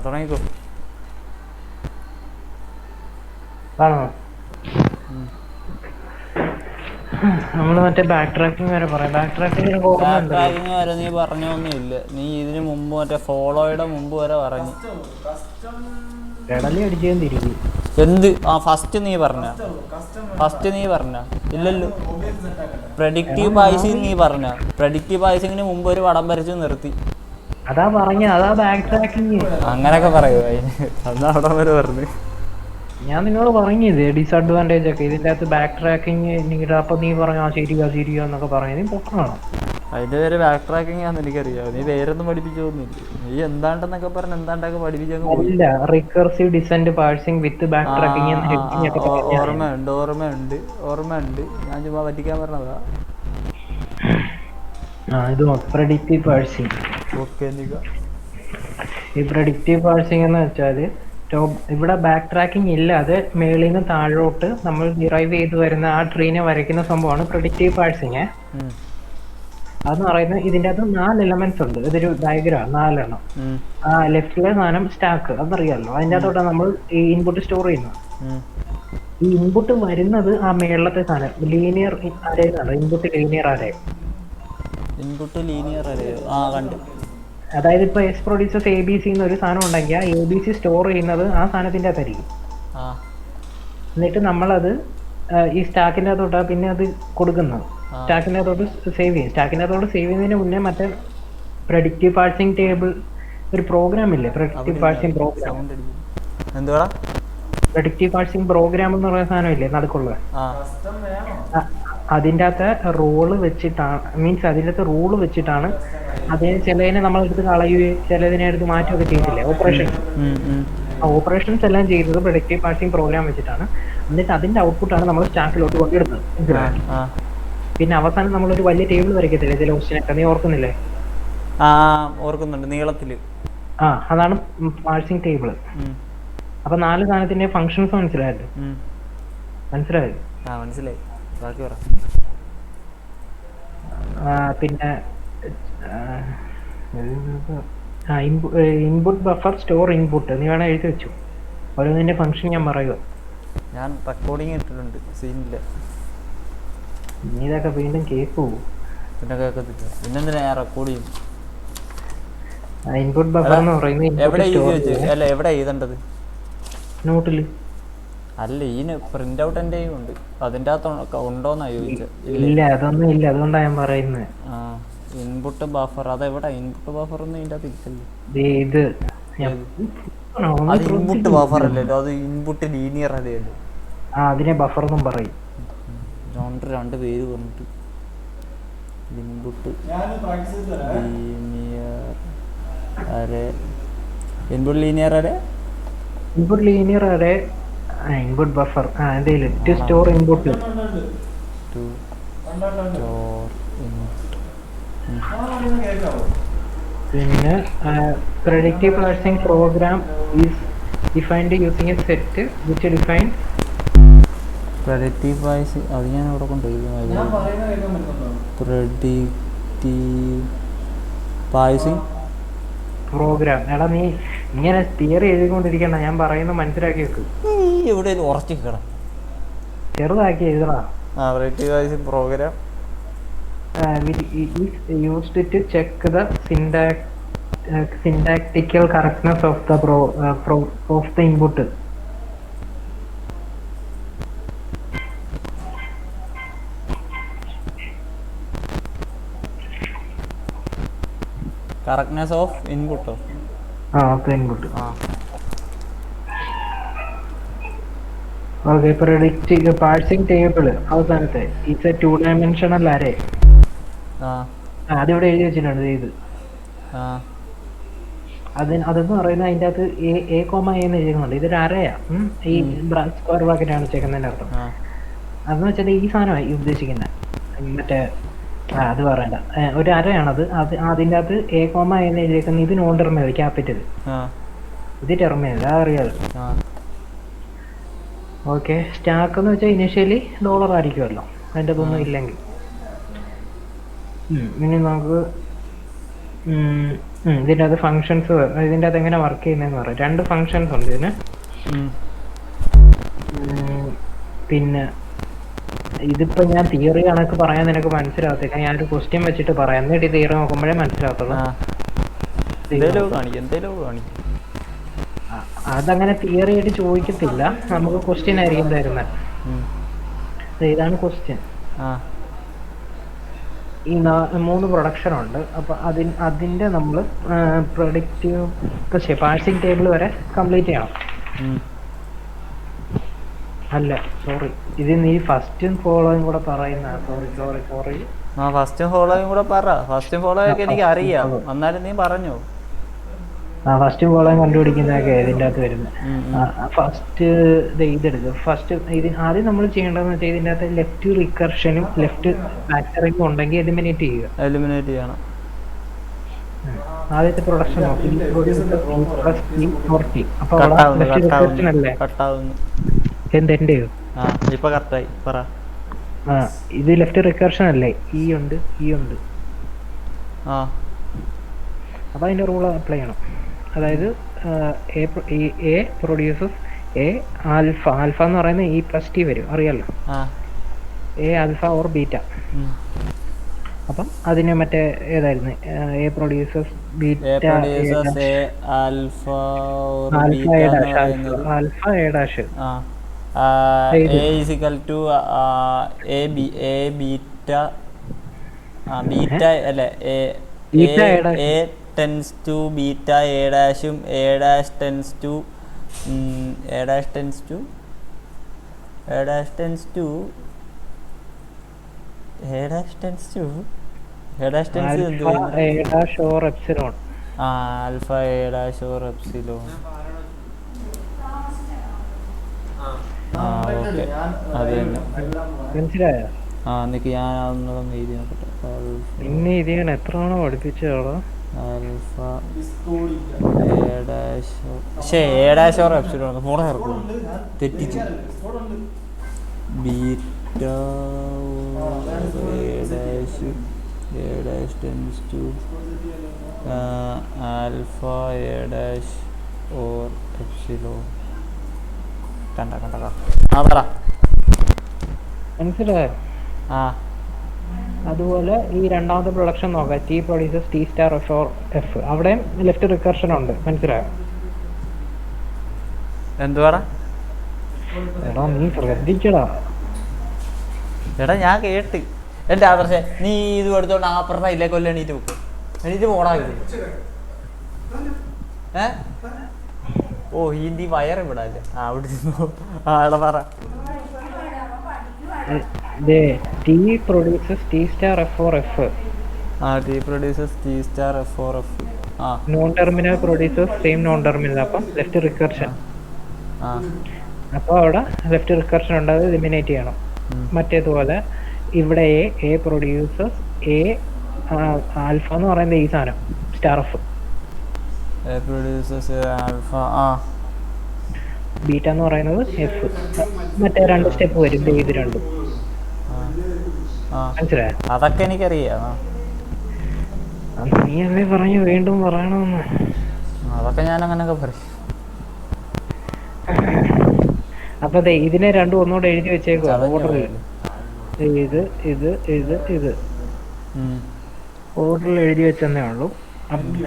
തുടങ്ങിക്കോ. നമ്മള് മറ്റേ ബാക്ക് ട്രാക്കിങ് വരെ പറയാം. ബാക്ക് ട്രാക്കിങ് വരെ നീ പറഞ്ഞൊന്നും ഇല്ല. നീ ഇതിന് മുമ്പ് മറ്റേ ഫോളോയുടെ മുമ്പ് വരെ പറഞ്ഞു. പെടലി അടിച്ചും തിരികെ എന്ത്? ഫസ്റ്റ് നീ പറഞ്ഞ ഇല്ലല്ലോ. പ്രഡിക്റ്റീവ് പായ്സിങ് നീ പറഞ്ഞ. പ്രഡിക്റ്റീവ് പായ്സിങ്ങിന് മുമ്പ് ഒരു വടം വരച്ച് നിർത്തി. അതാ പറഞ്ഞ, അതാ ബാക്ക് ട്രാക്കിങ്. അങ്ങനൊക്കെ പറയൂ. അതാ അവിടെ വരെ പറഞ്ഞു. ഞാൻ നിന്നോട് പറഞ്ഞത് ഡിസഡ്വാൻറ്റേജ് ഒക്കെ ഇതിൻ്റെ അകത്ത് ബാക്ക് ട്രാക്കിങ്. അപ്പൊ നീ പറഞ്ഞു ശരിയാ എന്നൊക്കെ പറഞ്ഞു. നീ പൊക്കണം. അതിന്റെ പേര് ബാക്ക് ട്രാക്കിംഗ് ആണെന്ന് എനിക്കറിയാം. നീ പേരൊന്നും പഠിപ്പിച്ചോന്നില്ല. നീ എന്താണ്ടെന്നൊക്കെ പറഞ്ഞ് എന്താണ്ടൊക്കെ പഠിപ്പിച്ചങ്ങ് പോയി. റിക്കർസീവ് ഡിസെന്റ് പാഴ്സിംഗ് വിത്ത് ബാക്ക് ട്രാക്കിംഗ്. ഓർമ്മയുണ്ട്. ഞാൻ ചുമ്മാ പറ്റിക്കാൻ പറഞ്ഞതാ. ഇത് പ്രെഡിക്റ്റീവ് പാഴ്സിംഗ്. ഈ പ്രെഡിക്റ്റീവ് പാഴ്സിംഗ് എന്ന് വെച്ചാൽ ഇവിടെ ബാക്ക് ട്രാക്കിംഗ് ഇല്ലാതെ മേളിൽ നിന്ന് താഴോട്ട് നമ്മൾ ഡിറൈവ് ചെയ്ത് വരുന്ന ആ ട്രീനെ വരയ്ക്കുന്ന സംഭവമാണ് പ്രെഡിക്റ്റീവ് പാഴ്സിംഗ്. അതെന്ന് പറയുന്നത് ഇതിൻ്റെ അകത്ത് 4 എലമെന്റ്സ് ഉണ്ട്. ഇതൊരു ഡയഗ്രാം 4 എണ്ണം. ലെഫ്റ്റിലെ സാധനം സ്റ്റാക്ക്, അതറിയാമല്ലോ. അതിൻ്റെ അകത്തോട്ടാണ് നമ്മൾ ഈ ഇൻപുട്ട് സ്റ്റോർ ചെയ്യുന്നത്. ഈ ഇൻപുട്ട് വരുന്നത് ആ മേളത്തെ സാധനം ലീനിയർ അറേ ആണ്. Input linear array. അതായത് ഇപ്പൊ എസ് പ്രൊഡ്യൂസേഴ്സ് ABC എന്നൊരു സാധനം ഉണ്ടെങ്കിൽ ആ ABC സ്റ്റോർ ചെയ്യുന്നത് ആ സാധനത്തിന്റെ അകത്തായിരിക്കും. എന്നിട്ട് നമ്മളത് ഈ സ്റ്റാക്കിന്റെ അകത്തോട്ടാ പിന്നെ അത് കൊടുക്കുന്നത്. സ്റ്റാക്കിന്റെ അകത്തോട്ട് സേവ് ചെയ്യും. സ്റ്റാക്കിന്റെ അകത്തോട്ട് സേവ് ചെയ്യുന്നതിന് മുന്നേ മറ്റേ പ്രെഡിക്റ്റീവ് പാഴ്സിംഗ് ടേബിൾ ഒരു പ്രോഗ്രാം ഇല്ലേ? പ്രെഡിക്റ്റീവ് പാഴ്സിംഗ് പ്രോഗ്രാം എന്ന് പറയുന്ന സാധനം ഇല്ലേ നടുക്കുള്ള? അതിൻ്റെ അകത്ത് റോള് വെച്ചിട്ടാണ്, മീൻസ് അതിൻ്റെ അകത്ത് റൂള് വെച്ചിട്ടാണ് അതിന് ചിലതിനെ നമ്മളെടുത്ത് കളയുകയും ചിലതിനെ എടുത്ത് മാറ്റുകയൊക്കെ ചെയ്തില്ലേ ഓപ്പറേഷൻസ് എല്ലാം ചെയ്യുന്നത് പ്രെഡിക്റ്റീവ് പാഴ്സിംഗ് പ്രോഗ്രാം വെച്ചിട്ടാണ്. എന്നിട്ട് അതിന്റെ ഔട്ട്പുട്ടാണ് നമ്മൾ സ്റ്റാക്കിലോട്ട് കൊണ്ടിടുന്നത്. പിന്നെ അവസാനം നമ്മളൊരു വലിയ ടേബിൾ വരയ്ക്കത്തില്ലേ ചില ക്വസ്റ്റ്യനൊക്കെ, നീ ഓർക്കുന്നില്ലേ? ഓർക്കുന്നുണ്ട്, നീളത്തില്. അതാണ് പാഴ്സിംഗ് ടേബിൾ. അപ്പൊ 4 സാധനത്തിന്റെ ഫങ്ഷൻസ് മനസ്സിലായി. പിന്നെ ഇൻപുട്ട് ബഫർ സ്റ്റോർ ഇൻപുട്ട് നീ വേണേ എഴുതി വെച്ചു. ഓരോന്നിന്റെ ഫംഗ്ഷൻ ഞാൻ പറയുക. ഞാൻ റെക്കോർഡിംഗ് ഇട്ടിട്ടുണ്ട്, സീനില്ല. നീ ഇതൊക്കെ വീണ്ടും കേൾക്കൂ. പിന്നെ കേൾക്കത്തില്ല. പിന്നെന്തിനാ ഞാൻ റെക്കോർഡ് ചെയ്യും? ഇൻപുട്ട് ബഫർ എന്ന് പറയുന്നത് എവിടെ എഴുതേണ്ടത്? നോട്ടില് അല്ല, ഈ പ്രിന്റ് ഔട്ട് എന്റെ ഉണ്ട്. അതിന്റെ അകത്ത് ഉണ്ടോന്നാ ചോദിച്ചത്. ഇല്ല, അതൊന്നും ഇല്ല. അതുകൊണ്ടാണ് ഞാൻ പറയുന്നത്. ഇൻപുട്ട് ബഫർ അതെവിടെ? ഇൻപുട്ട് ബഫർ ഒന്നും ഇതിന്റെ അകത്ത് ഇല്ലല്ലോ. അത് ഇൻപുട്ട് ബഫർ അല്ലല്ലോ, അത് ഇൻപുട്ട് ലീനിയർ അല്ലല്ലോ. അതിനെ ബഫർ എന്നും പറയും. രണ്ട് പേര് പറഞ്ഞിട്ട് input linear array. Input linear array input buffer എന്തേലും ടു സ്റ്റോർ ഇൻപുട്ട്. പിന്നെ predictive parsing program is defined using a set which define predictive parsing. അത് ഞാൻ അവിടെ കൊണ്ടുപോയി. Predictive parsing program. എടാ നീ ഇങ്ങനെ തിയറി എഴുതിക്കൊണ്ടിരിക്കണ്ട, ഞാൻ പറയുന്നത് മനസ്സിലാക്കി വെക്ക്. എവിടെ ഉറച്ചിക്കണം, ചെറുതാക്കി എഴുതണം. Predictive parsing program used to check the syntactical correctness of the input. correctness of input. Of the input. Okay, predictive parsing table അവസാനത്തെ is a 2-dimensional array. അതിവിടെ എഴുതി വെച്ചിട്ടുണ്ട്. ഇത് അതെന്ന് പറയുന്നത് അതിൻ്റെ അകത്ത് എ എന്ന് എഴുതിക്കുന്നുണ്ട്. ഇതൊരു അറയാ. ഈ സ്ക്വയർ ബ്രാക്കറ്റാണ് വെച്ചേക്കുന്നതിൻ്റെ അർത്ഥം. അതെന്ന് വെച്ചാൽ ഈ സാധനമായി ഉദ്ദേശിക്കുന്നത്. മറ്റേ അത് പറയണ്ട, ഒരു അരയാണത്. അതിൻ്റെ അകത്ത് എ എന്ന് എഴുതിയേക്കുന്നത്. ഇത് നോൺ ടെർമിനൽ ക്യാപിറ്റൽ, ഇത് ടെർമിനൽ, അതറിയാതെ. ഓക്കെ, സ്റ്റാക്ക് എന്ന് വെച്ചാൽ ഇനിഷ്യലി ഡോളർ ആയിരിക്കുമല്ലോ അതിൻ്റെ അതൊന്നും ഇല്ലെങ്കിൽ. ഇനി നമുക്ക് ഇതിൻ്റെ അത് ഫങ്ഷൻസ് ഇതിൻ്റെ അത് എങ്ങനെ വർക്ക് ചെയ്യുന്നതെന്ന് പറയാം. 2 ഫങ്ഷൻസ് ഉണ്ട് ഇതിന്. പിന്നെ ഇതിപ്പോ ഞാൻ തിയറി കണക്ക് പറയാൻ നിനക്ക് മനസ്സിലാകത്തില്ല. ഞാനൊരു ക്വസ്റ്റ്യൻ വെച്ചിട്ട് പറയാം, എന്നിട്ട് തിയറി നോക്കുമ്പോഴേ മനസ്സിലാകത്തുള്ളൂ. അതങ്ങനെ തിയറി ആയിട്ട് ചോദിക്കത്തില്ല, നമുക്ക് ക്വസ്റ്റ്യൻ ആയിരിക്കും തരുന്നത്. ഇതാണ് ക്വസ്റ്റ്യൻ. ഈ 3 പ്രൊഡക്ഷൻ ഉണ്ട്. അപ്പൊ അതിന്റെ നമ്മൾ പ്രൊഡക്റ്റീവ് പാഴ്സിംഗ് ടേബിൾ വരെ കംപ്ലീറ്റ് ചെയ്യണം. അല്ല സോറി, ഇത് നീ ഫസ്റ്റും ഫോളോയും കൂടെ പറയുന്ന. സോറി ഫസ്റ്റും ഫോളോയും കൂടെ പറ. ഫസ്റ്റും ഫോളോയും ഒക്കെ എനിക്ക് അറിയാം, എന്നാലും നീ പറഞ്ഞു. ഫസ്റ്റും ഫോളോയും കണ്ടുപിടിക്കുന്നതൊക്കെ ഇതിൻ്റെ അകത്ത് വരുന്നത്. ഫസ്റ്റ് ഇതെടുക്കുക. ഫസ്റ്റ് ആദ്യം നമ്മൾ ചെയ്യേണ്ടതെന്ന് വെച്ചാൽ ഇതിൻ്റെ അകത്ത് ലെഫ്റ്റ് റിക്കർഷനും ലെഫ്റ്റ് ഫാക്ടറിങ്ങും ഉണ്ടെങ്കിൽ എലിമിനേറ്റ് ചെയ്യണം. ആദ്യത്തെ പ്രൊഡക്ഷൻ നോക്കി അപ്പൊ ലെഫ്റ്റ് റിക്കർഷൻ അല്ലേ? എന്തെന്റെയോ ഇപ്പൊ കറക്റ്റായി പറ. ഇത് ലെഫ്റ്റ് റിക്കർഷൻ അല്ലേ? ഇ ഉണ്ട്. അപ്പൊ അതിന്റെ റൂൾ അപ്ലൈ ചെയ്യണം. അതായത് A produces A alpha. Alpha എന്ന് പറയുന്നത് ഇ പ്ലസ് ടി വരും, അറിയാലോ. A alpha or beta. അപ്പം അതിന് മറ്റേ ഏതായിരുന്നു? A producers beta alpha A dash beta അല്ലേ? A tends to beta A ഡാഷും A dash tends to alpha A dash or epsilon. Okay, അത് തന്നെ മനസ്സിലായോ? എന്നിട്ട് ഞാൻ അതൊന്നും എഴുതി നോക്കട്ടെ. പിന്നെ ഇത് ഞാൻ എത്ര തവണ പഠിപ്പിച്ചോളൂ. ആൽഫ എ ഡാഷ്, പക്ഷേ എ ഡാഷ് ഓർ എപ്സിലോൺ ഫോണെ ഇറക്കും, തെറ്റിച്ചു. Beta A dash tends to alpha A dash or epsilon. പറ. മനസ്സിലായോ? അതുപോലെ ഈ രണ്ടാമത്തെ പ്രൊഡക്ഷൻ നോക്കാം. T produces T star F or F. അവിടെ ലെഫ്റ്റ് റിക്കർഷൻ ഉണ്ട്. മനസ്സിലായോ? എന്തുവാടാ? എടാ നീ ശ്രദ്ധിക്കടാ. എടാ ഞാൻ കേട്ട്. എൻ്റെ ആദർശേ, നീ ഇത് എടുത്തോണ്ട് അപ്പുറത്തെ ഇല്ലേ കൊല്ലം എണീറ്റ് വെക്കും. എണീറ്റ് പോടാ. ഓ ഹിന്ദി വയർ വിടാല്ലേ? അവിടെ എടാ പറ. T produces T star F or F. T produces T star F or F. Non terminal producers same non terminal. അപ്പം ലെഫ്റ്റ് റിക്കർഷൻ. അപ്പോൾ അവിടെ ലെഫ്റ്റ് റിക്കർഷൻ ഉണ്ട്, അത് എലിമിനേറ്റ് ചെയ്യണം. മറ്റേതുപോലെ ഇവിടെ എ പ്രൊഡ്യൂസേഴ്സ് എ ആൽഫ എന്ന് പറയുന്നത് ഈ സാധനം സ്റ്റാർ എഫ്. ബീറ്റ എന്ന് പറയുന്നത് എഫ്. മറ്റേ 2 സ്റ്റെപ്പ് വരും ഇത് രണ്ടും. മനസ്സിലായോ? അതൊക്കെ എനിക്കറിയാം. നീ അല്ലേ പറഞ്ഞു വീണ്ടും പറയണമെന്ന്? അതൊക്കെ ഞാൻ അങ്ങനെയൊക്കെ പറയും. അപ്പൊ അതെ, ഇതിനെ രണ്ടും ഒന്നുകൂടെ എഴുതി വെച്ചേക്കുക ഓർഡറിൽ. ഇത് ഓർഡറിൽ എഴുതി വെച്ചെന്നേ ഉള്ളൂ.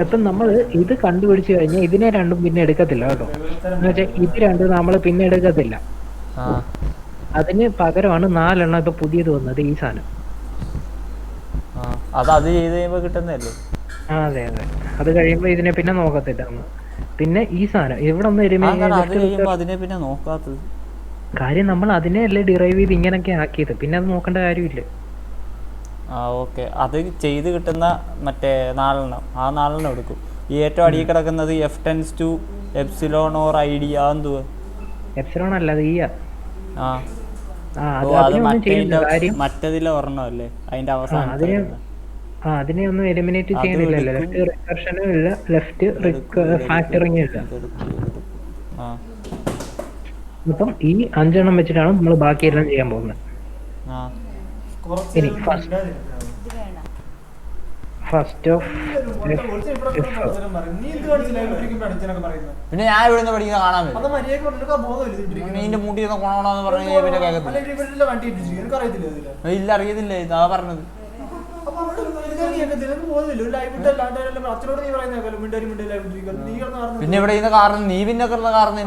അപ്പം നമ്മൾ ഇത് കണ്ടുപിടിച്ചു കഴിഞ്ഞാൽ ഇതിനെ രണ്ടും പിന്നെ എടുക്കത്തില്ല കേട്ടോ. എന്ന് വെച്ചാൽ ഇത് രണ്ടും നമ്മൾ പിന്നെ എടുക്കത്തില്ല. അതിന് പകരമാണ് 4 എണ്ണം ഇപ്പൊ പുതിയത് വന്നത്, ഈ സാധനം. അത് ചെയ്ത് കഴിയുമ്പോൾ കിട്ടുന്നതല്ലേ? അതെ. അത് കഴിയുമ്പോ ഇതിനെ പിന്നെ നോക്കത്തില്ല. പിന്നെ ഈ സാധനം ഇവിടെ ഒന്ന് അതിനെ പിന്നെ നോക്കാത്തത് കാര്യം, നമ്മൾ അതിനെ അല്ലേ ഡിറൈവ് ചെയ്ത് ഇങ്ങനൊക്കെ ആക്കിയത്. പിന്നെ അത് നോക്കേണ്ട കാര്യമില്ല. ഓക്കെ, അത് ചെയ്ത് കിട്ടുന്ന മറ്റേ 4 എണ്ണം, ആ 4 എണ്ണം എടുക്കും. ഈ ഏറ്റവും അടിയിൽ കിടക്കുന്നത് F tends to epsilon or idea. എന്തുവാ? എപ്സിലോൺ അല്ല, അത് മറ്റതിലെ ഒരെണ്ണം അല്ലേ അതിന്റെ അവസാനം. അതിനെ ഒന്നും എലിമിനേറ്റ് ചെയ്യുന്നില്ലല്ലോ. ലെഫ്റ്റ് റിക്കർഷനും ഇല്ല, ലെഫ്റ്റ് ഫാക്ടറിങ്ങും ഇല്ല. അപ്പം ഈ 5 എണ്ണം വെച്ചിട്ടാണ് നമ്മൾ ബാക്കിയെല്ലാം ചെയ്യാൻ പോകുന്നത്. ഇനി ഫസ്റ്റ് ഓഫ് പിന്നെ ഞാൻ ഇവിടെ നിന്ന് പഠിക്കുന്ന കാണാൻ പറ്റും നിന്റെ മുടി കൊണോണെന്ന് പറഞ്ഞു പിന്നെ കേൾക്കത്തില്ല. ഇല്ല അറിയത്തില്ല ഇതാ പറഞ്ഞത്. പിന്നെ ഇവിടെ ഇരുന്ന കാരണം നീ പിന്നെ കിടന്ന കാരണം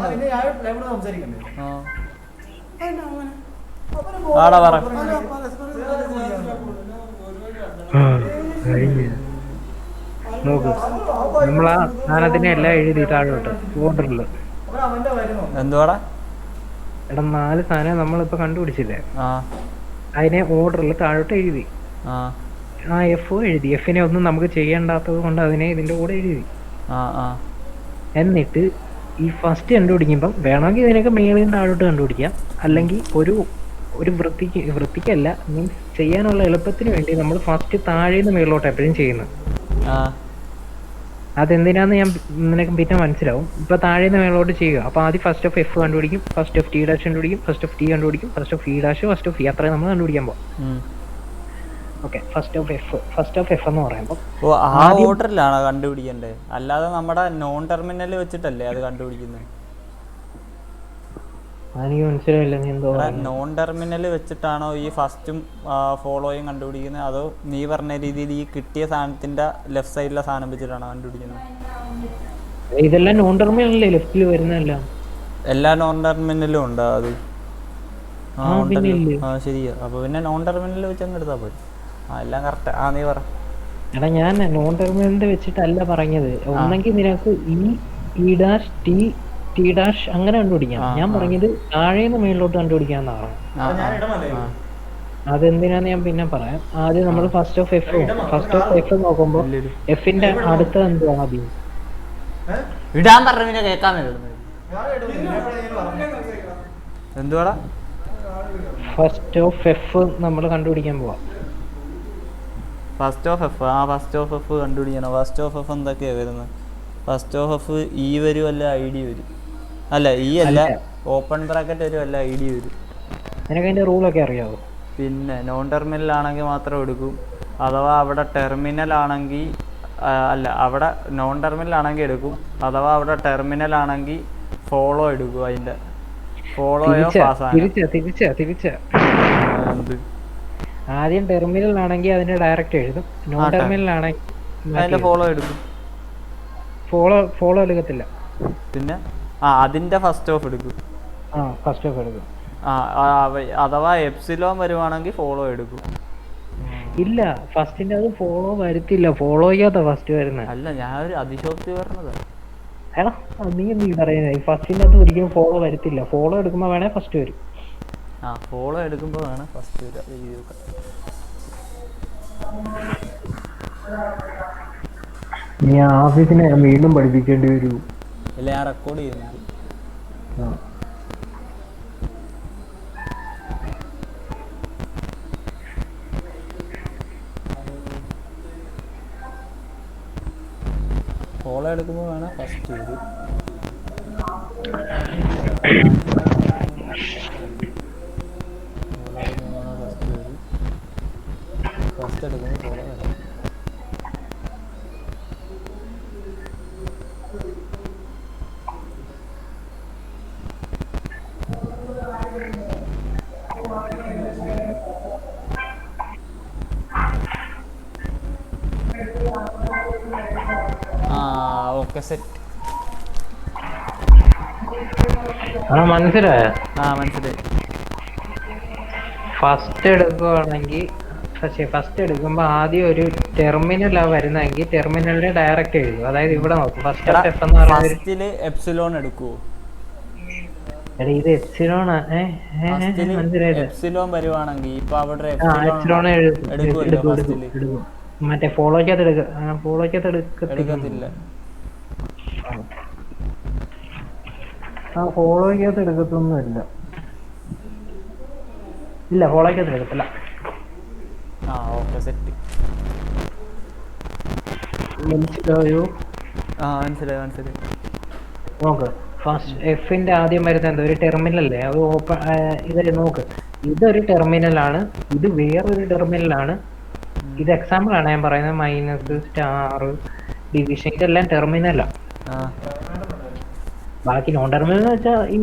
ആടാ പറ. നോക്ക് നമ്മളാ സാധനത്തിനെ എല്ലാം എഴുതി താഴോട്ട് ഓർഡറില്. എന്തുവാടാ എടാ 4 സാധനം നമ്മളിപ്പോ കണ്ടുപിടിച്ചില്ലേ, ആ അതിനെ ഓർഡറിൽ താഴോട്ട് എഴുതി. ആ ആ എഫ് എഴുതി. എഫിനെ ഒന്നും നമുക്ക് ചെയ്യേണ്ടാത്തത് കൊണ്ട് അതിനെ ഇതിന്റെ കൂടെ എഴുതി. ആ ആ എന്നിട്ട് ഈ ഫസ്റ്റ് കണ്ടുപിടിക്കുമ്പം വേണമെങ്കിൽ ഇതിനൊക്കെ മേളിൽ താഴോട്ട് കണ്ടുപിടിക്കാം, അല്ലെങ്കിൽ ഒരു വൃത്തിക്കല്ല, മീൻസ് ചെയ്യാനുള്ള എളുപ്പത്തിന് വേണ്ടി നമ്മൾ ഫസ്റ്റ് താഴേന്ന് മേളിലോട്ട് എപ്പോഴും ചെയ്യുന്നത്. അതെന്തിനാന്ന് ഞാൻ നിനക്ക് പിന്നെ മനസ്സിലാവും. ഇപ്പൊ താഴേന്ന് മേളോട്ട് ചെയ്യുക. അപ്പൊ ആദ്യം ഫസ്റ്റ് ഓഫ് എഫ് കണ്ടുപിടിക്കും, ഫസ്റ്റ് ഓഫ് ടി ഡാഷ് കണ്ടുപിടിക്കും, ഫസ്റ്റ് ഓഫ് ടി കണ്ടുപിടിക്കും, first of E dash, first of E, അത്രയും നമ്മൾ കണ്ടുപിടിക്കാൻ പോകും. ഓക്കെ, ഫസ്റ്റ് ഓഫ് എഫ് എന്ന് പറയുമ്പോൾ ആ ഓർഡറിലാണ് കണ്ടുപിടിക്കണ്ടേ, അല്ലാതെ നമ്മുടെ നോൺ ടെർമിനൽ വെച്ചിട്ടല്ലേ അത് കണ്ടുപിടിക്കുന്നത്. എനിക്ക് മനസ്സിലായില്ല നീ എന്തോ. നോൺ ടെർമിനൽ വെച്ചിട്ടാണോ ഈ ഫസ്റ്റും ഫോളോയും കണ്ടുപിടിക്കുന്നത്, അതോ നീ പറഞ്ഞ രീതിയിൽ ഈ കിട്ടിയ സാധനത്തിന്റെ ലെഫ്റ്റ് സൈഡിലെ സാധനം വെച്ചിട്ടാണോ കണ്ടുപിടിക്കുന്നത്? ഇതെല്ലാം നോൺ ടെർമിനലല്ലേ ലെഫ്റ്റിൽ വരുന്നതല്ല. എല്ലാ നോൺ ടെർമിനലും ഉണ്ടോ അത്? ശരിയാ. അപ്പൊ പിന്നെ നോൺ ടെർമിനൽ വെച്ച് അങ്ങ് എടുത്താൽ പോയി. എല്ലാം കറക്റ്റ്. നീ പറ. എടാ ഞാൻ നോൺ ടെർമിനലിന്റെ വെച്ചിട്ടല്ല പറഞ്ഞത്. ഒന്നെങ്കിൽ നിനക്ക് ഇ ഡാഷ് ടി ഡാഷ് അങ്ങനെ കണ്ടുപിടിക്കാം. ഞാൻ പറഞ്ഞത് താഴേന്ന് മേളിലോട്ട് കണ്ടുപിടിക്കാന്നാ പറഞ്ഞത്. അതെന്തിനാന്ന് ഞാൻ പിന്നെ പറയാം. ആദ്യം നമ്മൾ ഫസ്റ്റ് ഓഫ് എഫ് നോക്കുമ്പോ എഫിന്റെ അടുത്ത എന്തുവാ ആദ്യം ഇടാൻ പറഞ്ഞു പിന്നെ കേൾക്കാൻ എന്തുവാടാ? ഫസ്റ്റ് ഓഫ് എഫ് നമ്മൾ കണ്ടുപിടിക്കാൻ പോവാം. First of F first of F കണ്ടുപിടിക്കണം. ഫസ്റ്റ് ഓഫ് എഫ് എന്തൊക്കെയാ വരുന്നത്? ഫസ്റ്റ് ഓഫ് എഫ് ഇ വരും, അല്ല ഐ ഡി വരും. അല്ല ഇ അല്ല, ഓപ്പൺ ബ്രാക്കറ്റ് വരും, അല്ല ഐ ഡി വരും. നിനക്ക് അതിന്റെ റൂളൊക്കെ അറിയാവോ? പിന്നെ നോൺ ടെർമിനൽ ആണെങ്കിൽ മാത്രം എടുക്കും. അഥവാ അവിടെ ടെർമിനൽ ആണെങ്കിൽ അല്ല, അവിടെ നോൺ ടെർമിനൽ ആണെങ്കിൽ എടുക്കും. അഥവാ അവിടെ ടെർമിനൽ ആണെങ്കിൽ ഫോളോ എടുക്കും. അതിന്റെ ഫോളോയോ തിരിച്ച ആദ്യം ടെർമിനൽ ആണെങ്കിൽ അതിന്റെ ഡയറക്റ്റ് എഴുതും. നോൺ ടെർമിനൽ ആണെങ്കിൽ അതിന്റെ ഫോളോ എടുക്കും. ഫോളോ എടുക്കത്തില്ല. പിന്നെ അതിന്റെ ഫസ്റ്റ് ഓഫ് എടുക്കും. ഫസ്റ്റ് ഓഫ് എടുക്കും. അഥവാ എപ്സിലോൺ വരുവാണെങ്കിൽ ഫോളോ എടുക്കും. ഇല്ല, ഫസ്റ്റിന്റെ അത് ഫോളോ വരുത്തില്ല. ഫോളോ ചെയ്യാത്ത ഫസ്റ്റ് വരുന്നത്. അല്ല, ഞാൻ ഒരു അതിശോക്തി പറഞ്ഞത്. എടാ നീ എന്ത് പറയുന്നത്? ഫസ്റ്റിന്റെ അത് ഒരിക്കലും ഫോളോ വരുത്തില്ല. ഫോളോ എടുക്കുമ്പോ വേണേ ഫസ്റ്റ് വരും. ഫോളോ എടുക്കുമ്പോ വേണം ഫസ്റ്റ് വരും. നീ ആഫീസിനെ വീണ്ടും പഠിപ്പിക്കേണ്ടി വരൂ. ഇല്ല, ഞാൻ റെക്കോർഡ് ചെയ്യുന്നുണ്ട്. ഫോളോ എടുക്കുമ്പോൾ വേണം ഫസ്റ്റ് വരും. ഫസ്റ്റ് എടുക്കുമ്പോൾ ഫോളോ വരും. Okay, set. മനസ്സിലായോ? മനസ്സിലായി. ഫസ്റ്റ് എടുക്കുവാണെങ്കിൽ ഫസ്റ്റ് എടുക്കുമ്പോ ആദ്യം ഒരു ടെർമിനലാ വരുന്നെങ്കിൽ ടെർമിനലിന്റെ ഡയറക്റ്റ് എഴുതും. അതായത് ഇവിടെ നോക്കും ഫസ്റ്റില് എപ്സിലോൺ എടുക്കുവോ? ഇത് എപ്സിലോൺ എപ്സിലോൺ വരുവാണെങ്കിൽ ഇപ്പൊ അവിടെ എപ്സിലോൺ മറ്റേ ഫോളോക്കകത്ത് എടുക്കത്തില്ല. ഫോളോക്കകത്ത് എടുക്കത്തൊന്നുമില്ല. ഇല്ല, ഫോളോക്കകത്ത് എടുക്കത്തില്ല. Okay, set. മനസ്സിലായോ? മനസ്സിലായി. നോക്ക്, ഫസ്റ്റ് എഫിന്റെ ആദ്യം വരുന്നത് എന്താ? ഒരു ടെർമിനലല്ലേ? അത് ഓപ്പൺ ഇതല്ലേ? നോക്ക്, ഇതൊരു ടെർമിനലാണ്, ഇത് വേറൊരു ടെർമിനലാണ്. ഇത് എക്സാമ്പിൾ ആണ് ഞാൻ പറയുന്നത്. മൈനസ്, സ്റ്റാർ, ഡിവിഷൻ ഇതെല്ലാം ടെർമിനലാ. ആ ബാക്കി നോൺ ടെർമിനൽ എന്ന് വെച്ചാൽ ഈ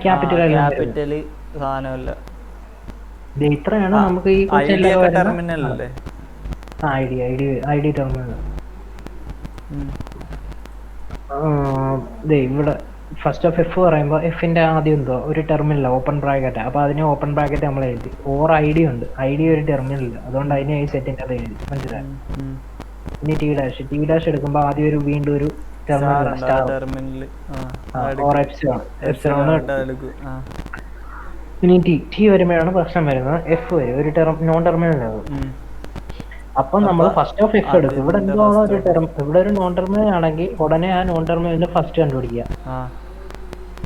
ക്യാപിറ്റൽ എല്ലാം വരുന്നത്. ക്യാപിറ്റല് സാധനമല്ല. ഇത് ഇത്രയാണ് നമുക്ക് ഈ ഐഡിയ ക്വസ്റ്റ്യനിലൊക്കെ ടെർമിനൽ അല്ലേ? I D terminal. ഇവിടെ ഫസ്റ്റ് ഓഫ് എഫ് പറയുമ്പോൾ എഫിന്റെ ആദ്യം എന്തോ ഒരു ടെർമിനൽ ഓപ്പൺ ബ്രാക്കറ്റ്. അപ്പൊ അതിന് ഓപ്പൺ ബ്രാക്കറ്റ് നമ്മൾ എഴുതി. ഓർ ഐ ഡി ഉണ്ട്, ഐ ഡി ഒരു ടെർമിനൽ, അതുകൊണ്ട് അതിനെ ഈ സെറ്റിന്റെ അത് എഴുതി. മനസ്സിലായി? ഇനി ടി ഡാഷ് എടുക്കുമ്പോൾ ആദ്യം ഒരു വീണ്ടും ഒരു ടെർമിനൽ. Or epsilon. ഇനി ടി വരുമ്പോഴാണ് പ്രശ്നം വരുന്നത്. എഫ് വരും, ഒരു നോൺ ടെർമിനൽ ആകും. അപ്പൊ നമ്മൾ ഫസ്റ്റ് ഓഫ് എഫ് എടുക്കും. ഇവിടെ എന്തോ ഒരു ഇവിടെ ഒരു നോൺ ടെർമിനൽ ആണെങ്കിൽ ഉടനെ ആ നോൺ ടെർമിനലിന്റെ ഫസ്റ്റ് കണ്ടുപിടിക്കുക.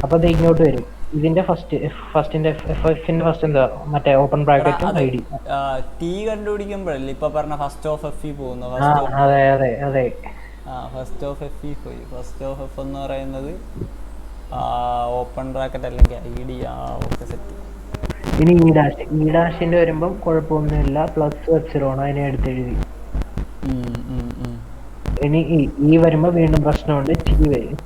അപ്പൊ ഇത് ഇങ്ങോട്ട് വരും. ഇതിന്റെ ഫസ്റ്റിന്റെ എഫിന്റെ ഫസ്റ്റ് എന്താ മറ്റേ ഓപ്പൺ ബ്രാക്കറ്റും ഐ ഡി. ടി കണ്ടുപിടിക്കുമ്പോഴല്ലേ ഇപ്പൊ പറഞ്ഞ ഫസ്റ്റ് ഓഫ് എഫ് പോകുന്നത്? അതെ അതെ അതെ. ഫസ്റ്റ് ഓഫ് എഫ് പോയി. ഫസ്റ്റ് ഓഫ് എഫ് എന്ന് പറയുന്നത് ഓപ്പൺ ബ്രാക്കറ്റ് അല്ലെങ്കിൽ ഐ ഡി. Okay set. ഇനി ഈ ഡാഷിന്റെ വരുമ്പം കുഴപ്പമൊന്നുമില്ല, പ്ലസ് എപ്സിലോൺ അതിനെ എടുത്തെഴുതി. ഇനി ഈ വരുമ്പോ വീണ്ടും പ്രശ്നമുണ്ട്.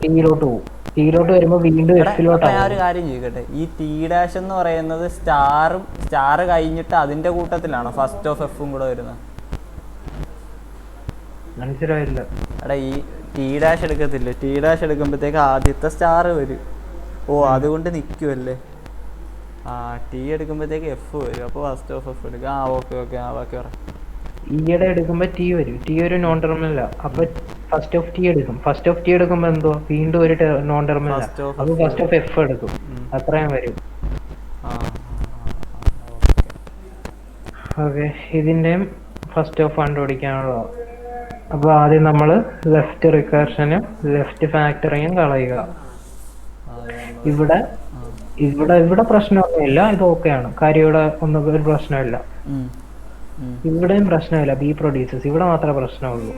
ടിയിലോട്ട് പോകും. ടിയിലോട്ട് വരുമ്പോ വീണ്ടും എഫിലോട്ടാണ്. ഞാൻ ഒരു കാര്യം ചോദിക്കട്ടെ, ഈ ടി ഡാഷ് എന്ന് പറയുന്നത് സ്റ്റാർ കഴിഞ്ഞിട്ട് അതിന്റെ കൂട്ടത്തിലാണോ ഫസ്റ്റ് ഓഫ് എഫും കൂടെ വരുന്നത്? മനസ്സിലായില്ല. എടാ ഈ ടി ഡാഷ് എടുക്കത്തില്ലേ, ടി ഡാഷ് എടുക്കുമ്പോഴത്തേക്ക് ആദ്യത്തെ സ്റ്റാർ വരും. അതുകൊണ്ട് നിൽക്കുമല്ലേ. ടി എടുക്കുമ്പോഴത്തേക്ക് എഫ് വരും. അപ്പോൾ ഫസ്റ്റ് ഓഫ് എഫ് എടുക്കുക. ഓക്കെ ബാക്കി പറ. ഈയുടെ എടുക്കുമ്പോ ടി വരും. ടി ഒരു നോൺ ടെർമിനലാ. അപ്പൊ ഫസ്റ്റ് ഓഫ് ടി എടുക്കും. ഫസ്റ്റ് ഓഫ് ടി എടുക്കുമ്പോ എന്തോ വീണ്ടും ഒരു നോൺ ടെർമിനലാ. അപ്പൊ ഫസ്റ്റ് ഓഫ് എഫ് എടുക്കും. അത്രയും വരും. ഓക്കെ, ഇതിന്റെയും ഫസ്റ്റ് ഓഫ് കണ്ടുപിടിക്കാനുള്ള. അപ്പൊ ആദ്യം നമ്മള് ലെഫ്റ്റ് റിക്കർഷനും ലെഫ്റ്റ് ഫാക്ടറിയും കളയുക. ഇവിടെ പ്രശ്നമൊന്നുമില്ല. ഇത് ഓക്കെയാണ്. കാര്യം ഇവിടെ ഒന്നും ഒരു പ്രശ്നമില്ല. ഇവിടെയും പ്രശ്നമില്ല. ബി പ്രൊഡ്യൂസേഴ്സ് ഇവിടെ മാത്രമേ പ്രശ്നമുള്ളൂ.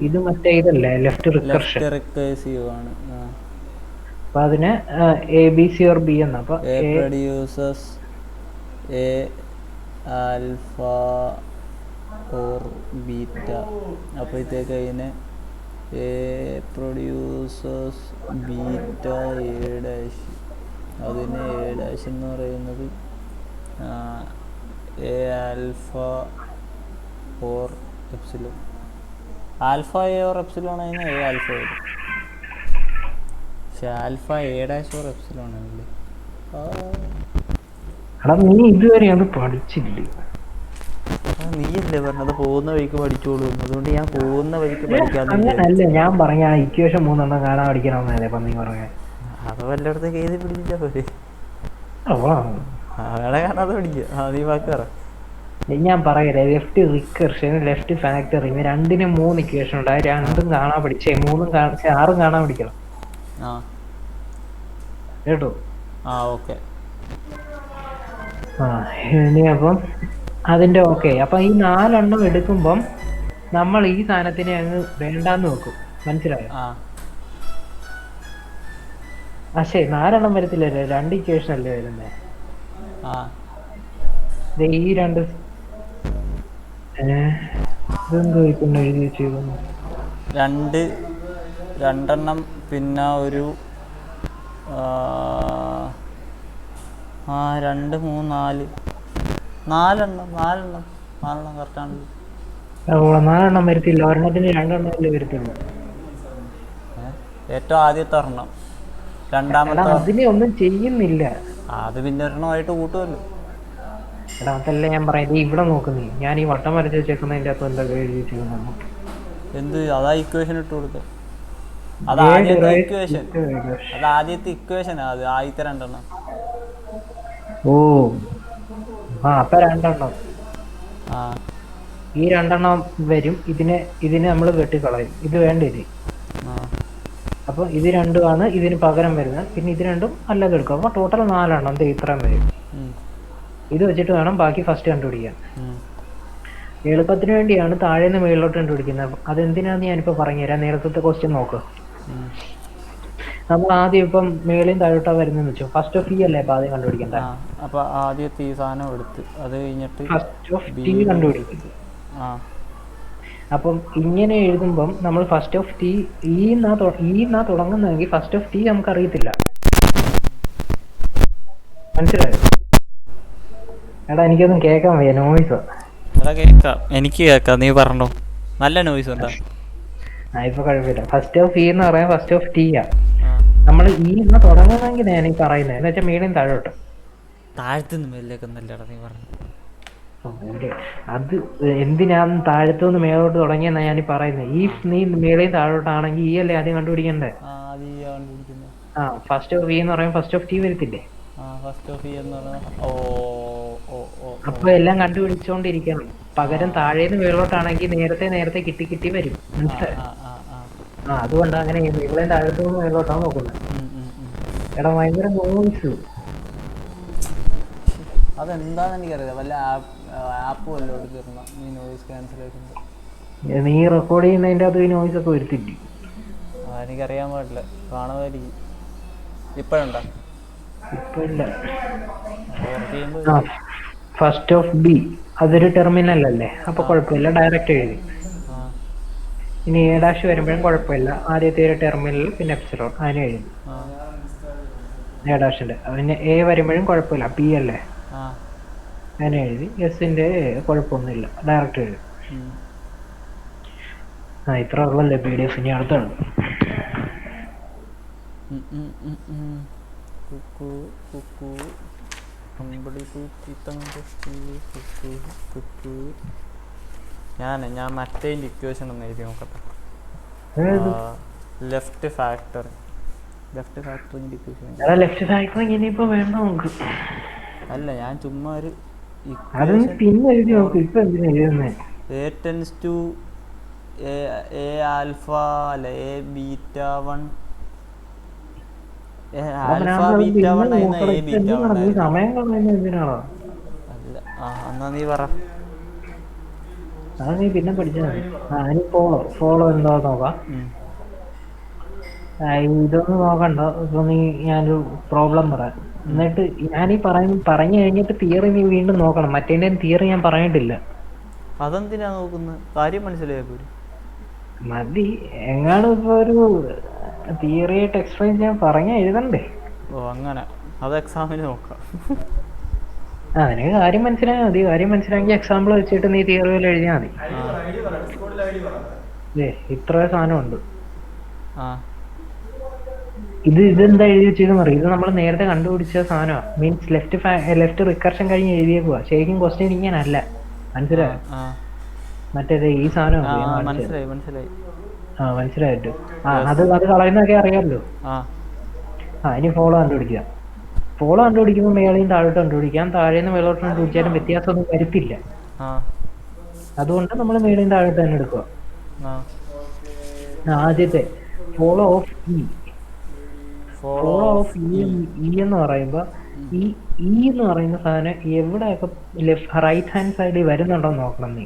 ഇത് മറ്റേ ഇതല്ലേ ലെഫ്റ്റ് റിക്കർഷൻ. അപ്പൊ അതിന് A B C or B എന്ന. അപ്പൊ A producers A alpha or beta. അപ്പോഴത്തേക്ക് അതിന് A producers beta A dash. അതിന് എ ഡാഷ് എന്ന് പറയുന്നത് A alpha or epsilon. Alpha A or epsilon അതിന് എ ആൽഫ വരും. പക്ഷെ alpha A dash or epsilon ആണല്ലേ. നീ ഇതുവരെ അത് പഠിച്ചില്ലേ? നീയല്ലേ പറഞ്ഞത് പോകുന്ന വഴിക്ക് പഠിച്ചോളൂ. അതുകൊണ്ട് ഞാൻ പോകുന്ന വഴിക്ക് പഠിക്കാതെ. അങ്ങനല്ല ഞാൻ പറഞ്ഞ ഇക്വേഷൻ 3 കാണാൻ പഠിക്കണമെന്നല്ലേ ഇപ്പൊ നീ പറഞ്ഞ. അത് വല്ലയിടത്തേക്ക് എഴുതി പിടിച്ചാ പോരെ. അവിടെ കാണാതെ പഠിക്കുക. നീ ബാക്കി പറ. ഞാൻ പറയല്ലേ, ലെഫ്റ്റ് റിക്കർഷൻ ലെഫ്റ്റ് ഫാക്ടറി രണ്ടിനും 3 ഇക്വേഷൻ ഉണ്ട്. അത് രണ്ടും കാണാൻ പഠിച്ചേ. 6 കാണാൻ പഠിക്കണം കേട്ടോ. ഓക്കെ. ഇനി അപ്പം അതിന്റെ ഓക്കെ. അപ്പൊ ഈ 4 എണ്ണം എടുക്കുമ്പം നമ്മൾ ഈ സാധനത്തിനെ അങ്ങ് വേണ്ടാന്ന് വെക്കും. മനസ്സിലായോ? ശരി, 4 എണ്ണം വരത്തില്ലല്ലേ, 2 ഇക്വേഷൻ അല്ലേ വരുന്നേ. ഈ 2 ഇതെന്തോ ഇപ്പം എഴുതി വെച്ചിരുന്നു. 2 പിന്നെ ഒരു 2 3 4 4 കറക്റ്റാണ്. 4 എണ്ണം വരത്തില്ല. ഒരെണ്ണത്തിന് 2 എണ്ണമല്ലേ വരത്തുള്ളൂ. ഏറ്റവും ആദ്യത്തെ ഒരെണ്ണം, രണ്ടാമത്തെ അതിനെ ഒന്നും ചെയ്യുന്നില്ല. അത് പിന്നെ ഒരെണ്ണമായിട്ട് കൂട്ടുമല്ലോ. എടാ അതല്ല ഞാൻ പറയുന്നത്. ഇവിടെ നോക്കുന്നേ, ഞാൻ ഈ വട്ടം വരച്ച് വെച്ചേക്കുന്നതിന്റെ അകത്ത് എന്താ എഴുതി വെച്ചിരിക്കുന്നു? എന്ത്? അതാ ഇക്വേഷൻ ഇട്ട് കൊടുക്കുക. അത് ആദ്യത്തെ ഇക്വേഷനാ. അത് ആദ്യത്തെ 2 എണ്ണം. അപ്പൊ 2 എണ്ണം. ഈ 2 എണ്ണം വരും. ഇതിനെ നമ്മൾ വെട്ടിക്കളയും. ഇത് വേണ്ടില്ല. അപ്പൊ ഇത് 2 ഇതിന് പകരം വരുന്നത്. പിന്നെ ഇത് 2 അല്ലാതെ എടുക്കും. അപ്പൊ ടോട്ടൽ 4 എണ്ണം ഇത്രയും വരും. ഇത് വെച്ചിട്ട് വേണം ബാക്കി ഫസ്റ്റ് കണ്ടുപിടിക്കാൻ. എളുപ്പത്തിന് വേണ്ടിയാണ് താഴെ നിന്ന് മേളിലോട്ട് കണ്ടുപിടിക്കുന്നത്. അതെന്തിനാന്ന് ഞാനിപ്പോ പറഞ്ഞുതരാം. നേരത്തെ ക്വസ്റ്റ്യൻ നോക്ക്. നമ്മൾ ആദ്യം ഇപ്പം മേളിൽ താഴോട്ടാ വരുന്നതെന്ന് വെച്ചോ, ഫസ്റ്റ് ഓഫ് അല്ലേ അപ്പൊ ആദ്യം കണ്ടുപിടിക്കണ്ടേ? ആ അപ്പോൾ ആദ്യത്തെ ഈ സാധനം എടുത്ത് അത് കഴിഞ്ഞിട്ട് ഫസ്റ്റ് ഓഫ് ടി ബിയിൽ കണ്ടുപിടിക്കും. ആ അപ്പം ഇങ്ങനെ എഴുതുമ്പം നമ്മൾ ഫസ്റ്റ് ഓഫ് ടി ഈന്നാ തുടങ്ങുന്നതെങ്കിൽ ഫസ്റ്റ് ഓഫ് ടി നമുക്ക് അറിയത്തില്ല. മനസ്സിലായോ? എടാ എനിക്കൊന്നും കേൾക്കാൻ വയ്യ, നോയ്സ്. എടാ കേൾക്കാം, എനിക്ക് കേൾക്കാം, നീ പറഞ്ഞോ. നല്ല നോയ്സ് എന്താ? ഇപ്പൊ കുഴപ്പമില്ല. ഫസ്റ്റ് ഓഫ് ഇ എന്ന് പറയാൻ ഫസ്റ്റ് ഓഫ് ടി ആ. ആ നമ്മൾ ഈ എന്നാ തുടങ്ങുന്നെങ്കിൽ ഞാൻ ഈ പറയുന്നത് എന്ന് വെച്ചാൽ മീഡിയം താഴോട്ട്. താഴത്തുനിന്ന് മേലിലേക്കൊന്നല്ലടാ നീ പറഞ്ഞു. അത് എന്തിനാന്ന് താഴത്തുനിന്ന് മേലോട്ട് തുടങ്ങിയെന്നാ ഞാൻ പറയുന്നത്. ഈ നീ മേളയും താഴോട്ടാണെങ്കിൽ ഈ അല്ലേ ആദ്യം കണ്ടുപിടിക്കണ്ടേ? ആ ഫസ്റ്റ് ഓഫ് ഇ എന്ന് പറയുമ്പോൾ ഫസ്റ്റ് ഓഫ് ടി വരത്തില്ലേ? ഫസ്റ്റ് ഓഫ് ഇ എന്ന് പറഞ്ഞാൽ അപ്പൊ എല്ലാം കണ്ടുപിടിച്ചോണ്ടിരിക്കണം. പകരം താഴേന്ന് മേളോട്ടാണെങ്കിൽ നേരത്തെ കിട്ടി കിട്ടി വരും. മനസ്സിലായോ? അതുകൊണ്ട് അങ്ങനെ ഇവിടെ താഴത്തുനിന്ന് മേളോട്ടാണ് നോക്കുന്നത്. എടാ ഭയങ്കര നോയ്സ്. അതെന്താന്ന് എനിക്കറിയാം. വല്ല ആപ്പ് വല്ലതും കയറണം ഈ നോയിസ് ക്യാൻസലേഷൻ. നീ റെക്കോർഡ് ചെയ്യുന്നതിൻ്റെ അത് നോയ്സ് ഒക്കെ വരുത്തില്ലേ? എനിക്കറിയാൻ പാടില്ല, കാണുമായിരിക്കും. ഇപ്പോഴുണ്ടോ? ഇപ്പൊ ഇല്ല. ഫസ്റ്റ് ഓഫ് ബി അതൊരു ടെർമിനൽ അല്ലേ, അപ്പൊ കുഴപ്പമില്ല, ഡയറക്റ്റ് എഴുതി. ഇനി എ ഡാഷ് വരുമ്പോഴും കുഴപ്പമില്ല, ആദ്യത്തെ ഒരു ടെർമിനൽ പിന്നെ എപ്സിലോൺ അതിനെ എഴുതി എ ഡാഷിന്റെ. പിന്നെ എ വരുമ്പോഴും കുഴപ്പമില്ല, പി അല്ലേ, അതിനെ എഴുതി. എസിന്റെ കുഴപ്പമൊന്നുമില്ല, ഡയറക്റ്റ് എഴുതി. ഇത്ര ഉള്ളല്ലേ PDF. ഇനി അടുത്താണ് ഞാൻ മറ്റേ ഇക്വേഷൻ ഒന്ന് എഴുതി നോക്കട്ടെ. Left factoring equation. Left factoring ഇനിയിപ്പോ വേണ്ട നമുക്ക്. അല്ല, ഞാൻ ചുമ്മാ ഒരു പിന്നെ എഴുതി നോക്ക്. ഇപ്പൊ എന്തിനാ എഴുതുന്നത്? A tends to A alpha അല്ല A beta 1 ആൽഫ ബീറ്റ 1 ആയിരുന്നു A beta 1 ആയിരുന്നു. സമയം കളയുന്നത് എന്തിനാണോ? അല്ല എന്നാ നീ പറ. അത് നീ പിന്നെ പഠിച്ചാൽ മതി. ഇനി ഫോളോ എന്താ നോക്കാം. ഇതൊന്നും നോക്കണ്ട. ഇപ്പൊ നീ ഞാനൊരു പ്രോബ്ലം പറയാം, എന്നിട്ട് ഞാനീ പറഞ്ഞു കഴിഞ്ഞിട്ട് തിയറി നീ വീണ്ടും നോക്കണം. മറ്റേ തിയറി ഞാൻ പറഞ്ഞിട്ടില്ല. അതെന്തിനാ നോക്കുന്നത്? കാര്യം മനസ്സിലായ പോലും മതി. എങ്ങാനും ഇപ്പൊ ഒരു തിയറി ആയിട്ട് എക്സ്പ്ലെയിൻ ചെയ്യാൻ പറഞ്ഞ എഴുതണ്ടേ? ഓ അങ്ങനെ, അത് എക്സാമിന് നോക്കാം. നിനക്ക് കാര്യം മനസ്സിലായാൽ മതി. കാര്യം മനസ്സിലാക്കി എക്സാമ്പിൾ വെച്ചിട്ട് നീ തിയറി പോലെ എഴുതിയാൽ മതി. ഇത്ര സാധനം ഉണ്ട്. ഇതെന്താ എഴുതി വെച്ചേക്കെന്ന് അറിയാം. ഇത് നമ്മൾ നേരത്തെ കണ്ടുപിടിച്ച സാധനമാണ്. മീൻസ് ലെഫ്റ്റ് റിക്കർഷൻ കഴിഞ്ഞ് എഴുതിയേക്കുക. ശരിക്കും ക്വസ്റ്റ്യൻ ഇങ്ങനല്ല. മനസ്സിലായോ? മറ്റേത് ഈ സാധനം മനസ്സിലായിട്ട് അത് കളയുന്നതൊക്കെ അറിയാമല്ലോ. ഇനി ഫോളോ കണ്ടുപിടിക്കുക. ഫോളോ കണ്ടുപിടിക്കുമ്പോൾ മേളയും താഴോട്ട് കണ്ടുപിടിക്കാം, താഴേന്ന് മേളോട്ട് കണ്ടുപിടിച്ചാലും വ്യത്യാസമൊന്നും വരുത്തില്ല. അതുകൊണ്ട് നമ്മൾ മേളയും താഴോട്ട് തന്നെ എടുക്കുക. ആദ്യത്തെ ഫോളോ ഓഫ് ഇ എന്ന് പറയുമ്പോൾ ഈ എന്ന് പറയുന്ന സാധനം എവിടെയൊക്കെ റൈറ്റ് ഹാൻഡ് സൈഡിൽ വരുന്നുണ്ടോ നോക്കണം നീ.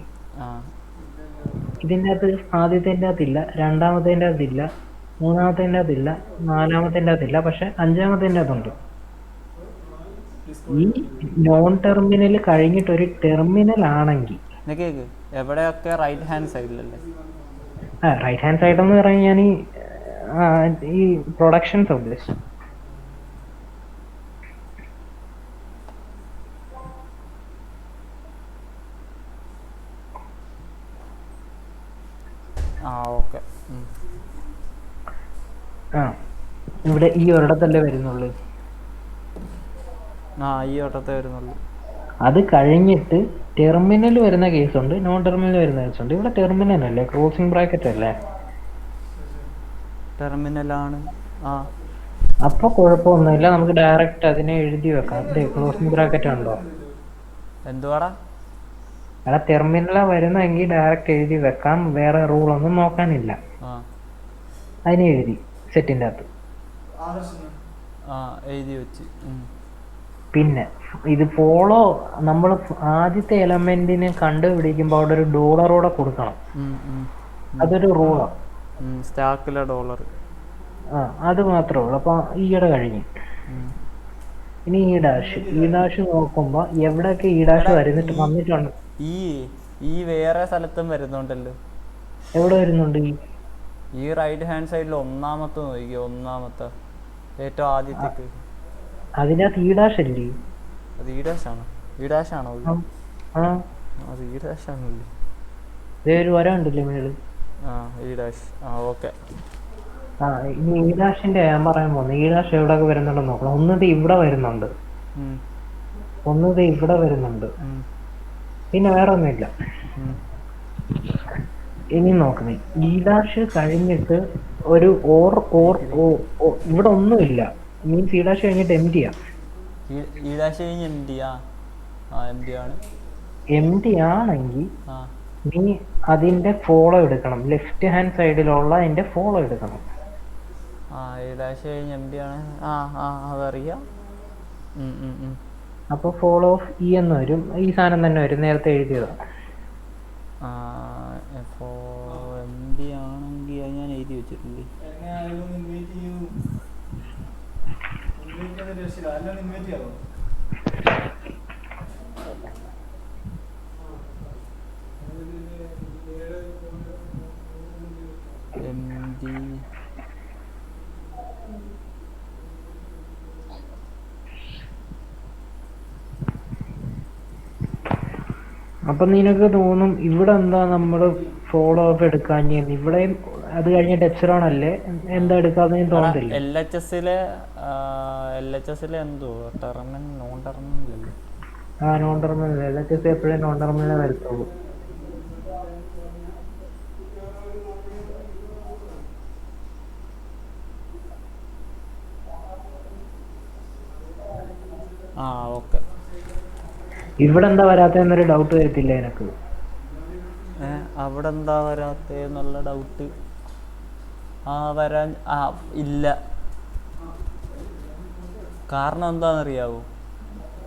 ഇതിൻ്റെ അകത്ത് ആദ്യത്തെ അകത്തില്ല, രണ്ടാമത്തേൻ്റെ അകത്തില്ല, മൂന്നാമത്തേൻ്റെ അകത്തില്ല, നാലാമത്തേൻ്റെ അകത്തില്ല, പക്ഷെ അഞ്ചാമത്തേൻ്റെ അകത്തുണ്ട്. ഈ നോൺ ടെർമിനൽ കഴിഞ്ഞിട്ട് ഒരു ടെർമിനൽ ആണെങ്കിൽ എവിടെയൊക്കെ റൈറ്റ് ഹാൻഡ് സൈഡിലല്ലേ? റൈറ്റ് ഹാൻഡ് സൈഡ് എന്ന് പറഞ്ഞാൽ ഞാൻ ഈ പ്രൊഡക്ഷൻസ് ഉദ്ദേശിച്ചു. ഇവിടെ ഈ ഒരിടത്തല്ലേ വരുന്നുള്ളൂ. അത് കഴിഞ്ഞിട്ട് ടെർമിനൽ വരുന്ന കേസുണ്ട്, നോൺ ടെർമിനൽ വരുന്ന കേസുണ്ട്. ഇവിടെ ടെർമിനൽ അല്ലേ, ക്രോസിംഗ് ബ്രാക്കറ്റ് അല്ലേ? ടെർമിനലാണ്. അപ്പൊ കുഴപ്പമൊന്നുമില്ല, നമുക്ക് ഡയറക്റ്റ് അതിനെ എഴുതി വെക്കാം. ക്ലോസിംഗ് ബ്രാക്കറ്റ് ഉണ്ടോ? എന്തുവാടാ? എടാ ടെർമിനലാ വരുന്നെങ്കിൽ ഡയറക്റ്റ് എഴുതി വെക്കാം, വേറെ റൂളൊന്നും നോക്കാനില്ല. അതിനെ എഴുതി സെറ്റിൻ്റെ അകത്ത് എഴുതി വെച്ച്. പിന്നെ ഇത് ഫോളോ നമ്മൾ ആദ്യത്തെ എലമെന്റിനെ കണ്ടുപിടിക്കുമ്പോൾ അവിടെ ഒരു ഡോളറോടെ കൊടുക്കണം. അതൊരു റൂളാണ്. സ്റ്റാക്കിലെ ഡോളർ. ആ അത് മാത്രമേ ഉള്ളൂ. അപ്പോൾ ഈയുടെ കഴിഞ്ഞ്. ഉം. ഇനി ഈ ഡാഷ് നോക്കുമ്പോൾ എവിടെയൊക്കെ ഈ ഡാഷ് എടാ ഈ വന്നിട്ടുണ്ട്. ഈ ഈ വേറെ സ്ഥലത്തും വരുന്നുണ്ടല്ലോ. എവിടെ വരുന്നുണ്ട് ഈ റൈറ്റ് ഹാൻഡ് സൈഡിൽ ഒന്നാമത്തെ നോക്കിയോ, ഒന്നാമത്തെ ഏറ്റവും ആദ്യത്തേക്ക്. അതിനകത്ത് ഈ ഡാഷ് അല്ലേ? അത് ഈ ഡാഷാണോ? ഈ ഡാഷാണോ അത്? ആ അത് ഈ ഡാഷാണല്ലേ? ഇതേ ഒരു വര ഉണ്ടല്ലേ മേള്. ആ ഈ ഡാഷ്. ആ ഓക്കെ. ആ ഇനി ഈ ഡാഷിന്റെ ഞാൻ പറയാൻ പോകുന്നത്, ഈ ഡാഷ് എവിടെയൊക്കെ വരുന്നുണ്ടെന്ന് നോക്കണം. ഒന്നത് ഇവിടെ വരുന്നുണ്ട്, ഒന്നത് ഇവിടെ വരുന്നുണ്ട്, പിന്നെ വേറെ ഒന്നുമില്ല. ഇനി നോക്കുന്നേ, ഈ ഡാഷ് കഴിഞ്ഞിട്ട് ഒരു ഓർ ഓർ ഇവിടെ ഒന്നുമില്ല. മീൻസ് ഈ ഡാഷ് കഴിഞ്ഞിട്ട് എം ടി ആണ്. ഈ ഡാഷ് കഴിഞ്ഞ് എം ടി. എം ടി ആണ്. എം ടി ആണെങ്കിൽ നീ അതിന്റെ ഫോളോ എടുക്കണം. ലെഫ്റ്റ് ഹാൻഡ് സൈഡിലുള്ള അതിന്റെ ഫോളോ എടുക്കണം. ഈ ഡാഷ് കഴിഞ്ഞ് എം ടി ആണ്. അതറിയാം. അപ്പൊ ഫോളോ ഓഫ് ഇ എന്ന് വരും. ഈ സാധനം തന്നെ വരും, നേരത്തെ എഴുതിയതാണ്. എം ഡി ആണെങ്കിൽ അത് ഞാൻ എഴുതി വെച്ചിട്ടില്ലേ? എം ഡി അപ്പൊ നിനക്ക് തോന്നും ഇവിടെ എന്താ നമ്മള് ഫോളോ ഓഫ് എടുക്കാൻ. ഇവിടെയും അത് കഴിഞ്ഞിട്ട് എപ്സിലോൺ അല്ലേ, എന്താ എടുക്കാതെ തോന്നത്തില്ല. എൽ എച്ച് എസിലെ എന്തോ ടെർമിനൽ നോൺ ടെർമിനൽ അല്ലേ? Non terminal. LHS എപ്പോഴും നോൺ ടെർമിനലേ വരത്തുള്ളൂ. ഓക്കെ. ഇവിടെ എന്താ വരാത്തെന്നൊരു ഡൗട്ട് വരത്തില്ല എനിക്ക്. അവിടെ എന്താ വരാത്തെന്നുള്ള ഡൗട്ട് വരാൻ ഇല്ല. കാരണം എന്താണെന്നറിയാവോ?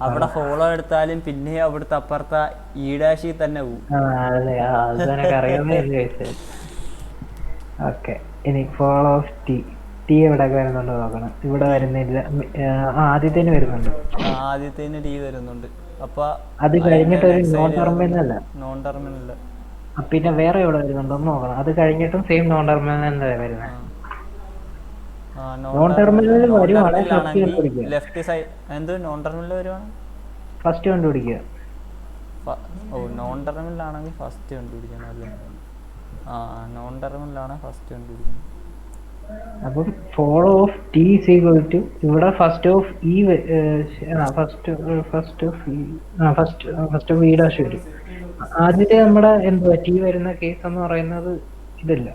അവിടെ ഫോളോ എടുത്താലും പിന്നെ അവിടുത്തെ അപ്പുറത്തെ ഈ ഡാഷിൽ തന്നെ പോകും. ഓക്കെ. ഇനി ഫോളോ ഓഫ് ടി എവിടെ വരുന്നുണ്ടോ നോക്കണം. ഇവിടെ വരുന്നില്ല. ആദ്യത്തേന് വരുന്നുണ്ട്. ആദ്യത്തേന് ടി വരുന്നുണ്ട്. അപ്പൊ അത് കഴിഞ്ഞിട്ട് ഒരു നോൺ ടെർമിനൽ. Non terminal. പിന്നെ വേറെ എവിടെ വരുന്നുണ്ടോ നോക്കണം. അത് കഴിഞ്ഞിട്ടും സെയിം നോൺ ടെർമിനൽ എന്താ വരുന്നത്. നോൺ ടെർമിനലിൽ വരുവാണെങ്കിൽ ലെഫ്റ്റ് സൈഡ് എന്ത് നോൺ ടെർമിനൽ വരുവാണ് ഫസ്റ്റ് കണ്ടുപിടിക്കുക. നോൺ ടെർമിനലാണെങ്കിൽ ഫസ്റ്റ് കണ്ടുപിടിക്കണം അല്ലേ? നോൺ ടെർമിനലാണ് ഫസ്റ്റ് കണ്ടുപിടിക്കണം. അപ്പം follow of T is equal to ഇവിടെ first of E first of E dash വരും. ആദ്യത്തെ നമ്മുടെ എന്തുവാ ടി വരുന്ന കേസ് എന്ന് പറയുന്നത് ഇതല്ല.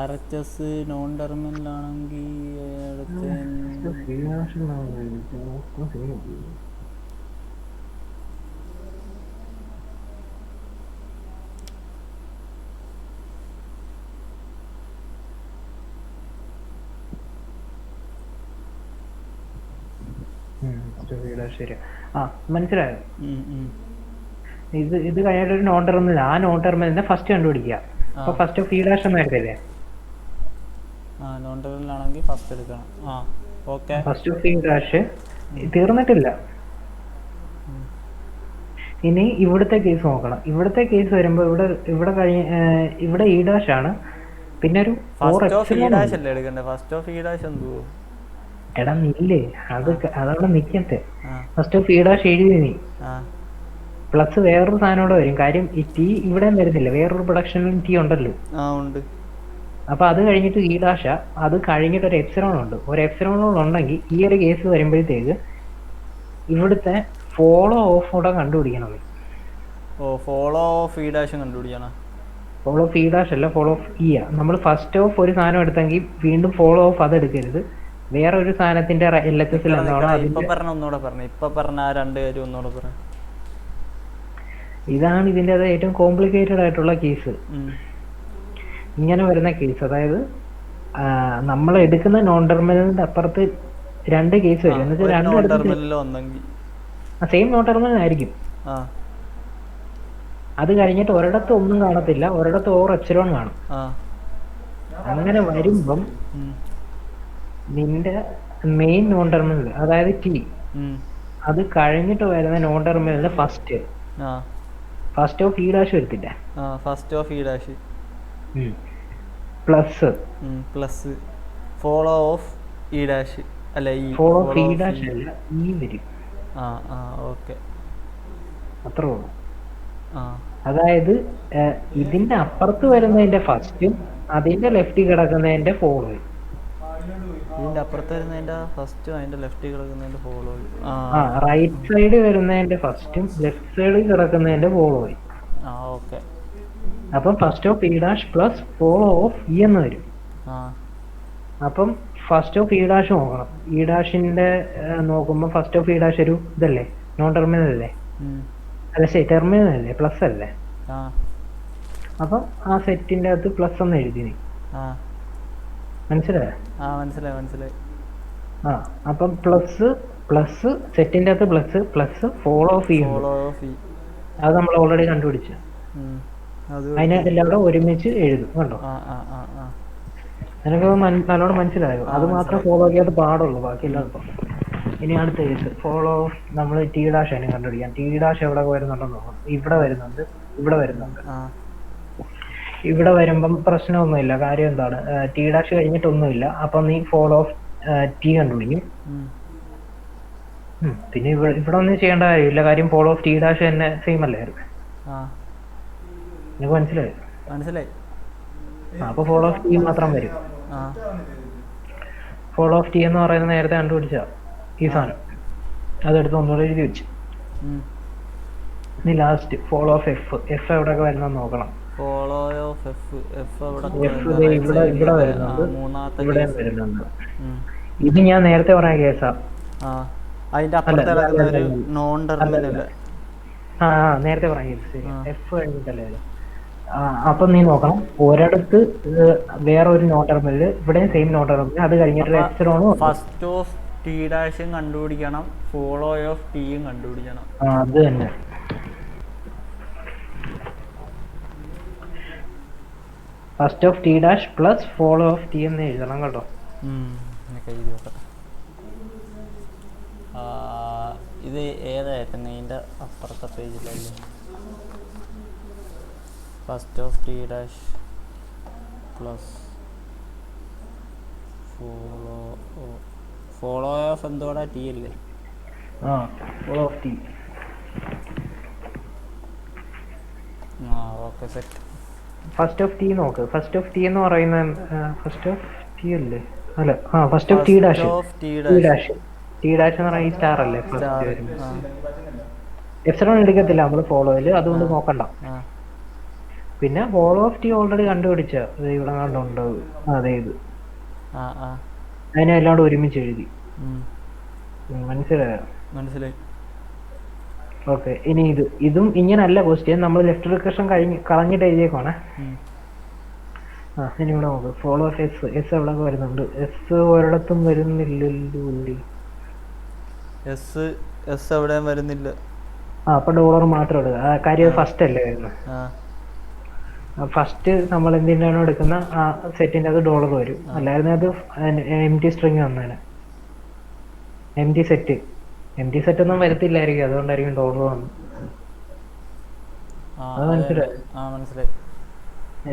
RHS നോൺ ടെർമിനൽ ആണെങ്കിൽ ശരി. മനസ്സിലായോ? ഇത് കഴിഞ്ഞിട്ട് ഒരു നോൺ ടെർമിനൽ. ആ നോൺ ടെർമിനലിനെ ഫസ്റ്റ് കണ്ടുപിടിക്കുക. അപ്പൊ ഫസ്റ്റ് ഓഫ് ഇ ഡാഷ് എന്ന് വരത്തില്ലേ? നോൺ ടെർമിനൽ ആണെങ്കിൽ ഫസ്റ്റ് എടുക്കണം. Okay. First of E dash തീർന്നിട്ടില്ല. ഇനി ഇവിടുത്തെ കേസ് നോക്കണം. ഇവിടുത്തെ കേസ് വരുമ്പോ ഇവിടെ ഇ ഡാഷ് ആണ്. പിന്നെ ഒരു എടാ നില്ലേ, അതവിടെ നിക്കത്തെ. ഫസ്റ്റ് ഓഫ് ഇ ഡാഷ് എഴുതി നീ. പ്ലസ് വേറൊരു സാധനം കൂടെ വരും. കാര്യം ഈ ടി ഇവിടെ വരുന്നില്ല, വേറൊരു പ്രൊഡക്ഷനിലും ടി ഉണ്ടല്ലോ. അപ്പൊ അത് കഴിഞ്ഞിട്ട് ഈ ഡാഷ, അത് കഴിഞ്ഞിട്ട് ഒരു എപ്സിലോൺ ഉണ്ട്. ഒരു എപ്സിലോൺ ഉണ്ടെങ്കിൽ ഈ ഒരു കേസ് വരുമ്പോഴത്തേക്ക് ഇവിടുത്തെ ഫോളോ ഓഫ് കൂടെ കണ്ടുപിടിക്കണം. ഫോളോ ഓഫ് ഇ ഡാഷ് കണ്ടുപിടിക്കണം. ഫോളോ ഓഫ് ഇ ഡാഷ് അല്ല, ഫോളോ ഓഫ് ഇ ആ. നമ്മൾ ഫസ്റ്റ് ഓഫ് ഒരു സാധനം എടുത്തെങ്കിൽ വീണ്ടും ഫോളോ ഓഫ് അത് എടുക്കരുത്. വേറെ ഒരു സാധനത്തിന്റെ LHS ഇതാണ് ഇതിന്റെ ഏറ്റവും കോംപ്ലിക്കേറ്റഡ് ആയിട്ടുള്ള കേസ്. ഇങ്ങനെ വരുന്ന കേസ്, അതായത് നമ്മൾ എടുക്കുന്ന നോൺ ടെർമിനലിന്റെ അപ്പുറത്ത് രണ്ട് കേസ് വരും. സെയിം നോൺ ടെർമിനൽ ആയിരിക്കും. അത് കഴിഞ്ഞിട്ട് ഒരിടത്ത് ഒന്നും കാണത്തില്ല, ഒരിടത്ത് ഓർ എപ്സിലോൺ കാണും. ആ അങ്ങനെ വരുമ്പം ഉം. നിന്റെ മെയിൻ നോൺ ടെർമിനൽ, അതായത് ടി, ഉം. അത് കഴിഞ്ഞിട്ട് വരുന്ന നോൺ ടെർമിനലിന്റെ ആ ഫസ്റ്റ് ഓഫ് ഈ ഡാഷ് വരത്തില്ല, ആ ഫസ്റ്റ് ഓഫ് ഈ dash plus plus follow of ഈ ഡാഷ് അല്ല ഈ ഫോളോ ഓഫ് ഈ ഡാഷ് അല്ല ഈ വരും. ആ ആ ഓക്കെ. അത്രേ ഉള്ളൂ. ആ അതായത് ഇതിന്റെ അപ്പുറത്ത് വരുന്നതിന്റെ ഫസ്റ്റും അതിന്റെ ലെഫ്റ്റിൽ കിടക്കുന്നതിന്റെ ഫോളോയും. ഇതിന്റെ അപ്പുറത്ത് വരുന്നതിന്റെ ഫസ്റ്റും അതിന്റെ ലെഫ്റ്റിൽ കിടക്കുന്നതിന്റെ ഫോളോയും. ആ റൈറ്റ് സൈഡ് വരുന്നതിന്റെ ഫസ്റ്റും ലെഫ്റ്റ് സൈഡിൽ കിടക്കുന്നതിന്റെ ഫോളോയും. ആ ഓക്കെ. അപ്പം first of E dash plus follow of E എന്ന് വരും. ആ അപ്പം ഫസ്റ്റ് ഓഫ് ഇ ഡാഷ് നോക്കണം. ഇ ഡാഷിന്റെ നോക്കുമ്പോൾ ഫസ്റ്റ് ഓഫ് ഇ ഡാഷ് ഒരു ഇതല്ലേ, നോൺ ടെർമിനൽ അല്ലേ, അല്ല ശരി ടെർമിനൽ അല്ലേ, പ്ലസ് അല്ലേ. ആ അപ്പം ആ സെറ്റിന്റെ അകത്ത് പ്ലസ് എന്ന് എഴുതി നീ. ആ മനസ്സിലായോ? ആ മനസ്സിലായി മനസ്സിലായി. ആ അപ്പം പ്ലസ് പ്ലസ് സെറ്റിന്റെ അകത്ത് plus plus follow of E, follow of ഈ അത് നമ്മൾ ഓൾറെഡി കണ്ടുപിടിച്ചു. അത് അതിനകത്തെല്ലാം കൂടെ ഒരുമിച്ച് എഴുതും കണ്ടോ. ആ ആ ആ ആ നിനക്ക് നല്ലോണം മനസ്സിലായോ? അത് മാത്രം ഫോളോ ചെയ്യാതെ പാടുള്ളൂ, ബാക്കിയെല്ലാം ഇപ്പം. ഇനി അടുത്ത കേസ് ഫോളോ നമ്മൾ ടി ഡാഷ് അതിന് കണ്ടുപിടിക്കാം. ടി ഡാഷ് എവിടെ വരുന്നുണ്ടെന്ന് നോക്കണം. ഇവിടെ വരുന്നുണ്ട്, ഇവിടെ വരുന്നുണ്ട്. ഇവിടെ വരുമ്പം പ്രശ്നമൊന്നുമില്ല. കാര്യം എന്താണ്, ടി ഡാഷ് കഴിഞ്ഞിട്ടൊന്നുമില്ല. അപ്പം നീ ഫോളോ ഓഫ് ടി കണ്ടുപിടിക്കും. പിന്നെ ഇവിടെ ഒന്നും ചെയ്യേണ്ട കാര്യമില്ല. കാര്യം ഫോളോ ഓഫ് ടി ഡാഷ് തന്നെ സെയിം അല്ലായിരുന്നു. നിനക്ക് മനസ്സിലായോ? മനസ്സിലായി. അപ്പൊ ഫോളോ ഓഫ് ടി മാത്രം വരും. ഫോളോ ഓഫ് ടി എന്ന് പറയുന്നത് നേരത്തെ കണ്ടുപിടിച്ച ഈ സാധനം, അതെടുത്ത് ഒന്നുകൂടെ എഴുതി വെച്ച്. ഇനി last follow of F. F എവിടെയൊക്കെ വരുന്നെന്ന് നോക്കണം. Follow of F. എഫ് ഇവിടെ ഇവിടെ വരുന്നുണ്ട്, ഇവിടെ വരുന്നുണ്ട്. ഇത് ഞാൻ നേരത്തെ പറഞ്ഞ കേസാ. അതിന്റെ അപ്പുറത്ത് കിടക്കുന്ന നോൺ ടെർമിനൽ. ആ നേരത്തെ പറഞ്ഞ കേസ് എഫ് കഴിഞ്ഞിട്ടല്ലേ. അപ്പം നീ നോക്കണം, ഒരിടത്ത് വേറെ ഒരു നോൺ ടെർമിനൽ, ഇവിടെയും സെയിം നോൺ ടെർമിനൽ, അത് കഴിഞ്ഞിട്ട് എപ്സിലോൺ. ഫസ്റ്റ് ഓഫ് ടി ഡാഷും കണ്ടുപിടിക്കണം, ഫോളോ ഓഫ് ടിയും കണ്ടുപിടിക്കണം. അത് തന്നെ. First of T dash plus follow of T എന്ന് എഴുതണം കേട്ടോ. ഇത് ഏതായിരുന്നു ഇതിൻ്റെ അപ്പുറത്തെ പേജിലല്ലേ? First of T dash plus follow of എന്തോടാ ടി അല്ലേ? Follow of T. Okay set. First of T നോക്ക്. ഫസ്റ്റ് ഓഫ് ടി എന്ന് പറയുന്നത് ഫസ്റ്റ് ഓഫ് ടി അല്ലേ? അല്ല, first of T dash. T dash എന്ന് പറയുന്നത് ഈ സ്റ്റാർ അല്ലേ? എപ്സിലോൺ എടുക്കത്തില്ല നമ്മൾ ഫോളോയിൽ, അതുകൊണ്ട് നോക്കണ്ട. പിന്നെ ഫോളോ ഓഫ് ടി ഓൾറെഡി കണ്ടുപിടിച്ച ഇവിടെ കണ്ടുണ്ട്. അതെ, ഇത് അതിനെ എല്ലാം കൂടെ ഒരുമിച്ച് എഴുതി. മനസ്സിലായോ? മനസ്സിലായി. ഓക്കെ. ഇനി ഇതും ഇങ്ങനല്ല ക്വസ്റ്റ്യൻ, നമ്മൾ ലെഫ്റ്റ് റിക്കർഷൻ കളഞ്ഞിട്ട് എഴുതിയേക്കാണ്. ഇനി ഇവിടെ നോക്ക്. Follow of S. എസ് എവിടെയൊക്കെ വരുന്നുണ്ട്? എസ് ഒരിടത്തും വരുന്നില്ലല്ലോ. എസ് എവിടെയും വരുന്നില്ല. അപ്പൊ ഡോളർ മാത്രം എടുക്കുക. കാര്യം ഫസ്റ്റ് അല്ലേ വരുന്നത്. ഫസ്റ്റ് നമ്മൾ എന്തിനാണോ എടുക്കുന്ന ആ സെറ്റിന്റെ അത് ഡോളർ വരും. അല്ലായിരുന്നു അത് എം ടി സ്ട്രിങ് വന്നേനെ. എം ടി സെറ്റ് ഒന്നും വരത്തില്ലായിരിക്കും, അതുകൊണ്ടായിരിക്കും ഡോളർ വന്നു. അത് മനസ്സിലായി.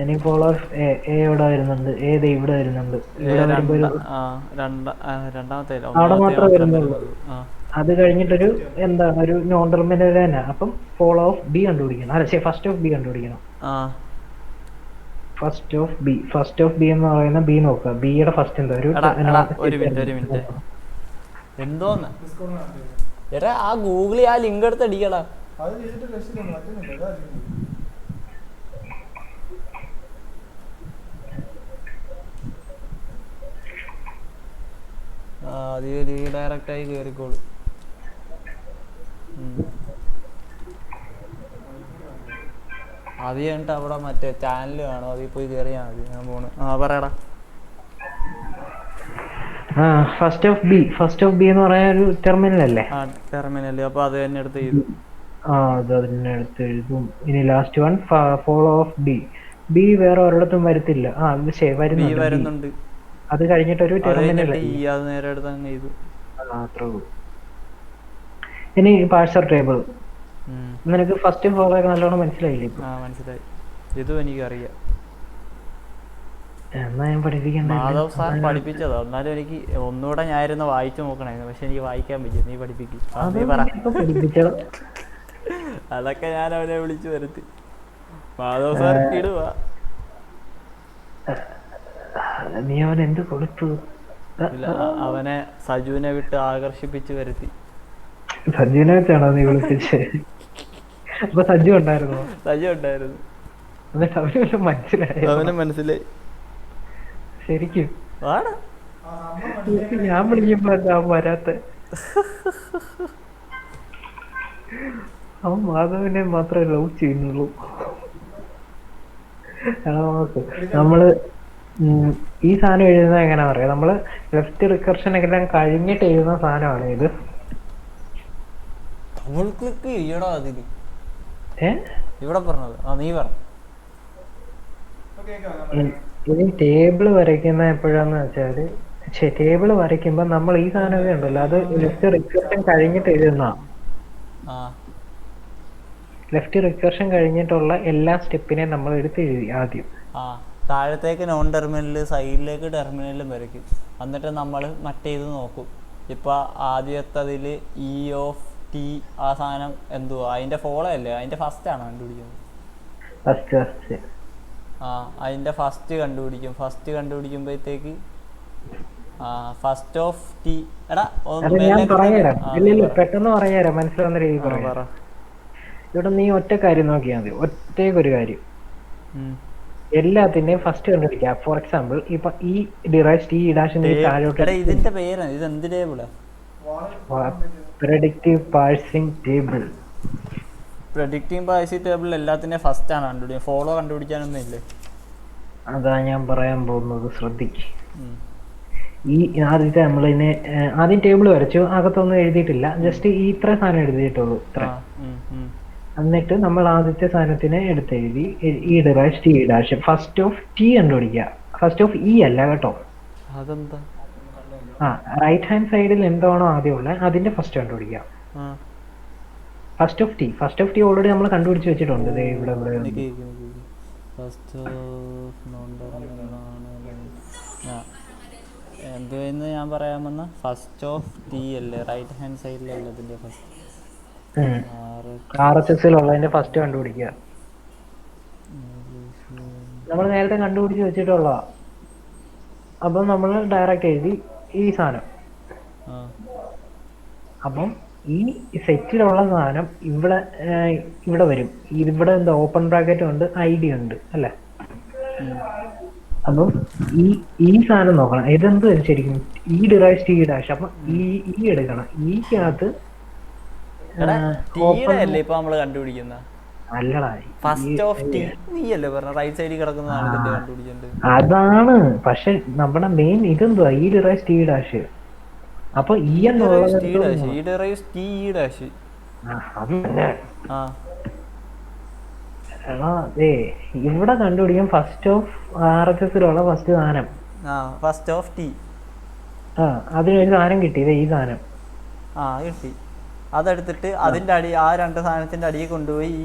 ഇനി ഫോളോ ഓഫ് എ ഇവിടെ വരുന്നുണ്ട്. ഏത് ഇവിടെ വരുന്നുണ്ട്. ഇവിടെ വരുമ്പോ അവിടെ മാത്രമേ വരുന്നുള്ളൂ. അത് കഴിഞ്ഞിട്ടൊരു എന്താണ് ഒരു നോൺ ടെർമിനൽ തന്നെ. അപ്പം ഫോളോ ഓഫ് ബി കണ്ടുപിടിക്കണം. അല്ല, ഫസ്റ്റ് ഓഫ് ബി കണ്ടുപിടിക്കണം. ഫസ്റ്റ് ഓഫ് ബി എന്ന് പറയുന്ന ബി നോക്കുക. ബിയുടെ ഫസ്റ്റ് എന്താ? ഒരു മിനിറ്റ് എന്തോന്ന് എടാ, ആ ഗൂഗിളിൽ ആ ലിങ്ക് എടുത്ത് അടിക്കടാ. അത് ഡയറക്റ്റ് ആയി കേറിക്കോളൂ. അത് കഴിഞ്ഞിട്ട് അവിടെ മറ്റേ ചാനൽ കാണും, അതിൽ പോയി കയറിയാൽ മതി. ഞാൻ പോണ്. പറയടാ. ഫസ്റ്റ് ഓഫ് ബി എന്ന് പറയാൻ ഒരു ടെർമിനൽ അല്ലേ? ടെർമിനൽ. അപ്പൊ അത് തന്നെ എടുത്ത് ചെയ്തു. ആ അത് അതിനടുത്ത് എഴുതും. ഇനി last one follow of B. B വേറെ ഒരിടത്തും വരത്തില്ല. ആ ഇത് ബി വരുന്നുണ്ട് ബി. വരുന്നുണ്ട്. അത് കഴിഞ്ഞിട്ടൊരു അത് ടെർമിനൽ കഴിഞ്ഞിട്ട് ഈ അത് നേരെ എടുത്ത് അങ്ങ് ചെയ്തു. അത്രേ ഉള്ളൂ. ഇനി പാഴ്സർ ടേബിൾ. നിനക്ക് ഫസ്റ്റ് ഫോളോ ഒക്കെ നല്ലോണം മനസ്സിലായില്ലേ ഇപ്പൊ? ആ മനസ്സിലായി. ഇതും എനിക്കറിയാം. എന്നാ ഞാൻ പഠിപ്പിക്കണ്ട. മാധവ് സാർ പഠിപ്പിച്ചതാ. എന്നാലും എനിക്ക് ഒന്നുകൂടെ ഞാനിരുന്ന് വായിച്ചു നോക്കണായിരുന്നു. പക്ഷെ എനിക്ക് വായിക്കാൻ പറ്റും. നീ പഠിപ്പിക്കും. നീ പറ. പഠിപ്പിച്ചോ. അതൊക്കെ ഞാൻ അവനെ വിളിച്ചു വരുത്തി. മാധവ് സാർ ഇടുക. നീ അവൻ എന്ത് കൊടുത്തു? ഇല്ല, അവനെ സജുവിനെ വിട്ട് ആകർഷിപ്പിച്ച് വരുത്തി. സജുവിനെ വെച്ചാണോ നീ വിളിപ്പിച്ചേ? അപ്പൊ സജു ഉണ്ടായിരുന്നോ? സജു ഉണ്ടായിരുന്നു. എന്നിട്ട് അവന് മനസ്സിലായി. അവന് മനസ്സിലായി ശരിക്കും. ആണ്. ഞാൻ വിളിക്കുമ്പോ അവൻ വരാത്ത. അവൻ മാധവനെ മാത്രമേ ലവ് ചെയ്യുന്നുള്ളൂ. നമ്മള് ഈ സാധനം എഴുതുന്നത് എങ്ങനെയാ പറയാ, നമ്മള് ലെഫ്റ്റ് റിക്കർഷൻ എല്ലാം കഴിഞ്ഞിട്ട് എഴുതുന്ന സാധനമാണ് ഇത്. ഇവിടെ പറഞ്ഞത് നീ പറ. ഇനി ടേബിള് വരയ്ക്കുന്ന എപ്പോഴാന്ന് വെച്ചാല്, ടേബിള് വരയ്ക്കുമ്പോ നമ്മൾ ഈ സാധനമൊക്കെ ഉണ്ടല്ലോ, അത് ലെഫ്റ്റ് റിക്കർഷൻ കഴിഞ്ഞിട്ട് എഴുതുന്ന. ലെഫ്റ്റ് റിക്കർഷൻ കഴിഞ്ഞിട്ടുള്ള എല്ലാ സ്റ്റെപ്പിനെയും നമ്മൾ എടുത്ത് എഴുതി ആദ്യം. താഴത്തേക്ക് നോൺ ടെർമിനല്, സൈഡിലേക്ക് ടെർമിനലും വരയ്ക്കും. എന്നിട്ട് നമ്മൾ മറ്റേത് നോക്കും. ഇപ്പൊ ആദ്യത്തതില് ഇ ഓഫ് ടി ആ സാധനം എന്തുവാ, അതിന്റെ ഫോളോ അല്ലേ, അതിന്റെ ഫസ്റ്റ് ആണ് കണ്ടുപിടിക്കുന്നത്. അതിന്റെ ഫസ്റ്റ് കണ്ടുപിടിക്കും. ഫസ്റ്റ് കണ്ടുപിടിക്കുമ്പോഴത്തേക്ക് ഫസ്റ്റ് ഓഫ് ടി. എടാ പെട്ടെന്ന് പറഞ്ഞുതരാം, മനസ്സിലാവുന്ന രീതി പറയാം. ഇവിടെ നീ ഒറ്റ കാര്യം നോക്കിയാൽ മതി, ഒറ്റയ്ക്കൊരു കാര്യം. എല്ലാത്തിന്റെയും ഫസ്റ്റ് കണ്ടുപിടിക്കുക. ഫോർ എക്സാമ്പിൾ ഇപ്പൊ ഈ ഡിറൈവ് ടി ഡാഷ് താഴോട്ട്. ഇതിന്റെ പേര് ഇത് എന്ത് ടേബിളാ? Predictive parsing table. Predictive parsing table എല്ലാത്തിന്റെയും ഫസ്റ്റ് ആണ് കണ്ടുപിടിക്കുക. ഫോളോ കണ്ടുപിടിക്കാനൊന്നും ഇല്ലേ? അതാ ഞാൻ പറയാൻ പോകുന്നത്, ശ്രദ്ധിക്ക്. ഈ ആദ്യത്തെ നമ്മളിതിനെ ആദ്യം ടേബിൾ വരച്ചു, അകത്തൊന്നും എഴുതിയിട്ടില്ല, ജസ്റ്റ് ഈ ഇത്ര സാധനം എഴുതിയിട്ടുള്ളൂ, ഇത്ര. എന്നിട്ട് നമ്മൾ ആദ്യത്തെ സാധനത്തിനെ എടുത്തെഴുതി ഈ derive T dash. First of T കണ്ടുപിടിക്കുക. ഫസ്റ്റ് ഓഫ് ഇ അല്ല കേട്ടോ. അതെന്താ? റൈറ്റ് ഹാൻഡ് സൈഡിൽ എന്താണോ ആദ്യം ഉള്ളത് അതിന്റെ ഫസ്റ്റ് കണ്ടുപിടിക്കുക. First of T. First of T already നമ്മൾ കണ്ടുപിടിച്ച് വെച്ചിട്ടുണ്ട്. ഇവിടെ എന്തുവെന്ന് ഞാൻ പറയാമെന്ന്. ഫസ്റ്റ് ഓഫ് ടി അല്ലേ, റൈറ്റ് ഹാൻഡ് സൈഡിലല്ലേ ഇതിന്റെ ഫസ്റ്റ്. RHSലുള്ളതിന്റെ ഫസ്റ്റ് കണ്ടുപിടിക്കുക. നമ്മൾ നേരത്തെ കണ്ടുപിടിച്ച് വെച്ചിട്ടുള്ള. അപ്പം നമ്മൾ ഡയറക്റ്റ് എഴുതി ഈ സാധനം. അപ്പം ഈ സെറ്റിലുള്ള സാധനം ഇവിടെ ഇവിടെ വരും. ഇവിടെ എന്താ ഓപ്പൺ ബ്രാക്കറ്റ് ഉണ്ട്, ID ഉണ്ട് അല്ലേ. അപ്പം ഈ സാധനം നോക്കണം, ഇതെന്ത് ശരിക്കും ഈ ഡിറൈവ് ടി ഡാഷ്. അപ്പൊ ഈ എടുക്കണം. ഈക്കകത്ത് അതാണ്. പക്ഷെ നമ്മുടെ മെയിൻ ഇതെന്തുവാ, ഈ ഡിറൈവ് ടി ഡാഷ്. അപ്പൊ ഈ എന്നുള്ളത് ഇവിടെ കണ്ടുപിടിക്കും. ഫസ്റ്റ് ഓഫ് RHSലുള്ള ഫസ്റ്റ് സാധനം, ഫസ്റ്റ് ഓഫ് ടി. അതിനൊരു സാധനം കിട്ടിയത് ഈ സാധനം കിട്ടി. അതെടുത്തിട്ട് അതിന്റെ അടി, ആ രണ്ട് സാധനത്തിന്റെ അടിയിൽ കൊണ്ടുപോയി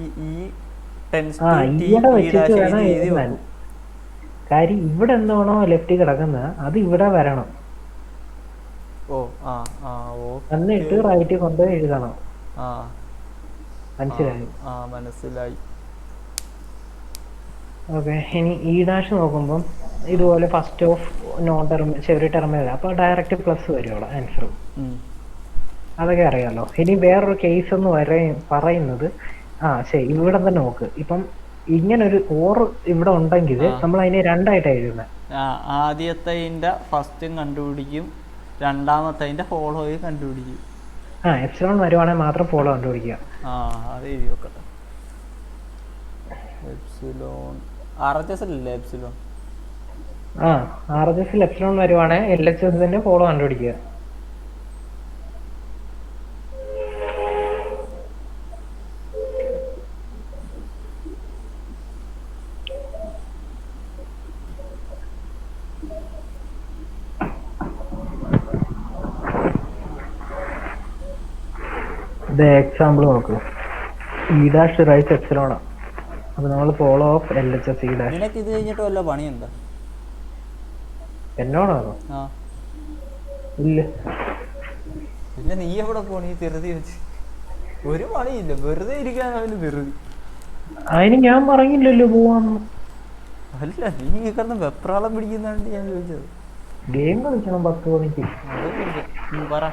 കാര്യം ഇവിടെ എന്താണോ ലെഫ്റ്റ് കിടക്കുന്നത് അത് ഇവിടെ വരണം. എന്നിട്ട് റൈറ്റ് കൊണ്ടുപോയി എഴുതണം. മനസ്സിലായി? മനസ്സിലായി. ഓക്കെ. ഇനി ഈ ഡാഷ് നോക്കുമ്പം ഇതുപോലെ first of non terminal terminal. അപ്പൊ ഡയറക്റ്റ് പ്ലസ് വരുമോ ആൻസർ. അതൊക്കെ അറിയാലോ. ഇനി വേറൊരു കേസ് എന്ന് പറയുന്നത്, ശരി ഇവിടെ തന്നെ നോക്ക്. ഇപ്പം ഇങ്ങനൊരു ഓർ ഇവിടെ ഉണ്ടെങ്കിൽ നമ്മൾ അതിനെ രണ്ടായിട്ടാണ് എഴുതുന്നത്. ആദ്യത്തെ ഫസ്റ്റും കണ്ടുപിടിക്കും, രണ്ടാമത്തെ ഫോളോയും കണ്ടുപിടിക്കും. എപ്സിലോൺ വരുവാണെങ്കിൽ മാത്രം ഫോളോ കണ്ടുപിടിക്കുക. അത് എഴുതി നോക്കട്ടെ. എപ്സിലോൺ RHSലല്ലേ എപ്സിലോൺ? RHSൽ എപ്സിലോൺ വരുവാണെങ്കിൽ LHSന്റെ ഫോളോ കണ്ടുപിടിക്കുക. ഇത് എക്സാമ്പിൾ നോക്കൂ. ഇ ഡാഷ് റൈസ് എപ്സിലോണാ. അപ്പൊ നമ്മൾ follow of L H S E dash. നിനക്ക് ഇത് കഴിഞ്ഞിട്ട് വല്ല പണിയുണ്ടോ? എന്നോടാണോ? ആ ഇല്ല. പിന്നെ നീ എവിടെ പോണി തെറുതി വെച്ച്? ഒരു പണിയില്ല, വെറുതെ ഇരിക്കാൻ അവന് ധൃതി. അതിന് ഞാൻ പറഞ്ഞില്ലല്ലോ പോവാന്ന്. അല്ല നീ കിടന്ന് വെപ്രാളം പിടിക്കുന്നുണ്ട് ഞാൻ ചോദിച്ചത്. ഗെയിം കളിക്കണം 10 മണിക്ക്. അതേ ചോദിച്ചത്. പറ.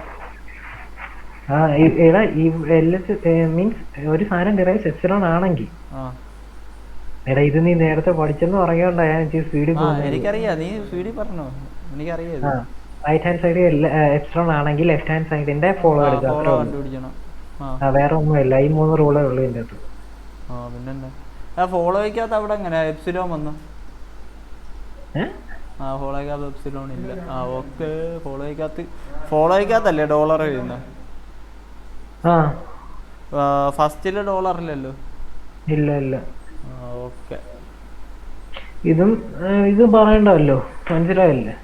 ആ എടാ ഈ എൽ എച്ച് മീൻസ് ഒരു സാധനം ഡിറൈവ് എപ്സിലോൺ ആണെങ്കിൽ എടാ ഇത് നീ നേരത്തെ പഠിച്ചെന്ന് പറഞ്ഞോണ്ടാ ഞാൻ സ്പീഡിൽ പോകുന്നത്. എനിക്കറിയാം, നീ സ്പീഡിൽ പറഞ്ഞോ, എനിക്കറിയാം. റൈറ്റ് ഹാൻഡ് സൈഡ് എപ്സിലോൺ ആണെങ്കിൽ ലെഫ്റ്റ് ഹാൻഡ് സൈഡിന്റെ ഫോളോ എടുക്കുക. വേറെ ഒന്നുമില്ല, ഈ 3 റൂളേ ഉള്ളൂ ഇതിന്റെ അകത്ത്. പിന്നെ ഫോളോ വയ്ക്കാത്ത അവിടെ എങ്ങനെ എപ്സിലോൺ വന്നു? ഫോളോ വയ്ക്കാത്ത എപ്സിലോൺ ഇല്ല. ഓക്കെ, ഫോളോ വയ്ക്കാത്തല്ലേ ഡോളർ എഴുതുന്നത്? ഫസ്റ്റില് ഡോളറില്ലല്ലോ. ഇല്ല ഇല്ല. ഓക്കെ, ഇതും ഇത് പറയണ്ടല്ലോ, മനസ്സിലായല്ലേ?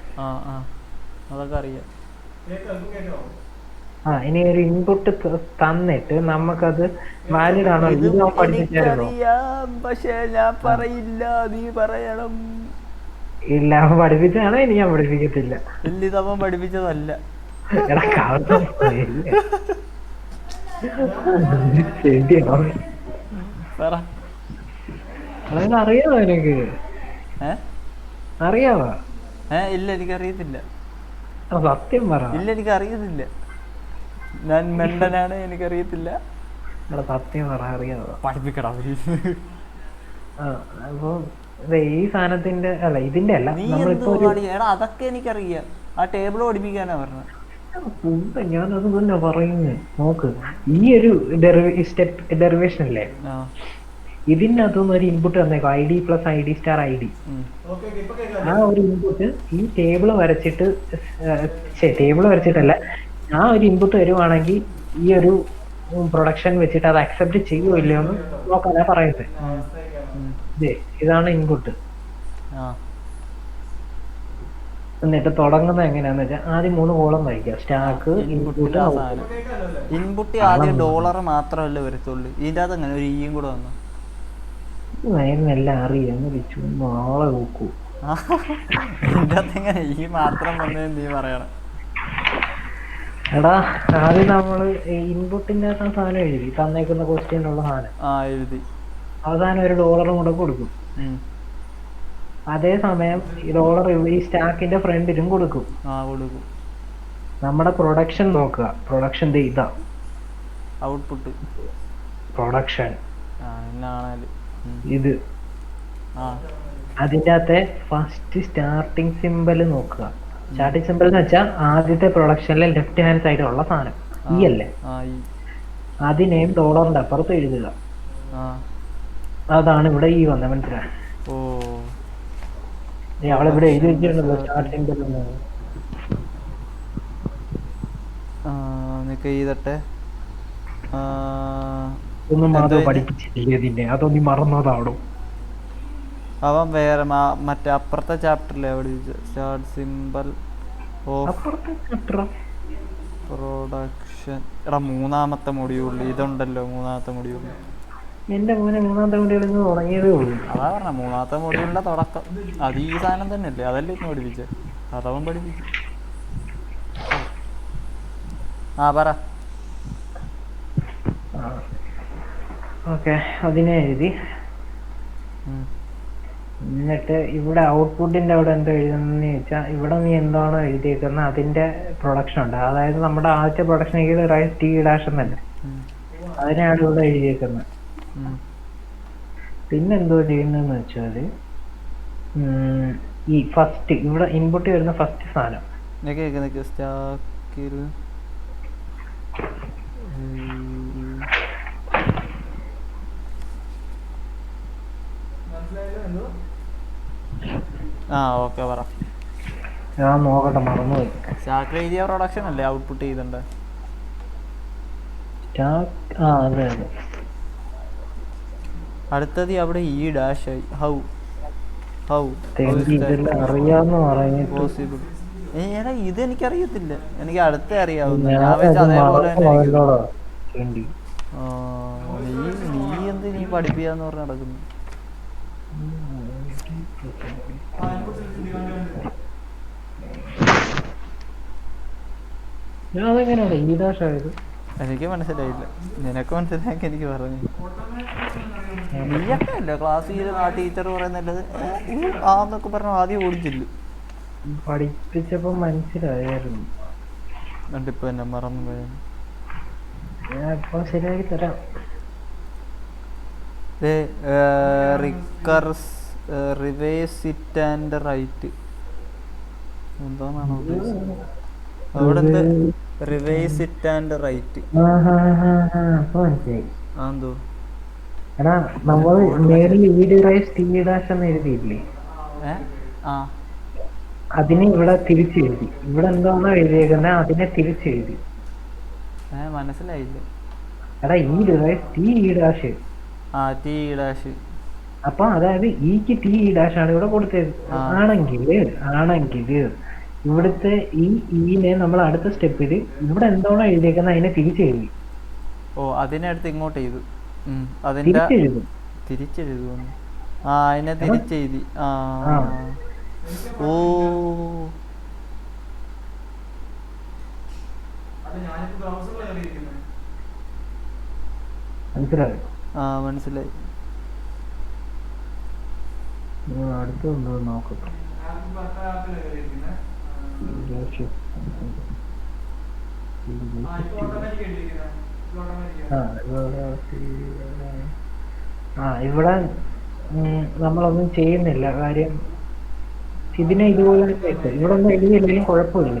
അതൊക്കെ അറിയാം. ഇനി ഒരു ഇൻപുട്ട് തന്നിട്ട് നമുക്കത് വാലിഡ് ആണോ ഇത് പഠിപ്പിച്ചായിരുന്നോ? പക്ഷേ ഞാൻ പറയില്ല, നീ പറയണം. ഇല്ല, അവൻ പഠിപ്പിച്ചാണോ? ഇനി ഞാൻ പഠിപ്പിക്കത്തില്ല. ഇല്ല, ഇതവൻ പഠിപ്പിച്ചതല്ല. അറിയാമോ എനിക്ക്? അറിയാവോ? ഇല്ല, എനിക്കറിയത്തില്ല. സത്യം പറ. ഇല്ല, എനിക്കറിയത്തില്ല. ഞാൻ മെണ്ടനാണ്, എനിക്കറിയത്തില്ല. സത്യം പറ, അറിയാവോ? പഠിപ്പിക്കടാ. അപ്പൊ ഈ സാധനത്തിന്റെ അല്ല, ഇതിന്റെ അല്ല. അതൊക്കെ എനിക്കറിയാം. ആ ടേബിൾ പഠിപ്പിക്കാനാ പറഞ്ഞത്. ഞാനത് തന്നെ പറയുന്നു. നോക്ക്, ഈ ഒരു സ്റ്റെപ്പ് ഡെറിവേഷൻ അല്ലേ, ഇതിനകത്തുനിന്ന് ഒരു ഇൻപുട്ട് തന്നേക്കും, I D plus I D star I D. ആ ഒരു ഇൻപുട്ട് ഈ ടേബിള് വരച്ചിട്ട്, ടേബിള് വരച്ചിട്ടല്ല, ആ ഒരു ഇൻപുട്ട് വരുവാണെങ്കിൽ ഈ ഒരു പ്രൊഡക്ഷൻ വെച്ചിട്ട് അത് അക്സെപ്റ്റ് ചെയ്യുമോ ഇല്ലയോ എന്ന് നോക്കാനാ പറയുന്നത്. ഇതാണ് ഇൻപുട്ട്. എന്നിട്ട് തുടങ്ങുന്നത് എങ്ങനെയാന്ന് വെച്ചാൽ ആദ്യം 3 കോളം വായിക്കുക. Stack, input. ഇൻപുട്ട് ആദ്യം ഡോളർ മാത്രമല്ല വരത്തുള്ളൂ. ഇതിന്റെ അകത്ത് അങ്ങനെ ഒരു ഇയും കൂടെ വന്നു. എല്ലാം അറിയാം, ആളെ നോക്കൂ. ഇതിന്റെ അകത്ത് എങ്ങനെ ഈ മാത്രം വന്നതെന്ന് നീ പറയണം. എടാ, ആദ്യം നമ്മള് ഇൻപുട്ടിന്റെ ആ സാധനം എഴുതി തന്നേക്കുന്ന ക്വസ്റ്റ്യനുള്ള സാധനം എഴുതി അവസാനം ഒരു ഡോളറും കൂടെ കൊടുക്കും. അതേസമയം ഈ ഡോളർ ഈ സ്റ്റാക്കിന്റെ ഫ്രണ്ടിലും കൊടുക്കും. നമ്മുടെ പ്രൊഡക്ഷൻ നോക്കുക. പ്രൊഡക്ഷൻ ഇതാ ഔട്ട്പുട്ട്. പ്രൊഡക്ഷൻ ഇത്. അതിൻ്റെ അകത്തെ ഫസ്റ്റ് സ്റ്റാർട്ടിങ് സിമ്പൽ നോക്കുക. സ്റ്റാർട്ടിങ് സിമ്പൽ എന്ന് വെച്ചാൽ ആദ്യത്തെ പ്രൊഡക്ഷനിലെ ലെഫ്റ്റ് ഹാൻഡ് സൈഡിലുള്ള സാധനം ഈ അല്ലേ, അതിനെയും ഡോളറിന്റെ അപ്പുറത്ത് എഴുതുക. അതാണ് ഇവിടെ ഈ വന്നത്, മനസ്സിലായി? അവളിവിടെ എഴുതി വെച്ചിട്ടുണ്ടല്ലോ സ്റ്റാർട്ട് സിമ്പൽ. ഒന്നും മാത്രം പഠിപ്പിച്ചിട്ടില്ല ഇതിന്റെ, അതൊന്നും മറന്നതാണോ? അവൻ വേറെ മറ്റേ അപ്പുറത്തെ ചാപ്റ്ററിലെ എവിടെ സ്റ്റാർട്ട് സിമ്പൽ ഓഫ് പ്രൊഡക്ഷൻ. എടാ, 3ാമത്തെ മൊഡ്യൂളിൽ ഇതുണ്ടല്ലോ. 3ാമത്തെ മൊഡ്യൂളിൽ എന്റെ മോനെ 3ാമത്തെ മൊഡ്യൂളിൽ നിന്ന് തുടങ്ങിയതേ ഉള്ളൂ. അതാ പറഞ്ഞ 3ാമത്തെ മൊഡ്യൂളിന്റെ തുടക്കം. അത് ഈ സാധനം തന്നെയല്ലേ, അതല്ലേ ഇന്ന് പഠിപ്പിച്ചേ? അതവൻ പഠിപ്പിച്ചു. പറ. ഓക്കെ, അതിനെ എഴുതി. എന്നിട്ട് ഇവിടെ ഔട്ട്പുട്ടിന്റെ അവിടെ എന്താ എഴുതുന്നതെന്ന് ചോദിച്ചാൽ, ഇവിടെ നീ എന്താണോ എഴുതിയേക്കുന്നത് അതിന്റെ പ്രൊഡക്ഷൻ ഉണ്ട്. അതായത് നമ്മുടെ ആദ്യത്തെ പ്രൊഡക്ഷൻ റൈസ് ടി ഡാഷ് എന്നല്ലേ, അതിനാണ് ഇവിടെ എഴുതിയേക്കുന്നത്. പിന്നെന്തോ ചെയ്യുന്നതെന്ന് വെച്ചാല് ഈ ഫസ്റ്റ് ഇവിടെ ഇൻപുട്ട് വരുന്ന ഫസ്റ്റ് സാധനം സ്റ്റാക്കിൽ ഓക്കെ പറ. ഞാൻ നോക്കട്ടെ, മറന്നുപോയി. സ്റ്റാക്ക് എഴുതിയ പ്രൊഡക്ഷൻ അല്ലേ ഔട്ട്പുട്ട് ചെയ്തിട്ടുണ്ട്? അതെ അതെ. അടുത്തത് അവിടെ ഈ ഡാഷ് ആയി. ഹൗ അറിയാന്ന് പറയുന്നത് പോസിബിൾ? ഇത് എനിക്കറിയത്തില്ല, എനിക്ക് അടുത്ത അറിയാവുന്ന. വേണ്ടി. നീ എന്ത് നീ പഠിപ്പിക്കാന്ന് പറഞ്ഞ് നടക്കുന്നു? അതെങ്ങനെയാണ് ഈ ഡാഷ് ആയത്? എനിക്ക് മനസ്സിലായില്ല. നിനക്ക് മനസ്സിലാക്കി എനിക്ക് പറഞ്ഞു. നീയൊക്കെ അല്ലേ ക്ലാസ്സിൽ ആ ടീച്ചർ പറയുന്നല്ലത് ആന്നൊക്കെ പറഞ്ഞു ആദ്യം ഓടിച്ചില്ലു. പഠിപ്പിച്ചപ്പോ മനസ്സിലായായിരുന്നു. എന്നിട്ടിപ്പോ എന്നെ മറന്നു പോയാൽ ഞാൻ ഇപ്പൊ ശരിയാക്കി തരാം. റിവേഴ്സ് ഇറ്റ് ആൻഡ് റൈറ്റ് എന്താണെന്നാണ് ഉദ്ദേശിച്ചത്? അവിടെ എന്താ റിവേഴ്സ് ഇറ്റ് ആൻഡ് റൈറ്റ്? മനസ്സിലായി. എന്തോ എടാ നമ്മള് മേളിൽ ഈ റൈസ് ടി ഡാഷ് എന്ന് എഴുതിയില്ലേ, അതിനെ ഇവിടെ തിരിച്ചെഴുതി. ഇവിടെ എന്താണോ എഴുതിയേക്കുന്നത് അതിനെ തിരിച്ചെഴുതി. മനസ്സിലായില്ല. എടാ ഈ rise T dash. T dash. അപ്പൊ അതായത് ഈക്ക് ടി ഡാഷ് ആണ് ഇവിടെ കൊടുത്തത്. ആണെങ്കിൽ ഇവിടുത്തെ ഈ ഈനെ നമ്മൾ അടുത്ത സ്റ്റെപ്പിൽ ഇവിടെ എന്താണോ എഴുതിയേക്കുന്നത് അതിനെ തിരിച്ചെഴുതി. അതിനടുത്ത് ഇങ്ങോട്ട് ചെയ്തു. തിരിച്ചെഴുതും. തിരിച്ചെഴുതുന്നു. അതിനെ തിരിച്ചെഴുതി. മനസ്സിലായി. മനസ്സിലായി. അടുത്തുണ്ടോ നോക്കട്ടെ. ഇവിടെ നമ്മളൊന്നും ചെയ്യുന്നില്ല. കാര്യം ഇതിനെ ഇതുപോലെ ഇവിടെ ഒന്നും എഴുതിയില്ലെങ്കിലും കുഴപ്പമില്ല.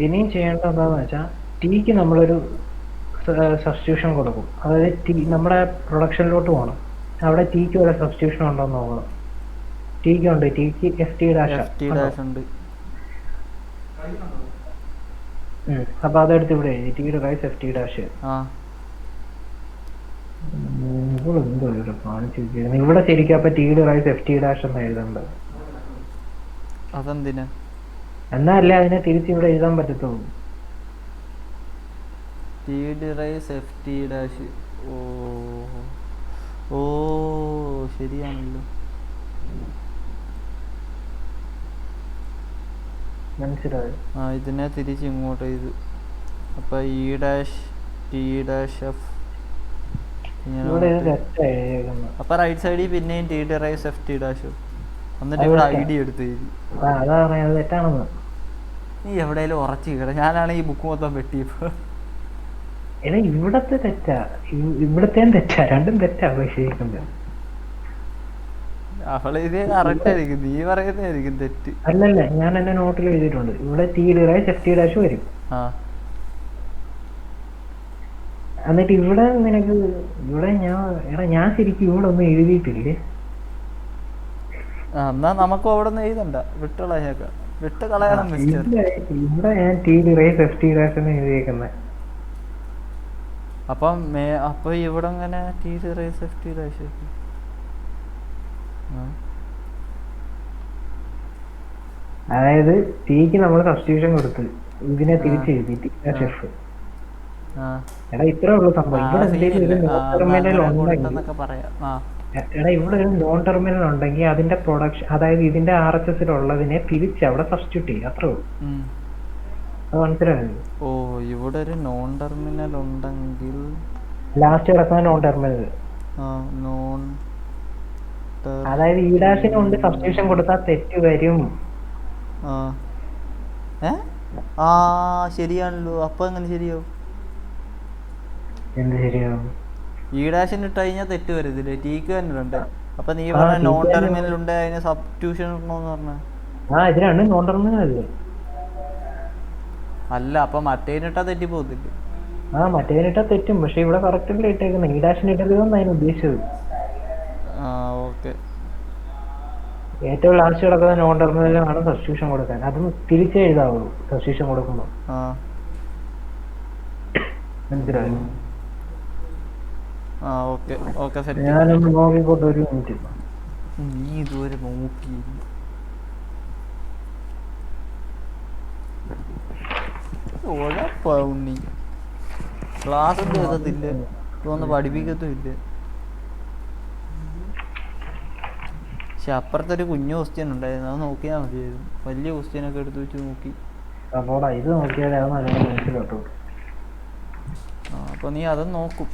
ഇനിയും ചെയ്യേണ്ടത് എന്താന്ന് വെച്ചാൽ ടീക്ക് നമ്മളൊരു സബ്സ്റ്റിറ്റ്യൂഷൻ കൊടുക്കും. അതായത് നമ്മുടെ പ്രൊഡക്ഷനിലോട്ട് പോകണം. അവിടെ ടീക്ക് വരെ സബ്സ്റ്റിറ്റ്യൂഷൻ ഉണ്ടോ എന്ന് നോക്കണം. ടീക്ക് ഉണ്ട്. ടീക്ക് എഫ് ടി ഡാഷ് ഉണ്ട്. അപ്പൊ അതെടുത്ത് ഇവിടെ എഴുതി T rise F T dash. ഇവിടെ ശരിക്കും അപ്പൊ T rise F T dash എന്ന് എഴുതേണ്ടത്. അതെന്തിനാ? എന്നല്ലേ അതിനെ തിരിച്ച് ഇവിടെ എഴുതാൻ പറ്റത്തുള്ളൂ. ശരിയാണല്ലോ. മനസ്സിലായോ? ഇതിനെ തിരിച്ച് ഇങ്ങോട്ട് ചെയ്തു. അപ്പൊ E dash T dash F. അപ്പൊ റൈറ്റ് സൈഡിൽ പിന്നെയും T rise F T dash. എന്നിട്ട് ഇവിടെ ഐ ഡി എടുത്ത് എഴുതി. നീ എവിടെയെങ്കിലും ഉറച്ചു കിട. ഞാനാണ് ഈ ബുക്ക് മൊത്തം വെട്ടിയപ്പോ. ഇവിടത്തെ തെറ്റാ, ഇവിടത്തെയും തെറ്റാ, രണ്ടും തെറ്റാ. അവളെ ഇത് കറക്റ്റ് ആയിരിക്കും, നീ പറയുന്നതായിരിക്കും തെറ്റ്. അല്ലല്ല, ഞാൻ എന്റെ നോട്ടിൽ എഴുതിയിട്ടുണ്ട്. ഇവിടെ T rise F T dash വരും. എന്നിട്ട് ഇവിടെ നിനക്ക് ഇവിടെ ഞാൻ ശരിക്കും ഇവിടെ ഒന്നും എഴുതിയിട്ടില്ലേ. എന്നാ നമുക്ക് അവിടെ നിന്ന് എഴുതണ്ട, വിട്ട് കളയണം. ഇവിടെ ഞാൻ T rise F T dash എന്ന് എഴുതിയേക്കുന്നത്. അപ്പൊ ഇവിടെ ഇങ്ങനെ T rise F T dash. അതായത് ടീക്ക് നമ്മൾ സബ്സ്റ്റിറ്റ്യൂഷൻ കൊടുത്ത് ഇതിനെ തിരിച്ചെഴുതി ടി ഡാഷ് എഫ്. എടാ ഇത്രേ ഉള്ളൂ സംഭവം. ഇവിടെ എന്തെങ്കിലും ഒരു നോൺ ടെർമിനൽ ഉണ്ടെങ്കിൽ ഇവിടെ ഒരു നോൺ ടെർമിനൽ ഉണ്ടെങ്കിൽ അതിന്റെ പ്രൊഡക്ഷൻ, അതായത് ഇതിന്റെ ആർ എച്ച് എസിലുള്ളതിനെ തിരിച്ച് അവിടെ സബ്സ്റ്റിറ്റ്യൂട്ട് ചെയ്യും. അത്രേ ഉള്ളൂ. അത് മനസ്സിലായോ? ഇവിടെ ഒരു നോൺ ടെർമിനൽ ഉണ്ടെങ്കിൽ ലാസ്റ്റ് കിടക്കുന്ന നോൺ ടെർമിനൽ. അതായത് ഈ ഡാഷിന് കൊണ്ട് സബ്സ്റ്റിറ്റ്യൂഷൻ കൊടുത്താൽ തെറ്റ് വരും. ശരിയാണല്ലോ. അപ്പൊ എങ്ങനെ ശരിയാവും? എന്ത് ശരിയാവും? ഈ ഡാഷിന് ഇട്ട് കഴിഞ്ഞാൽ തെറ്റ് വരുന്നില്ലേ? ടീക്ക് തന്നെ ഉണ്ട്. അപ്പൊ നീ പറഞ്ഞ നോൺ ടെർമിനൽ ഉണ്ട്, അതിന് സബ്സ്റ്റിറ്റ്യൂഷൻ ഇടണോന്ന് പറഞ്ഞ. ഇത് രണ്ടും നോൺ ടെർമിനൽ അല്ലേ? അല്ല, അപ്പൊ മറ്റേനിട്ടാ തെറ്റി പോകത്തില്ലേ? മറ്റേനിട്ടാ തെറ്റും. പക്ഷെ ഇവിടെ കറക്റ്റ് അല്ലേ ഇട്ടേക്കുന്നത്. ഈ ഡാഷിന് ഇട്ടതെന്ന് അതിന് ഉദ്ദേശിച്ചത്. ഓക്കെ. ഏറ്റവും ലാസ്റ്റ് കിടക്കുന്ന നോൺ ടെർമിനലാണ് സബ്സ്റ്റിറ്റ്യൂഷൻ കൊടുക്കാൻ. അത് തിരിച്ചേ എഴുതാവുള്ളൂ സബ്സ്റ്റിറ്റ്യൂഷൻ കൊടുക്കുമ്പോ. മനസ്സിലായോ? ഞാനൊന്ന് നോക്കിക്കോട്ടെ, ഒരു മിനിറ്റ്. നീ ഇതുവരെ നോക്കി ഉഴപ്പാ ഉണ്ണി. ക്ലാസ് ഒന്നും എഴുതത്തില്ല, ഇതൊന്നും പഠിപ്പിക്കത്തും ഇല്ല. പക്ഷെ അപ്പുറത്തൊരു കുഞ്ഞു ക്വസ്റ്റ്യൻ ഉണ്ടായിരുന്നു, അത് നോക്കിയാൽ മതിയായിരുന്നു. വലിയ ക്വസ്റ്റ്യനൊക്കെ എടുത്ത് വെച്ച് നോക്കി. ഇത് നോക്കിയാലേ അത് നല്ല മനസ്സിലോട്ടു. അപ്പൊ നീ അതും നോക്കും.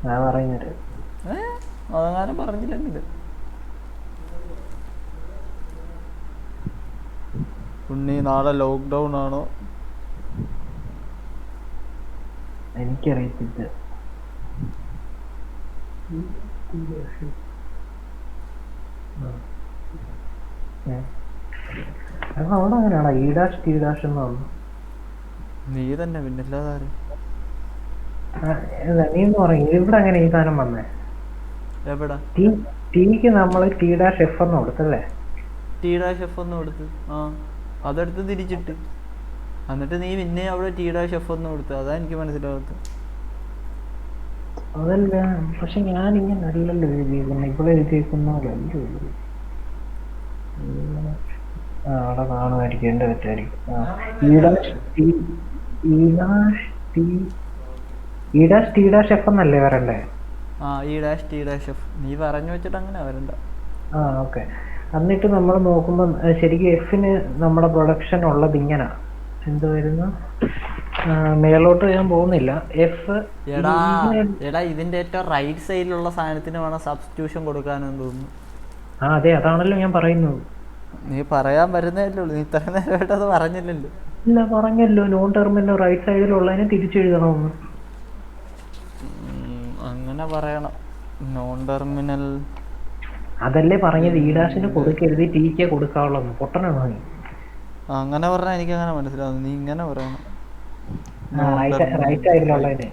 ഞാൻ പറയുന്നത് അതങ്ങാനും പറഞ്ഞില്ലെങ്കിൽ ഉണ്ണി നാളെ ലോക്ക്ഡൗൺ ആണോ? എനിക്കറിയത്തില്ല. അവിടെ അങ്ങനെയാണോ ഈ ഡാഷ് ടി ഡാഷ് എന്ന് പറഞ്ഞു? നീ തന്നെ പിന്നല്ലാതെ നീ എന്ന് പറയും ഇവിടെ അങ്ങനെ ഈ സാധനം വന്നേ? എവിടാ? ടിക്ക് നമ്മള് ടി ഡാഷ് എഫ് എന്ന് കൊടുത്തല്ലേ? ടി ഡാഷ് എഫ് ഒന്ന് കൊടുത്ത്, അതെടുത്ത് തിരിച്ചിട്ട്, എന്നിട്ട് നീ പിന്നെ അവിടെ ടി ഡാഷ് എഫ് ഒന്ന് കൊടുത്ത്. അതാ എനിക്ക് മനസ്സിലാകത്ത്. അതല്ല, പക്ഷെ ഞാൻ ഇങ്ങനെ അല്ലല്ലോ എഴുതിയിരിക്കുന്നത്, ഇവിടെ എഴുതിയിരിക്കുന്ന പോലെ അല്ലോ. അവിടെ കാണുമായിരിക്കും, എന്റെ തെറ്റായിരിക്കും. E dash T dash F എന്നല്ലേ വരണ്ടേ? E dash T dash F നീ പറഞ്ഞു വെച്ചിട്ട് അങ്ങനെ വരണ്ട. ഓക്കെ. എന്നിട്ട് നമ്മൾ നോക്കുമ്പോൾ ശരിക്കും എഫിന് നമ്മുടെ പ്രൊഡക്ഷൻ ഉള്ളത് ഇങ്ങനെ എന്ത് വരുന്നു, മേലോട്ട് ഞാൻ പോകുന്നില്ല. എഫ് എടാ ഇതിന്റെ ഏറ്റവും റൈറ്റ് സൈഡിലുള്ള സാധനത്തിന് വേണം സബ്സ്റ്റിറ്റ്യൂഷൻ കൊടുക്കാനെന്ന് തോന്നുന്നു. അതെ, അതാണല്ലോ ഞാൻ പറയുന്നത്. നീ പറയാൻ വരുന്നതല്ലേ ഉള്ളൂ, നീ ഇത്ര നേരമായിട്ട് അത് പറഞ്ഞില്ലല്ലോ. ഇല്ല, പറഞ്ഞല്ലോ നോൺ ടെർമിനൽ റൈറ്റ് സൈഡിലുള്ളതിനെ തിരിച്ചെഴുതണമെന്ന്. അങ്ങനെ പറയണം. നോൺ ടെർമിനൽ അതല്ലേ പറഞ്ഞത്, ഈ ഡാഷിന് കൊടുക്കരുത്, ടിക്ക് കൊടുക്കാവുള്ളൂ. പൊട്ടനാണോ നീ? അങ്ങനെ പറഞ്ഞാൽ എനിക്ക് അങ്ങനെ മനസ്സിലാവുന്നു. നീ ഇങ്ങനെ പറയണം, റൈറ്റ് സൈഡിലുള്ളതിന്.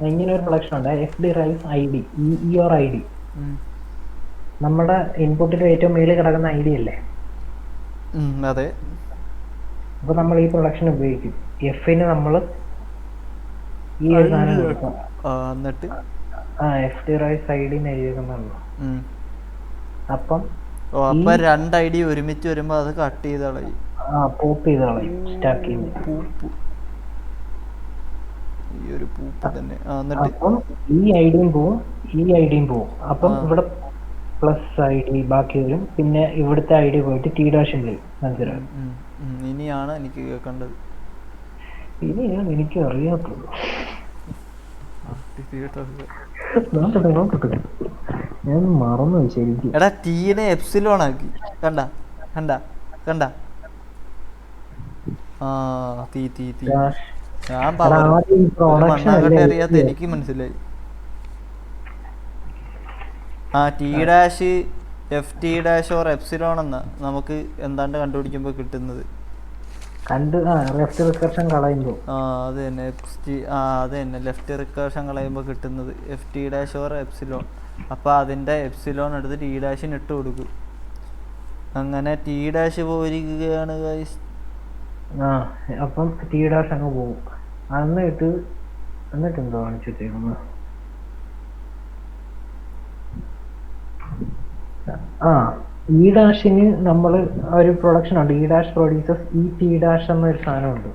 ഇങ്ങനെ ഒരു പ്രൊഡക്ഷൻ ഉണ്ട്, F D rice I D E I D. നമ്മുടെ ഇൻപുട്ടിന്റെ ഏറ്റവും മേളിൽ കിടക്കുന്ന ഐ ഡി അല്ലേ? അതെ. അപ്പൊ നമ്മൾ ഈ പ്രൊഡക്ഷൻ ഉപയോഗിക്കും. എഫിന് നമ്മൾ ഈ ഒരു സാധനം കൊടുക്കും. എന്നിട്ട് F D rice I D എഴുതിക്കുന്നുണ്ടോ? അപ്പം രണ്ട് ഐ ഡി ഒരുമിച്ച് വരുമ്പോ അത് കട്ട് ചെയ്ത് കളയും, പോപ്പ് ചെയ്ത് കളയും, സ്റ്റാക്ക് ചെയ്ത്. ഈ ഒരു പൂപ്പ് തന്നെ. അപ്പം ഈ ഐഡിയും പോവും, ഈ ഐഡിയും പോവും. അപ്പം ഇവിടെ പ്ലസ് ഐ ഡി ബാക്കി വരും. പിന്നെ ഇവിടുത്തെ ഐ ഡി പോയിട്ട് ടി ഡാഷും വരും. മനസ്സിലാവും? ഇനിയാണ് എനിക്ക് കേൾക്കേണ്ടത്. ഇനിയാണ് എനിക്ക് അറിയാത്തത്. ഞാൻ മറന്നു ശരിക്കും. എടാ ടീനെ എപ്സിലോൺ ആക്കി. കണ്ട കണ്ട കണ്ട ഞാൻ മണ്ണാകട്ടെ അറിയാത്ത എനിക്ക് മനസ്സിലായി. T dash F T dash or epsilon എന്നാ നമുക്ക് എന്താണ്ട് കണ്ടുപിടിക്കുമ്പോ കിട്ടുന്നത്. ലെഫ്റ്റ് റിക്കർഷൻ കളയുമ്പോൾ അത് തന്നെ അത് തന്നെ ലെഫ്റ്റ് റിക്കർഷൻ കളയുമ്പോൾ കിട്ടുന്നത് F T dash or epsilon. അപ്പോൾ അതിൻ്റെ എപ്സിലോൺ എടുത്ത് ടി ഡാഷിന് ഇട്ട് കൊടുക്കും. അങ്ങനെ ടി ഡാഷ് പോയിരിക്കുകയാണ് ഗൈസ്. അപ്പം ടി ഡാഷ് അങ്ങ് പോകും. എന്നിട്ട് എന്തോ കാണിച്ചു വെച്ചേക്കുന്നത്? ഇ ഡാഷിന് നമ്മൾ ഒരു പ്രൊഡക്ഷൻ ഉണ്ട്, E dash producers E T dash എന്നൊരു സാധനമുണ്ട്.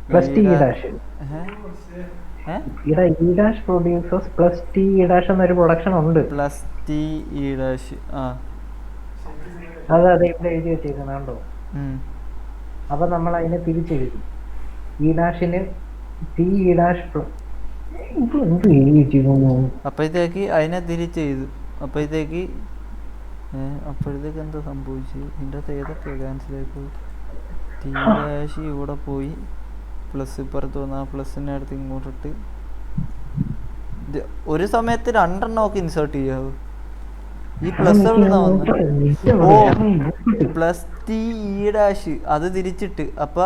Plus T E dash E dash producers plus T E dash എന്നൊരു പ്രൊഡക്ഷൻ ഉണ്ട്. പ്ലസ് ടി ഇ ഡാഷ് അതെ ഇവിടെ എഴുതി വെച്ചേക്കുന്നുണ്ടോ? അപ്പൊ നമ്മൾ അതിനെ തിരിച്ചെഴുതി. ഇ ഡാഷിന് ടി ഇ ഡാഷ് എന്ത് എഴുതി വെച്ചിരിക്കുന്നു? അപ്പോഴത്തേക്ക് അതിനെ തിരിച്ചെഴുതു. അപ്പോഴത്തേക്ക് എന്താ സംഭവിച്ചത്? ഇതിൻ്റെ അകത്ത് ഏതൊക്കെ ക്യാൻസലായി പോയി? ടി ഡാഷ് ഇവിടെ പോയി, പ്ലസ് ഇപ്പുറത്ത് വന്ന് ആ പ്ലസിൻ്റെ അടുത്ത് ഇങ്ങോട്ടിട്ട് ഒരു സമയത്ത് 2 എണ്ണമൊക്കെ ഇൻസേർട്ട് ചെയ്യാവൂ. ഈ പ്ലസ് എവിടുന്നാ വന്നത്? പ്ലസ് ടി ഇ ഡാഷ് അത് തിരിച്ചിട്ട് അപ്പൊ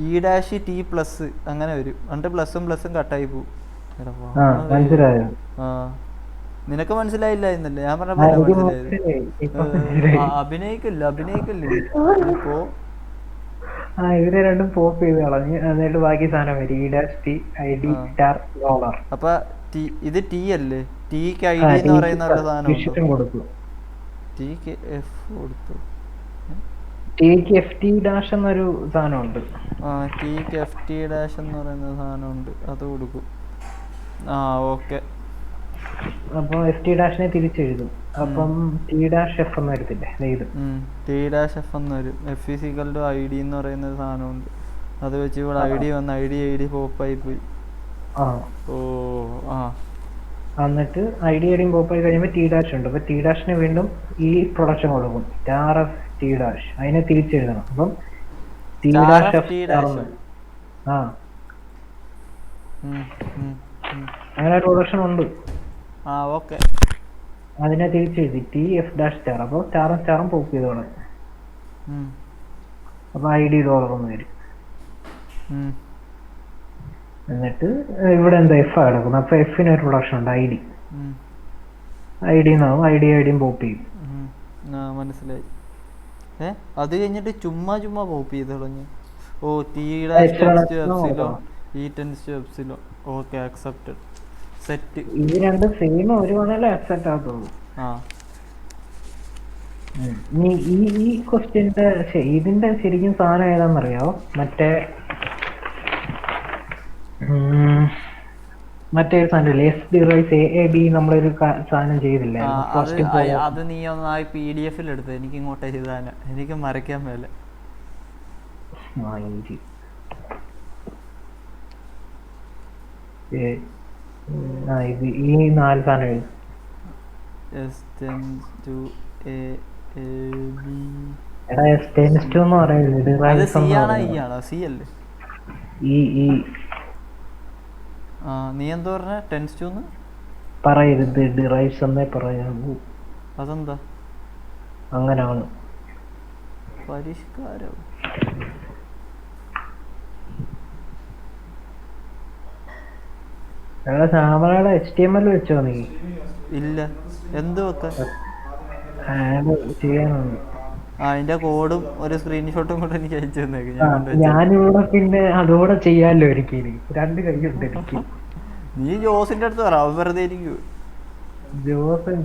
ഇ ഡാഷ് ടി പ്ലസ് അങ്ങനെ വരും. എന്നിട്ട് പ്ലസും കട്ടായി പോവും. നിനക്ക് മനസ്സിലായില്ല എന്നല്ലേ ഞാൻ പറഞ്ഞ? അഭിനയിക്കില്ല ഇപ്പോ ഇവരെ രണ്ടും പോപ്പ് ചെയ്ത് കളഞ്ഞ് എന്നിട്ട് ബാക്കി സാധനം വരും. അപ്പൊ ഇത് ടി അല്ലേ? ടിക്ക് ഐ ഡി എന്ന് പറയുന്ന ഒരു സാധനം കൊടുത്തു. ടിക്ക് എഫ് കൊടുത്തു. ടിക്ക് എഫ് ടി ഡാഷ് എന്നൊരു സാധനമുണ്ട്. ടിക്ക് എഫ് ടി ഡാഷ് എന്ന് പറയുന്ന സാധനമുണ്ട്, അത് കൊടുക്കും. ഓക്കെ. അപ്പോൾ എഫ് ടി ഡാഷിനെ തിരിച്ചെഴുതും. അപ്പം ടി ഡാഷ് എഫ് എന്ന് വരത്തില്ലേ ഇത്? ടി ഡാഷ് എഫ് എന്ന് വരും. F physical to I D എന്ന് പറയുന്ന ഒരു സാധനമുണ്ട്. അത് വെച്ച് ഇവിടെ ഐ ഡി വന്ന് ഐ ഡി പോപ്പായി പോയി. എന്നിട്ട് ഐ ഡി പോപ്പായി കഴിയുമ്പോൾ ടി ഡാഷ് ഉണ്ട്. അപ്പോൾ ടി ഡാഷിന് വീണ്ടും ഈ പ്രൊഡക്ഷൻ കൊടുക്കും, സ്റ്റാർ എഫ് ടി ഡാഷ്. അതിനെ തിരിച്ചെഴുതണം. അപ്പം ടി ഡാഷ് എഫ് അങ്ങനെ ഒരു പ്രൊഡക്ഷൻ ഉണ്ട്. ഓക്കെ. അതിനെ തിരിച്ചെഴുതി ടി എഫ് ഡാഷ് സ്റ്റാർ. അപ്പോൾ സ്റ്റാറും സ്റ്റാറും പോപ്പ് ചെയ്തോളാം. അപ്പോൾ ഐ ഡി ഡോളറൊന്ന് വരും. എന്നിട്ട് ഇവിടെ എന്താ എഫ് കിടക്കുന്നു. അപ്പോൾ എഫിന് ഒരു പ്രൊഡക്ഷൻ ഉണ്ട്, ഐ ഡി എന്നാവും. ഐ ഡിയും പോപ്പ് ചെയ്യും. മനസ്സിലായി. അത് കഴിഞ്ഞിട്ട് ചുമ്മാ പോപ്പ് ചെയ്ത് കളഞ്ഞു. Okay, accepted. സെറ്റ്. ഇത് രണ്ട് സെയിം ഒരു വന്നാലേ അക്സെപ്റ്റ് ആകത്തുള്ളൂ. ഈ ക്വസ്റ്റ്യന്റെ ഇതിന്റെ ശരിക്കും സാധനം ഏതാണെന്നറിയാവോ? മറ്റേ സാധനമില്ലേ, എസ് ഡിറൈസ് എ ബി നമ്മളൊരു സാധനം ചെയ്തില്ലേ? അത് നീ ഒന്നായി PDF എടുത്ത് എനിക്ക് ഇങ്ങോട്ട് ചെയ്താല് എനിക്ക് മറയ്ക്കാൻ മേലെ. ഈ 4 സാധനം നീ എന്താ പറഞ്ഞ? പറയരുത്, ഡിറൈവ്സ് എന്നേ പറയാവൂ. അതെന്താ അങ്ങനാണ് പരിഷ്കാരം? ശ്യാമളയുടെ HTML വെച്ചോ നീ? ഇല്ല. എന്ത് വെക്കാൻ? ചെയ്യാനുണ്ട്. അതിന്റെ കോഡും ഒരു സ്ക്രീൻഷോട്ടും കൂടെ എനിക്ക് അയച്ചു തന്നേക്ക്. ഞാനിവിടെ പിന്നെ അതോടെ ചെയ്യാലോ. ഒരിക്കലും 2 കൈയുണ്ട് എനിക്ക്. നീ ജോസിന്റെ അടുത്ത് പറ, വെറുതെ ഇരിക്കൂ.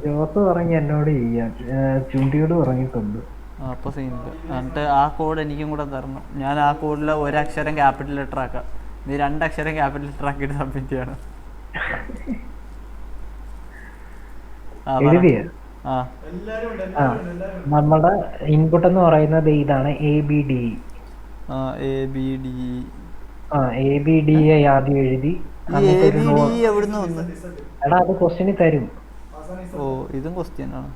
ജോസ് പറഞ്ഞ് എന്നോട് ചെയ്യാൻ, ചുണ്ടിയോട് പറഞ്ഞിട്ടുണ്ട്. അപ്പൊ സീനില്ല. എന്നിട്ട് ആ കോഡ് എനിക്കും കൂടെ തരണം. ഞാൻ ആ കോഡിലെ ഒരക്ഷരം ക്യാപിറ്റൽ ലെറ്റർ ആക്കാം. നീ 2 അക്ഷരം ക്യാപിറ്റൽ ലെറ്റർ ആക്കിയിട്ട് സബ്മിറ്റ് ചെയ്യണം. എഴുതിയ നമ്മുടെ ഇൻപുട്ട് എന്ന് പറയുന്നത് ഇതാണ് ABD. ABD ആദ്യം എഴുതി. എടാ അത് ക്വസ്റ്റ്യൻ തരും. ഇതും ക്വസ്റ്റ്യൻ ആണ്.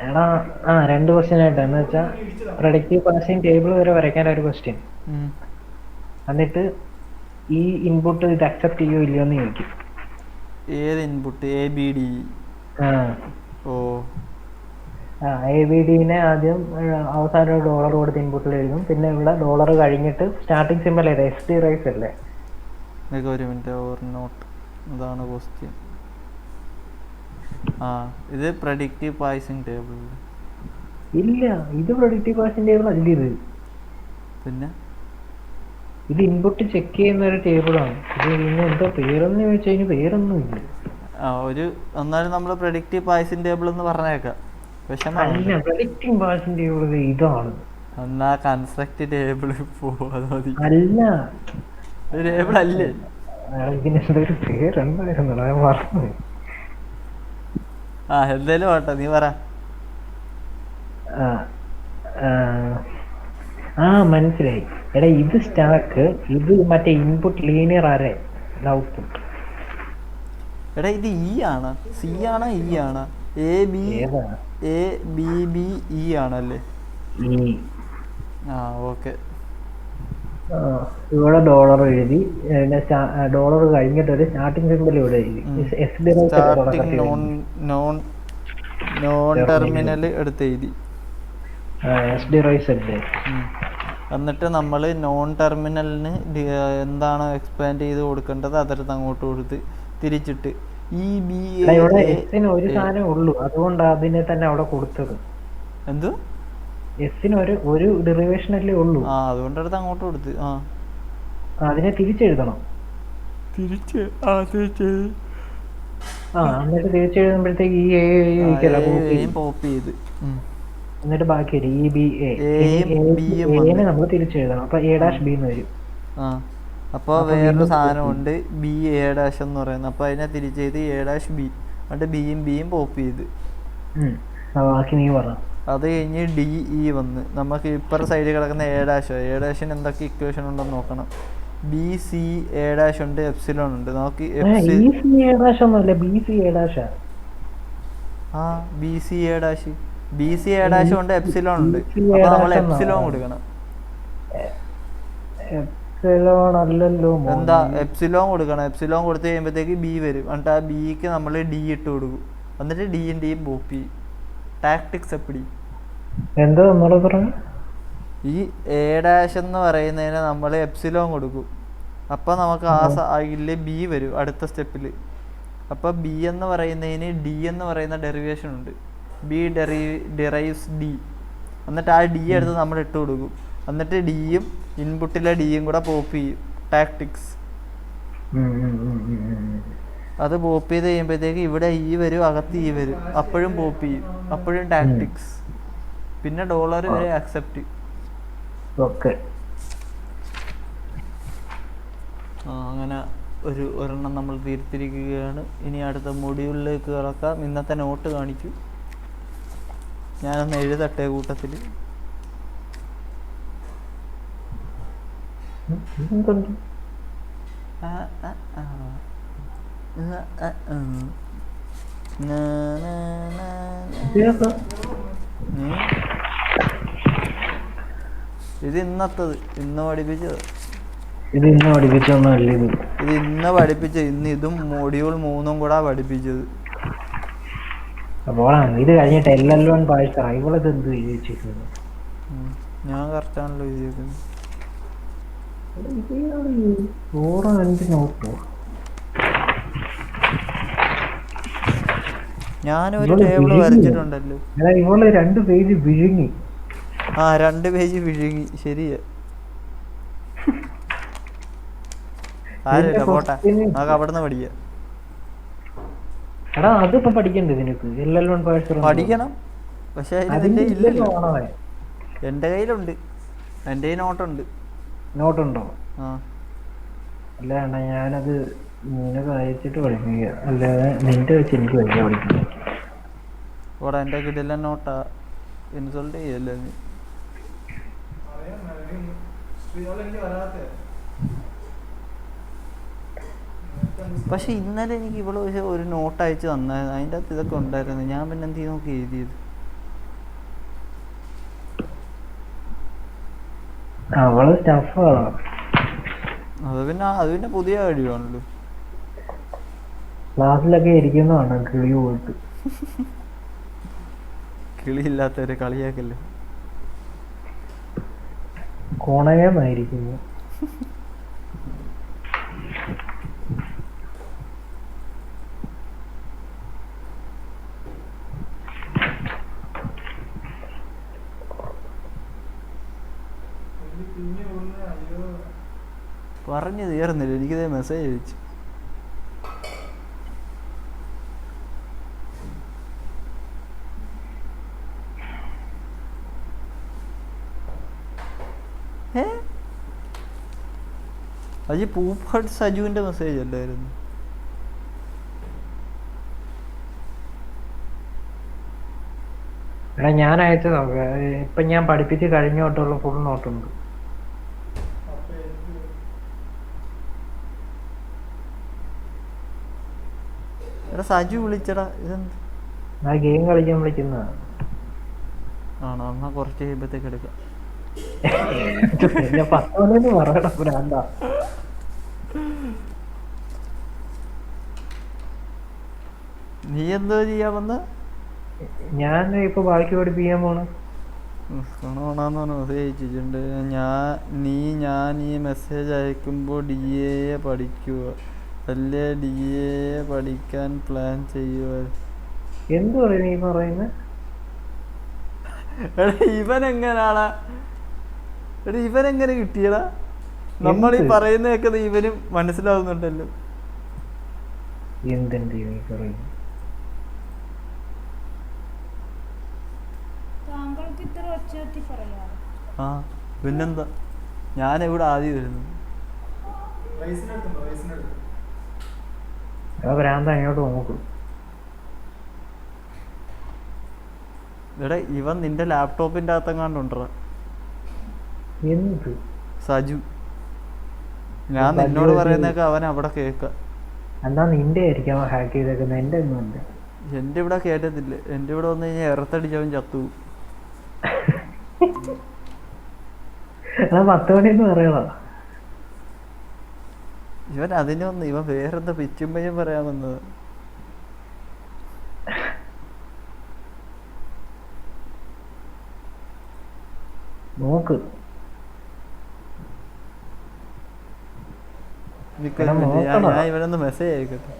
എടാ 2 ക്വസ്റ്റ്യൻ ആയിട്ട് എന്ന് വെച്ചാൽ പ്രൊഡക്റ്റീവ് പാസിംഗ് ടേബിൾ വരെ വരയ്ക്കാൻ ഒരു ക്വസ്റ്റ്യൻ. എന്നിട്ട് ഈ ഇൻപുട്ട് ഇത് അക്സെപ്റ്റ് ചെയ്യോ ഇല്ലയോ എന്ന് ചോദിക്കും. ഏത് ഇൻപുട്ട്? ABD. ABDനെ ആദ്യം അവസാനം $, കൊടുത്ത് ഇൻപുട്ടിൽ എഴുതും. പിന്നെ ഇവിടെ $, കഴിഞ്ഞിട്ട് സ്റ്റാർട്ടിങ് സിമ്പൽ ഏതാ? എസ് ഡി റൈസ് അല്ലേ? ഒരു മിനിറ്റ്. ഓർ നോട്ട്, അതാണ് ക്വസ്റ്റ്യൻ. ഇത് പ്രഡിക്റ്റീവ് പാസിംഗ് ടേബിൾ ഇല്ല. ഇത് പ്രഡിക്റ്റീവ് പാസിംഗ് ടേബിൾ അല്ല. ഇത് പിന്നെ ഇത് ഇൻപുട്ട് ചെക്ക് ചെയ്യുന്ന ഒരു ടേബിളാണ്. ഇത് പിന്നെ എന്താ പേരെന്ന് ചോദിച്ചാൽ അതിന് പേരൊന്നും ഇല്ല. എന്നാലും നമ്മൾ പ്രഡിക്റ്റീവ് പാസിംഗ് ടേബിൾ എന്ന് പറഞ്ഞേക്കാം. അല്ല, പ്രഡിക്റ്റീവ് പാസിംഗ് ടേബിൾ ഇതാണ്. എന്നാ കൺസ്ട്രക്ട് ടേബിൾ പോവാതെ അല്ല, ടേബിൾ അല്ലേ? ഇതിനെന്തൊരു പേരുണ്ടായിരുന്നു, ഞാൻ മറന്നു. എന്തേലും ആട്ടെ, നീ പറ. മനസ്സിലായി. എടാ ഇത് സ്റ്റാക്ക്, ഇത് മറ്റേ ഇൻപുട്ട് ലീനിയർ അറേ, ഔട്ട്പുട്ട്. എടാ ഇത് ആണ്, C ആണ്, E ആണ്? ABBE ആണല്ലേ? ഓക്കെ. ഇവിടെ $, എഴുതി. $, കഴിഞ്ഞിട്ട് ഒരു സ്റ്റാർട്ടിംഗ് സിമ്പിൾ ഇവിടെ എഴുതി. നോൺ ടെർമിനൽ എടുത്ത് എഴുതി. എന്നിട്ട് നമ്മൾ നോൺ ടെർമിനലിന് എന്താണ് എക്സ്പാൻഡ് ചെയ്ത് കൊടുക്കേണ്ടത് അതെടുത്ത് അങ്ങോട്ട് കൊടുത്ത് തിരിച്ചിട്ട് ഒരു സാധനം ഉള്ളൂ, അതുകൊണ്ടാണ് അതിനെ തന്നെ അവിടെ കൊടുത്തത്. എന്ത്? എസിന് ഒരു ഡെറിവേഷൻ അല്ലേ ഉള്ളൂ, അതുകൊണ്ട് അടുത്ത് അങ്ങോട്ട് കൊടുത്ത്. അതിനെ തിരിച്ചെഴുതണം. തിരിച്ച് എന്നിട്ട് തിരിച്ചെഴുതുമ്പോഴത്തേക്ക് ഈ എ ഇരിക്കല്ലോ പോപ്പ് ചെയ്ത് എന്നിട്ട് ബാക്കി വരും ഈ ബി എ. എയും ബിയും വന്ന് നമ്മൾ തിരിച്ചെഴുതണം. അപ്പൊ എ ഡാഷ് ബി എന്ന് വരും. അപ്പോൾ വേറൊരു സാധനമുണ്ട് ബി എ ഡാഷ് എന്ന് പറയുന്നത്. അപ്പോൾ അതിനെ തിരിച്ചെഴുതി എ ഡാഷ് ബി, എന്നിട്ട് ബിയും പോപ്പ് ചെയ്ത്. ബാക്കി നീ പറ. അത് കഴിഞ്ഞ് ഡി ഇ വന്ന് നമുക്ക് ഇപ്പുറ സൈഡിൽ കിടക്കുന്ന എ ഡാഷോ. എ ഡാഷിന് എന്തൊക്കെ ഇക്വേഷൻ ഉണ്ടെന്ന് നോക്കണം. ബി സി എ ഡാഷ് ഉണ്ട്, എപ്സിലോൺ ഉണ്ട്. നമുക്ക് ബി സി എ ഡാഷ് ഉണ്ട്, എപ്സിലോൺ ഉണ്ട്. അപ്പൊ നമ്മൾ എപ്സിലോൺ കൊടുക്കണം. എന്താ എപ്സിലോൺ കൊടുക്കണം. എപ്സിലോൺ കൊടുത്തു കഴിയുമ്പോഴത്തേക്ക് ബി വരും. എന്നിട്ട് ആ ബിക്ക് നമ്മൾ ഡി ഇട്ട് കൊടുക്കും. എന്നിട്ട് ഡിയും ഡിയും പോപ്പി. ടാക്ടിക്സ് എപ്പടി എന്താ പറഞ്ഞു? ഈ എ ഡാഷ് എന്ന് പറയുന്നതിന് നമ്മൾ എപ്സിലോൺ കൊടുക്കും. അപ്പം നമുക്ക് അതിൽ ബി വരും അടുത്ത സ്റ്റെപ്പിൽ. അപ്പം ബി എന്ന് പറയുന്നതിന് ഡി എന്ന് പറയുന്ന ഡെറിവേഷൻ ഉണ്ട്. B derives D. എന്നിട്ട് ആ ഡി എടുത്ത് നമ്മൾ ഇട്ട് കൊടുക്കും. എന്നിട്ട് ഡിയും ഇൻപുട്ടിലെ ഡിയും കൂടെ പോപ്പ് ചെയ്യും. ടാക്ടിക്സ് അത് പോപ്പ് ചെയ്ത് കഴിയുമ്പോഴത്തേക്ക് ഇവിടെ ഇ വരും, അകത്ത് ഇ വരും. അപ്പോഴും പോപ്പ് ചെയ്യും, അപ്പോഴും ടാക്ടിക്സ്. പിന്നെ ഡോളർ വരെ അക്സെപ്റ്റ്. അങ്ങനെ ഒരെണ്ണം നമ്മൾ തീർത്തിരിക്കുകയാണ്. ഇനി അടുത്ത മൊഡ്യൂളിലേക്ക് കിടക്കാം. ഇന്നത്തെ നോട്ട് കാണിക്കൂ. ഞാനൊന്ന് എഴുതട്ടെ കൂട്ടത്തിൽ. ഇത് ഇന്നത്തത്, ഇന്ന് പഠിപ്പിച്ചത്. ഇത് ഇന്ന് പഠിപ്പിച്ചത്. ഇന്ന് ഇതും മൊഡ്യൂൾ 3 കൂടെ പഠിപ്പിച്ചത്. ഇത് കഴിഞ്ഞിട്ട് LL1 പാഴ്സർ ഇവളത് എന്ത് എഴുതിച്ചിരിക്കുന്നു? ഞാൻ കറക്റ്റാണല്ലോ എഴുതിയിരിക്കുന്നത്. ഞാനൊരു ടേബിൾ വരച്ചിട്ടുണ്ടല്ലോ. ഇവള് 2 പേജ് വിഴുങ്ങി. 2 പേജ് വിഴുങ്ങി. ശരിയാ. ആരല്ല പോട്ടെ, നമുക്ക് അവിടെ നിന്ന് പഠിക്കാം. അതിപ്പോ പഠിക്കണ്ടേ നിനക്ക്? LL1 പാഴ്സർ പഠിക്കണം. പക്ഷെ അതിന്റെ ഇല്ലല്ലോ. എന്റെ കയ്യിലുണ്ട്. എന്റെ നോട്ടുണ്ടോ? അല്ല ഞാനത് നിനക്ക് അയച്ചിട്ട് പഠിപ്പിക്കുക, അല്ലാതെ നിന്റെ വെച്ച് എനിക്ക് പഠിക്കണം. ഓടാ എന്റെ കിട്ടില്ല നോട്ടാ. ഇൻസൾട്ട് ചെയ്യല്ലേ നീ? പക്ഷെ ഇന്നലെ എനിക്ക് ഇവിടെ ഒരു നോട്ട് അയച്ചു തന്നായിരുന്നു. അതിൻ്റെ അകത്ത് ഇതൊക്കെ ഉണ്ടായിരുന്നു. ഞാൻ പിന്നെ എന്ത് നോക്കി എഴുതിയത്? അത് പിന്നെ പുതിയ കഴിവാണല്ലോ. ക്ലാസ്സിലൊക്കെ ഇരിക്കുന്നതാണ് കിളി പോയിട്ട്. കിളിയില്ലാത്തവരെ കളിയാക്കല്ലേ. കോണയമായിരിക്കുന്നു. പറഞ്ഞു തീർന്നില്ല. എനിക്കിതേ മെസ്സേജ് അയച്ചു. അജി പൂപ്പട്ട് സജുവിന്റെ മെസ്സേജ് അല്ലായിരുന്നു? ഞാൻ അയച്ചു നോക്കാം. ഇപ്പൊ ഞാൻ പഠിപ്പിച്ച് കഴിഞ്ഞോട്ടുള്ള ഫുൾ നോട്ടുണ്ട്. സജു വിളിച്ചടാ. ഇതെന്ത് ഗെയിം കളിക്കാൻ വിളിക്കുന്ന ആണോ? എന്നാ കുറച്ച് കഴിയുമ്പത്തേക്ക് എടുക്കാം. നീ എന്തോ ചെയ്യാൻ വന്ന? ഞാൻ ഇപ്പൊ ബാക്കി പഠിപ്പിക്കാൻ പോണ. മെസ്സേജ് ഞാൻ ഈ മെസ്സേജ് അയക്കുമ്പോ DA പഠിക്കുക അല്ലേ? DA പഠിക്കാൻ പ്ലാൻ ചെയ്യുക. എന്ത് പറയുന്നത്? ഇവനെങ്ങനാടാ? ഇവനെങ്ങനെ കിട്ടിയടാ? നമ്മൾ ഈ പറയുന്നതൊക്കെ ഇവനും മനസ്സിലാവുന്നുണ്ടല്ലോ. എന്തിന്റെ നീ പറയും? താങ്കൾക്ക് ഇത്ര ഒച്ചത്തി പറയാറ്? ആ പിന്നെന്താ, ഞാനിവിടെ ആദ്യം വരുന്നു. ഭ്രാന്ത അങ്ങോട്ട് നോക്കും. ഇവിടെ ഇവൻ നിന്റെ ലാപ്ടോപ്പിന്റെ അകത്തെങ്ങാണ്ടുണ്ടോ എന്ത് സജു? ഞാൻ നിന്നോട് പറയുന്നേക്കെ അവൻ അവിടെ കേൾക്ക. എന്നാ നിന്റെ ആയിരിക്കും ഹാക്ക് ചെയ്തേക്കുന്നത്, എന്റെ ഒന്നും ഉണ്ട്. എൻ്റെ ഇവിടെ കേട്ടത്തില്ല. എൻ്റെ ഇവിടെ വന്നു കഴിഞ്ഞാൽ ഇറത്തടിച്ചവൻ ചത്തു. 10 മണിന്ന് പറയണോ? ഇവൻ അതിനൊന്ന് ഇവൻ വേറെന്താ പിച്ചുമ്പയും പറയാൻ വന്നത്. നോക്ക് ഞാൻ ഇവനൊന്ന് മെസ്സേജ് അയക്കട്ടെ.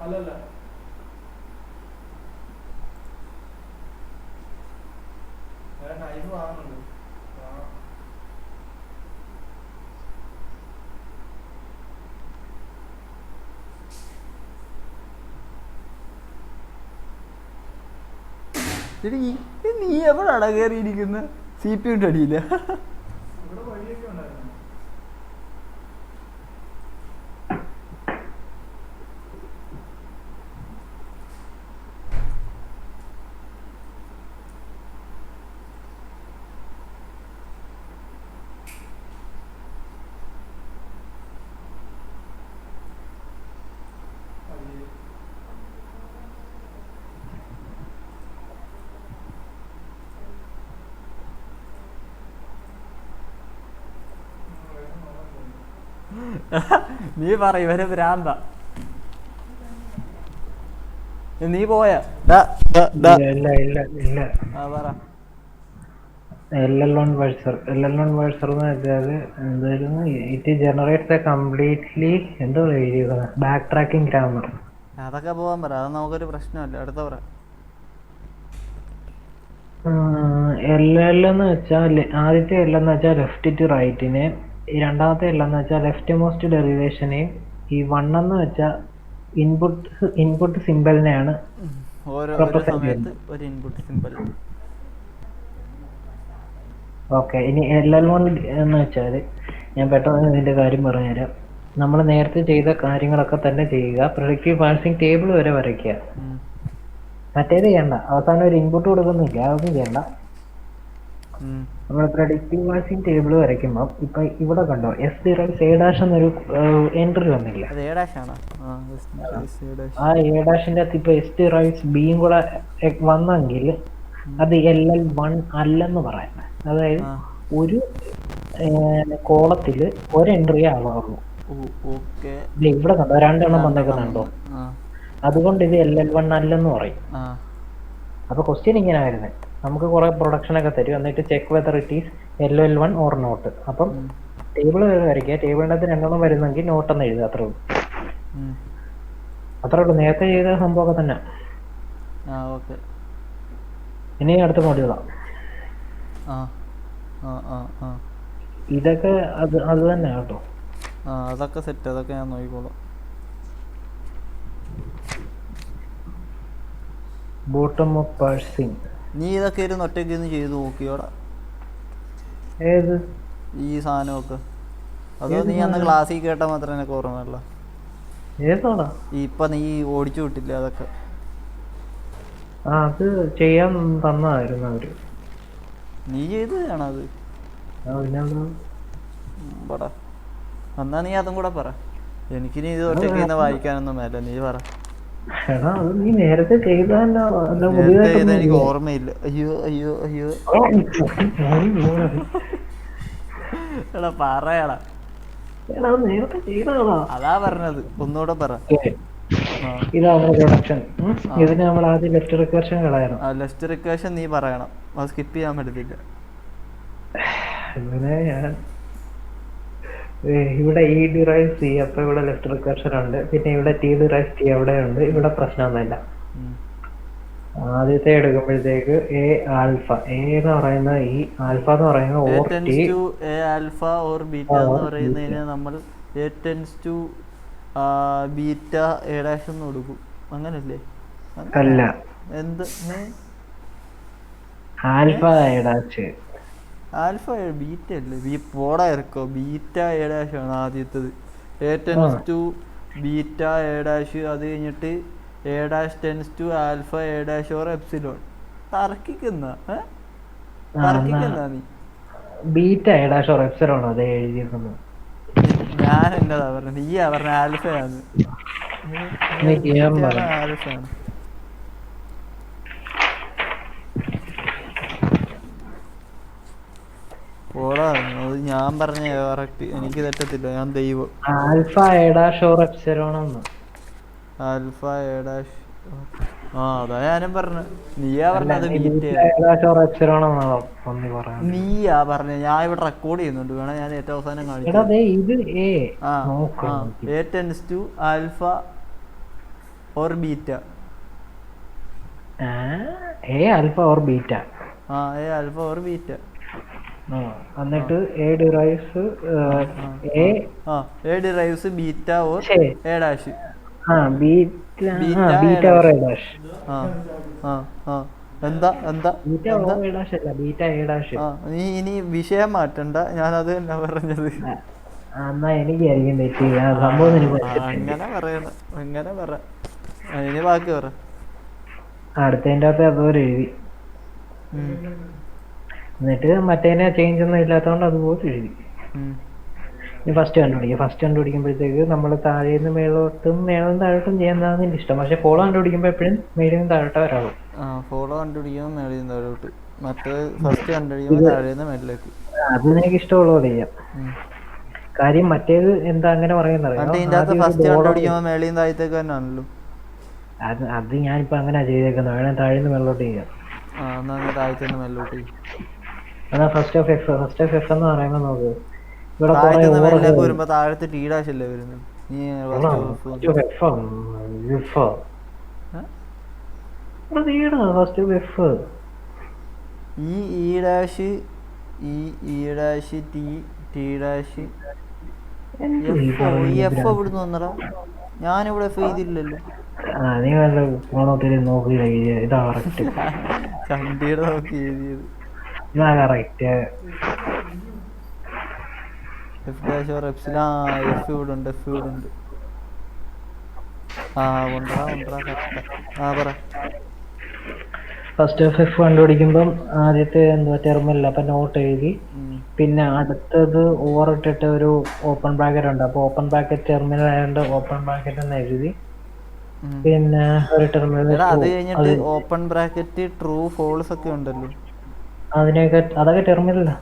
അല്ലല്ല ടൈം വാങ്ങുന്നുണ്ട്. നീ എവിടാണ് കയറിയിരിക്കുന്നത്? CPU അടിയില്ല. നീ പറ, ഇവര് ഭ്രാന്ത. നീ പോയാ LL1 വേഴ്സർ എന്ന് വെച്ചാല് എന്തായിരുന്നു? ഇറ്റ് ജനറേറ്റ്സ് എ കംപ്ലീറ്റ്ലി എന്താ എഴുതിയിരിക്കുന്നത്, ബാക്ക് ട്രാക്കിംഗ് ഗ്രാമർ. അതൊക്കെ പോവാൻ പറ, അത് നമുക്കൊരു പ്രശ്നമല്ല. അടുത്ത പറ. LL എന്ന് വെച്ചാൽ ആദ്യത്തെ L എന്ന് വെച്ചാൽ ലെഫ്റ്റ് ടു റൈറ്റിനെ, രണ്ടാമത്തെ L എന്ന് വെച്ചാൽ ലെഫ്റ്റ് മോസ്റ്റ് ഡെറിവേഷനെയും, ഈ 1 എന്ന് വെച്ചാൽ ഇൻപുട്ട് സിമ്പിളിനെയാണ്. ഓക്കെ, ഇനി LL1 എന്ന് വെച്ചാൽ ഞാൻ പെട്ടെന്ന് ഇതിന്റെ കാര്യം പറഞ്ഞുതരാം. നമ്മൾ നേരത്തെ ചെയ്ത കാര്യങ്ങളൊക്കെ തന്നെ ചെയ്യുക. പ്രൊഡക്റ്റീവ് പാഴ്സിംഗ് ടേബിൾ വരെ വരയ്ക്കുക. മറ്റേത് ചെയ്യണ്ട, അവസാനം ഒരു ഇൻപുട്ട് കൊടുക്കുന്നില്ല, അതൊന്നും ചെയ്യണ്ട. നമ്മൾ പ്രൊഡക്റ്റീവ് പാഴ്സിംഗ് ടേബിൾ വരയ്ക്കുമ്പോൾ ഇപ്പൊ ഇവിടെ കണ്ടോ A' എന്നൊരു എൻട്രി വന്നില്ല. ആ A' അകത്ത് ഇപ്പൊ S'(B) കൂടെ വന്നെങ്കിൽ അത് LL1 അല്ലെന്ന് പറയാം. അതായത് ഒരു കോളത്തില് ഒരു എൻട്രിയേ ആവാറുള്ളൂ. ഇവിടെ കണ്ടോ 2 എണ്ണം വന്നേക്കുന്നുണ്ടോ? അതുകൊണ്ട് ഇത് LL1 അല്ലെന്ന് പറയും. അപ്പൊ ക്വസ്റ്റ്യൻ ഇങ്ങനെ വരുന്നത്, നമുക്ക് കുറെ പ്രൊഡക്ഷൻ ഒക്കെ തരും, എന്നിട്ട് check whether it is LL1 or not. അപ്പം ടേബിൾ വരയ്ക്കുക, ടേബിളിന്റെ അകത്ത് 2 എണ്ണം വരുന്നെങ്കിൽ നോട്ട് എന്ന് എഴുതുക. അത്രേ ഉള്ളൂ. നേരത്തെ ചെയ്ത സംഭവമൊക്കെ തന്നെ. ഇനി അടുത്ത മോഡ്യൂളാ. ഇതൊക്കെ അത് തന്നെ കേട്ടോ. അതൊക്കെ സെറ്റ്, അതൊക്കെ ഞാൻ നോക്കിക്കോളാം. Bottom of parsing. നീ ഇതൊക്കെ ഇരുന്ന് ഒറ്റയ്ക്ക് ഒന്ന് ചെയ്ത് നോക്കിയോടാ? ഏത് ഈ സാധനമൊക്കെ? അതോ നീ അന്ന് ക്ലാസ്സിൽ കേട്ടാൽ മാത്രമേ എനിക്ക് ഓർമ്മയുള്ളൂ? ഏതാടാ ഇപ്പൊ നീ ഓടിച്ചു വിട്ടില്ല അതൊക്കെ? അത് ചെയ്യാൻ തന്നായിരുന്നു അവര്. നീ ചെയ്തതാണോ അത്? പടാ, എന്നാ നീ അതും കൂടെ പറ. എനിക്കിനി ഇത് ഒറ്റയ്ക്ക് വായിക്കാനൊന്നും വേണ്ട, നീ പറ. നീ നേരത്തെ ചെയ്തല്ലോ, എനിക്ക് ഓർമ്മയില്ല. അയ്യോ അയ്യോ അയ്യോ എടാ പറയടാ. നേരത്തെ ചെയ്തതാ. അതാ പറഞ്ഞത്, ഒന്നുകൂടെ പറ. ആ ഇതാണ് പ്രൊഡക്ഷൻ. ഇതിന് നമ്മൾ ആദ്യം ലെഫ്റ്റ് റിക്കർഷൻ കളയണം. ആ ലെഫ്റ്റ് റിക്വേഷൻ നീ പറയണം, അത് സ്കിപ്പ് ചെയ്യാൻ പറ്റത്തില്ല. അങ്ങനെ ഞാൻ ഇവിടെ ഇ ഡിറൈവ് സി, അപ്പൊ ഇവിടെ ലെഫ്റ്റ് റിക്കർഷൻ ഉണ്ട്. പിന്നെ ഇവിടെ ടി ഡിറൈവ് ടി അവിടെ ഉണ്ട്. ഇവിടെ പ്രശ്നമൊന്നുമില്ല. ആദ്യത്തെ എടുക്കുമ്പോഴത്തേക്ക് എ ആൽഫ, എ എന്ന് പറയുന്ന ഈ ആൽഫ എന്ന് പറയുന്നത് a or tends t to a alpha or beta എന്ന് പറയുന്നതിന് നമ്മൾ a tends to beta A dash എന്ന് കൊടുക്കും, അങ്ങനല്ലേ? അല്ല, എന്ത് alpha A dash, alpha beta അല്ലേ? പോടാ ഇറക്കോ, ബീറ്റ എ ഡാഷ് ആണ് ആദ്യത്തത്. A tends to beta A dash, അത് കഴിഞ്ഞിട്ട് a dash tends to alpha A dash or epsilon. തർക്കിക്കുന്ന നീ? Beta A dash or epsilon അത് എഴുതിയിരിക്കുന്നത്. ഞാൻ എന്നതാ പറഞ്ഞത്, നീയാ പറഞ്ഞ ആൽഫയാണ്. ആൽഫയാണ്. പോടാ, അത് ഞാൻ പറഞ്ഞ കറക്റ്റ്, എനിക്ക് തെറ്റത്തില്ല, ഞാൻ ദൈവം. Alpha A dash or epsilon എന്ന്. ആൽഫ എ ഡാഷ്, ആ അതാ ഞാനും പറഞ്ഞ. നീയാ പറഞ്ഞത് നീയാ പറഞ്ഞ. ഞാൻ ഇവിടെ റെക്കോർഡ് ചെയ്യുന്നുണ്ട്, വേണം ഞാൻ ഏറ്റവും അവസാനം കാണിക്കാം. A tends to alpha or beta. A alpha or beta. A alpha or beta. എന്നിട്ട് a derives a derives beta or a dash. Beta or a dash. എന്താ നീ ഇനി വിഷയം മാറ്റണ്ട, ഞാനത് തന്നെ പറഞ്ഞത്. എനിക്കായിരിക്കും തെറ്റി സംഭവം. അങ്ങനെ പറയണം, അങ്ങനെ പറ. ഇനി ബാക്കി പറ. അടുത്തതിൻ്റെ അകത്ത് അതുപോലെ എഴുതി. എന്നിട്ട് മറ്റേനെ ചേഞ്ച് ഒന്നും ഇല്ലാത്തതുകൊണ്ട് അതുപോലെ എഴുതി. ഇനി ഫസ്റ്റ് കണ്ടുപിടിക്കും. ഫസ്റ്റ് കണ്ടുപിടിക്കുമ്പോഴത്തേക്ക് നമ്മൾ താഴേന്ന് മേളോട്ടും മേളം താഴോട്ടും ചെയ്യുന്നതാണ് എൻ്റെ ഇഷ്ടം. പക്ഷെ ഫോളോ കണ്ടുപിടിക്കുമ്പോൾ എപ്പോഴും മേളിൽ താഴോട്ട് വരാളൂ. ഫോളോ കണ്ടുപിടിക്കുമ്പോൾ മേളിൽ താഴോട്ട്, മറ്റേ ഫസ്റ്റ് കണ്ടുപിടിക്കുമ്പോൾ താഴേന്ന് മേളിലേക്ക്. അത് നിനക്ക് ഇഷ്ടമുള്ളത് ചെയ്യാം. കാര്യം മറ്റേത് എന്താ അങ്ങനെ പറയുന്നത്, ഫസ്റ്റ് കണ്ടുപിടിക്കുമ്പോൾ മേളിൽ താഴത്തേക്ക് തന്നെ ആണല്ലോ. അത് ഞാനിപ്പോ അങ്ങനെ ചെയ്തേക്കുന്നത്. വേണേൽ താഴേന്ന് മേളിലോട്ട് ചെയ്യാം. താഴത്തേന്ന് മേളിലോട്ട് അതാ first of F. First of F എന്ന് പറയുമ്പോൾ നോക്ക്, ഇവിടെ വരുമ്പോ താഴത്ത് ടി ഡാഷ് അല്ലേ വരുന്നത്? ഈ ഡാഷ് ഈ ഡാഷ് ടി ഡാഷ് എഫ് എവിടുന്ന് വന്നടാ? ഞാനിവിടെ എഫ് ചെയ്തില്ലല്ലോ. ഇതാ കറക്റ്റ്. ചണ്ടിയുടെ നോക്കി എഴുതിയത് ഇതാ correct. F dash or epsilon. F ഇവിടെ ഉണ്ട്, എഫ് ഇവിടെ ഉണ്ട്. പറ. ഫസ്റ്റ് ഓഫ് എഫ് കണ്ടുപിടിക്കുമ്പം ആദ്യത്തെ എന്തുവാ ടെർമിനൽ, അപ്പൊ നോട്ട് എഴുതി. പിന്നെ അടുത്തത് ഓവർ ഇട്ടിട്ട് ഒരു ഓപ്പൺ ബ്രാക്കറ്റ് ഉണ്ട്, അപ്പൊ ഓപ്പൺ ബ്രാക്കറ്റ് ടെർമിനൽ ആയതുകൊണ്ട് ഓപ്പൺ ബ്രാക്കറ്റ് എന്ന് എഴുതി. പിന്നെ ഒരു ടെർമിനൽ. അത് കഴിഞ്ഞിട്ട് ഓപ്പൺ ബ്രാക്കറ്റ് ട്രൂ ഫോൾസ് ഒക്കെ ഉണ്ടല്ലോ, അതൊക്കെ ടെർമിനലാ.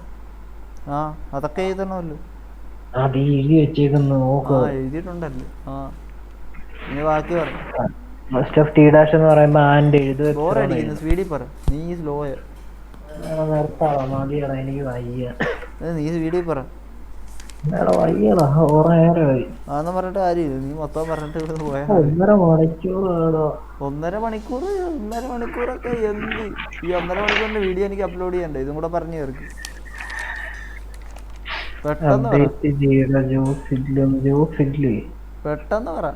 അതൊക്കെ എഴുതണമല്ലോ. അത് എഴുതി വെച്ചേക്കുന്നു, എഴുതിയിട്ടുണ്ടല്ലോ. ഇനി ബാക്കി പറ. ഫസ്റ്റ് ഓഫ് ടി ഡാഷ് എന്ന് പറയുമ്പോ ആൻഡ് എഴുതി. ബോറടിക്കുന്നു, സ്പീഡിൽ പറ. നീ സ്ലോയ. നിർത്താവാ മതിയടാ, എനിക്ക് വയ്യ. നീ സ്പീഡിൽ പറ. വയ്യടാ, ഓറേറെ അതൊന്നും പറഞ്ഞിട്ട് കാര്യമില്ല, നീ മൊത്തം പറഞ്ഞിട്ട് ഇവിടെ പോയാ. 1.5 മണിക്കൂറാണോ? 1.5 മണിക്കൂറൊക്കെ എന്ത്? ഈ 1.5 മണിക്കൂറിന്റെ വീഡിയോ എനിക്ക് അപ്ലോഡ് ചെയ്യണ്ടേ? ഇതും കൂടെ പറഞ്ഞു ചേർക്ക്. പെട്ടെന്ന് പറ.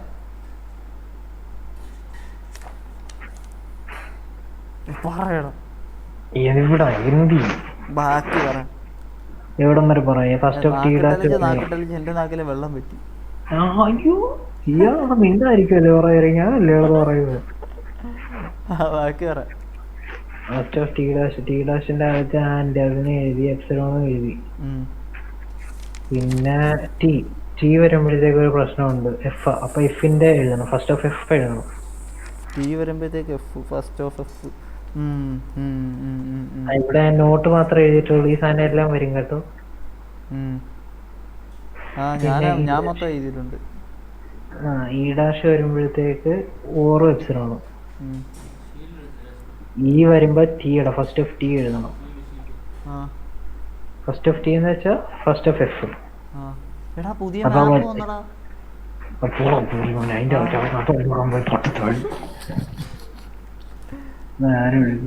പറയണം. ബാക്കി പറ. എവിടം വരെ പറയാ? ഫസ്റ്റ് ഓഫ് ടി ഡാഷ് എന്റെ നാക്കിലെ വെള്ളം പറ്റി. അയ്യോ, ഇയാളെ മിണ്ടായിരിക്കുമല്ലോ പറയാ, ഞാനല്ലേ പറയുന്നത്. ബാക്കി പറ. ഫസ്റ്റ് ഓഫ് ടി ഡാഷിന്റെ അകത്ത് ആൻഡ് അതിന് എഴുതി, എപ്സിലോൺ എഴുതി. പിന്നെ ടി വരുമ്പോഴത്തേക്ക് ഒരു പ്രശ്നമുണ്ട്, എഫ്. അപ്പൊ എഫിന്റെ എഴുതണം, ഫസ്റ്റ് ഓഫ് എഫ് എഴുതണം. ടി വരുമ്പോഴത്തേക്ക് എഫ്, ഫസ്റ്റ് ഓഫ് എഫ്. ഇവിടെ നോട്ട് മാത്രമേ എഴുതിയിട്ടുള്ളൂ, ഈ സാധനം എല്ലാം വരും കേട്ടോ. ഞാൻ മൊത്തം എഴുതിയിട്ടുണ്ട്. ഈ ഡാഷ് വരുമ്പോഴത്തേക്ക് ഓരോ എപ്സിലോണും ഉം. ഈ വരുമ്പോ ടിയുടെ ഫസ്റ്റ് ഓഫ് ടി എഴുതണം. ആ ഫസ്റ്റ് ഓഫ് ടി എന്ന് വെച്ചാൽ ഫസ്റ്റ് ഓഫ് എഫ്. ആ എടാ പുതിയ അപ്പൊ മാപ്പ് വന്നടാ. അതിന്റെ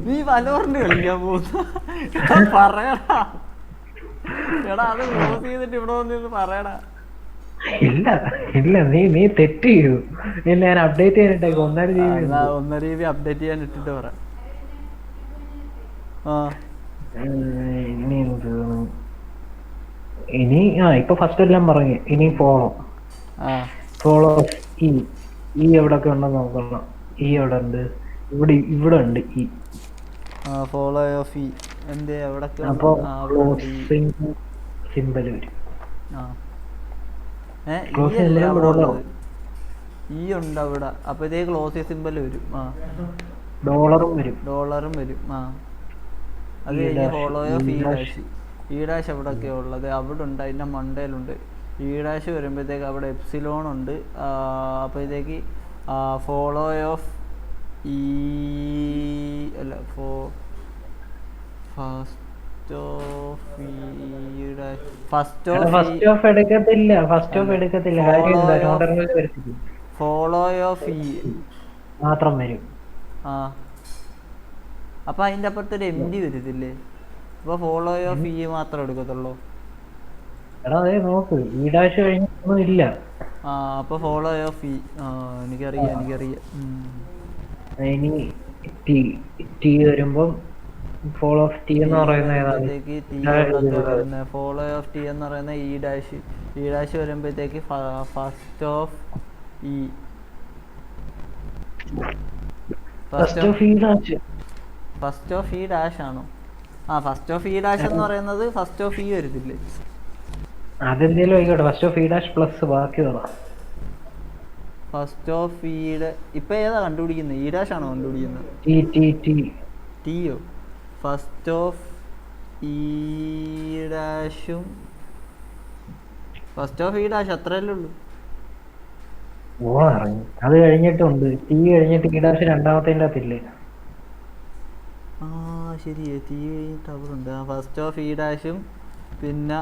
നീ വലോറിന് കളിക്കാൻ പോകുന്ന പറയടാ. എടാ അത് ക്ലോസ് ചെയ്തിട്ട് ഇവിടെ വന്നിരുന്ന് പറയടാ. ഇല്ല ഇല്ല, നീ തെറ്റ് ചെയ്തു. ഇല്ല, ഞാൻ അപ്ഡേറ്റ് ചെയ്യാനിട്ടേക്ക് 1.5 GB. 1.5 GB അപ്ഡേറ്റ് ചെയ്യാൻ ഇട്ടിട്ട് പറ. ആ ഇനി എന്ത്? ഇനി ഇപ്പൊ ഫസ്റ്റ് എല്ലാം പറഞ്ഞു. ഇനി ഫോളോ ആ ഫോളോ ഈ എവിടൊക്കെ ഉണ്ടെന്ന് നോക്കണം. ഈ എവിടെ ഉണ്ട്? ഇവിടെ ഉണ്ട് ഈ. ഫോളോ ഓഫ് ഈ എന്ത് എവിടൊക്കെ അപ്പൊ സിമ്പൽ വരും. ഈ അല്ലേ അവിടെ ഉള്ളത്? ഈ ഉണ്ട് അവിടെ. അപ്പൊ ഇതേ ക്ലോസ് സിമ്പൽ വരും. ഡോളറും വരും. ഡോളറും വരും. അത് കഴിഞ്ഞ് ഫോളോ ഓഫ് ഈ ഡാഷ്. ഈ ഡാഷ് എവിടെയൊക്കെയാ ഉള്ളത്? അവിടെ ഉണ്ട്, അതിൻ്റെ മണ്ടയിലുണ്ട്. ഈ ഡാഷ് വരുമ്പോഴത്തേക്ക് അവിടെ എപ്സിലോൺ ഉണ്ട്. അപ്പോഴത്തേക്ക് ഫോളോ ഓഫ് ഈ അല്ല ഫസ്റ്റ് ഓഫ് എടുക്കത്തില്ല. ഫോളോ ഓഫ് ഈ മാത്രം വരും. അപ്പൊ അതിന്റെ അപ്പുറത്തൊരു എം ഡി വരുത്തില്ലേ? അപ്പൊ ഫോളോ ഓഫ് ഈ മാത്രം എടുക്കത്തുള്ളൂ. എടാ അതേ നോക്ക്, ഈ ഡാഷ് കഴിഞ്ഞൊന്നും ഇല്ല. അപ്പൊ ഫോളോ ഓഫ് ഈ എനിക്കറിയാം. ഇനി ടി വരുമ്പം ഫോളോ ഓഫ് ടി എന്ന് പറയുന്നത് ഫോളോ ഓഫ് ടി എന്ന് പറയുന്ന ഈ ഡാഷ് വരുമ്പോഴത്തേക്ക് ഫസ്റ്റ് ഓഫ് ഈ ഫസ്റ്റ് ഓഫ് ഈ ഡാഷ് ആണോ? ഫസ്റ്റ് ഓഫ് ഈ ഡാഷ് എന്ന് പറയുന്നത് ഫസ്റ്റ് ഓഫ് ഈ വരുത്തില്ലേ? അതെന്തേലും ആയിക്കോട്ടെ. ഫസ്റ്റ് ഓഫ് ഈ ഡാഷ് പ്ലസ് ബാക്കി ഫസ്റ്റ് ഓഫ് ഈയുടെ ഇപ്പൊ ഏതാ കണ്ടുപിടിക്കുന്നത്? ഈ ഡാഷ് ആണോ കണ്ടുപിടിക്കുന്നത്? ടിയോ? ഫസ്റ്റ് ഓഫ് ഈ ഡാഷും ഫസ്റ്റ് ഓഫ് ഈ ഡാഷ് അത്രയല്ലേ ഉള്ളൂ. അത് കഴിഞ്ഞിട്ടുണ്ട്. ടി കഴിഞ്ഞിട്ട് ഈ ഡാഷ് രണ്ടാമത്തെ അകത്തില്ലേ? ശരിയേ, ടി കഴിഞ്ഞിട്ട് അവിടെ ഉണ്ട്. ഫസ്റ്റ് ഓഫ് ഈ ഡാഷും പിന്നെ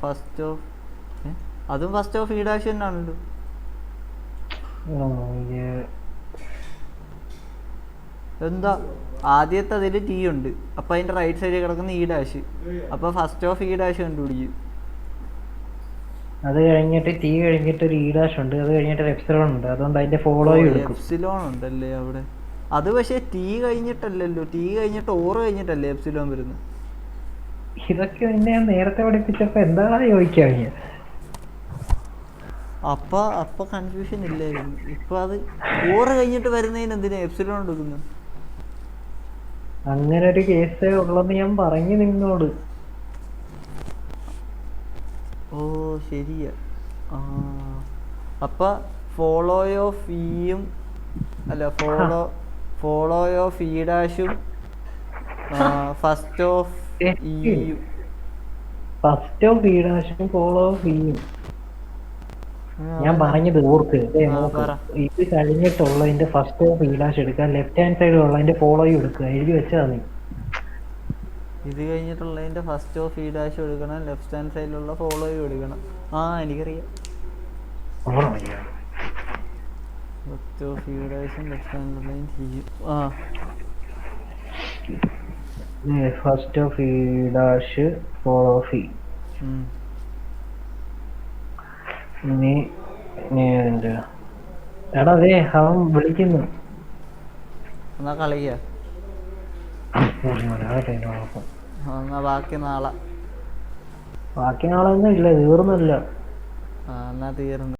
ഫസ്റ്റ് ഓഫ് അതും ഫസ്റ്റ് ഓഫ് ഈ ഡാഷ് തന്നെയാണല്ലോ. എന്താ ആദ്യത്തെ അതിൽ ടി ഉണ്ട്. അപ്പൊ അതിന്റെ റൈറ്റ് സൈഡിൽ കിടക്കുന്ന ഈ ഡാഷ്. അപ്പൊ ഫസ്റ്റ് ഓഫ് ഈ ഡാഷ് കണ്ടുപിടിക്കും. അത് കഴിഞ്ഞിട്ട് ടി കഴിഞ്ഞിട്ട് ഒരു ഈ ഡാഷ് ഉണ്ട്. അത് കഴിഞ്ഞിട്ട് എപ്സിലോൺ ഉണ്ട്. അതുകൊണ്ട് അതിന്റെ ഫോളോ എപ്സിലോൺ ഉണ്ടല്ലേ അവിടെ? അത് പക്ഷെ ടി കഴിഞ്ഞിട്ടല്ലല്ലോ. ടി കഴിഞ്ഞിട്ട് ഓറ് കഴിഞ്ഞിട്ടല്ലേ എപ്സിലോൺ വരുന്നത്? ഇതൊക്കെ ഞാൻ നേരത്തെ പഠിപ്പിച്ചപ്പോ എന്താണ് ചോദിക്കാ? അപ്പൊ കൺഫ്യൂഷൻ ഇല്ലായിരുന്നു. ഇപ്പൊ അത് ഓറ് കഴിഞ്ഞിട്ട് വരുന്നതിന് എന്തിനാ എപ്സിലോൺ എടുക്കുന്നത്? അങ്ങനെ ഒരു കേസേ ഉള്ളെന്ന് ഞാൻ പറഞ്ഞു നിന്നോട്. ഓ ശരിയാ. അപ്പൊ ഫോളോ ഓഫ് ഈയും അല്ല ഫോളോ ഓഫ് ഈ ഡാഷും ഫസ്റ്റ് ഓഫ് ഈയും ഫസ്റ്റ് ഓഫ് ഈ ഡാഷും ഫോളോ ഓഫ് ഈയും ഞാൻ പറഞ്ഞത് ഓർക്ക്. ഇത് കഴിഞ്ഞിട്ടുള്ളതിന്റെ ഫസ്റ്റ് ഓഫ് ഈ ഡാഷ് എടുക്കുക. ലെഫ്റ്റ് ഹാൻഡ് സൈഡ് ഉള്ളതിന്റെ ഫോളോയും എടുക്കുക. എഴുതി വെച്ചാൽ മതി. ഇത് കഴിഞ്ഞിട്ടുള്ളതിന്റെ ഫസ്റ്റ് ഓഫ് ഈ ഡാഷ് എടുക്കണം. ലെഫ്റ്റ് ഹാൻഡ് സൈഡിലുള്ള ഫോളോയും എടുക്കണം. എനിക്കറിയാം. ഫസ്റ്റ് ഓഫ് ഈ ഡാഷും ലെഫ്റ്റ് ഹാൻഡിലുള്ളതും ചെയ്യും. ഫസ്റ്റ് ഓഫ് ഈ ഡാഷ് ഫോളോ ഓഫ് ഈ. എടാ അതെ അവൻ വിളിക്കുന്നു. എന്നാ കളിക്ക. എന്നാ ബാക്കി നാളെ. ബാക്കി നാളൊന്നും ഇല്ല, തീർന്നല്ല. എന്നാ തീർന്നു.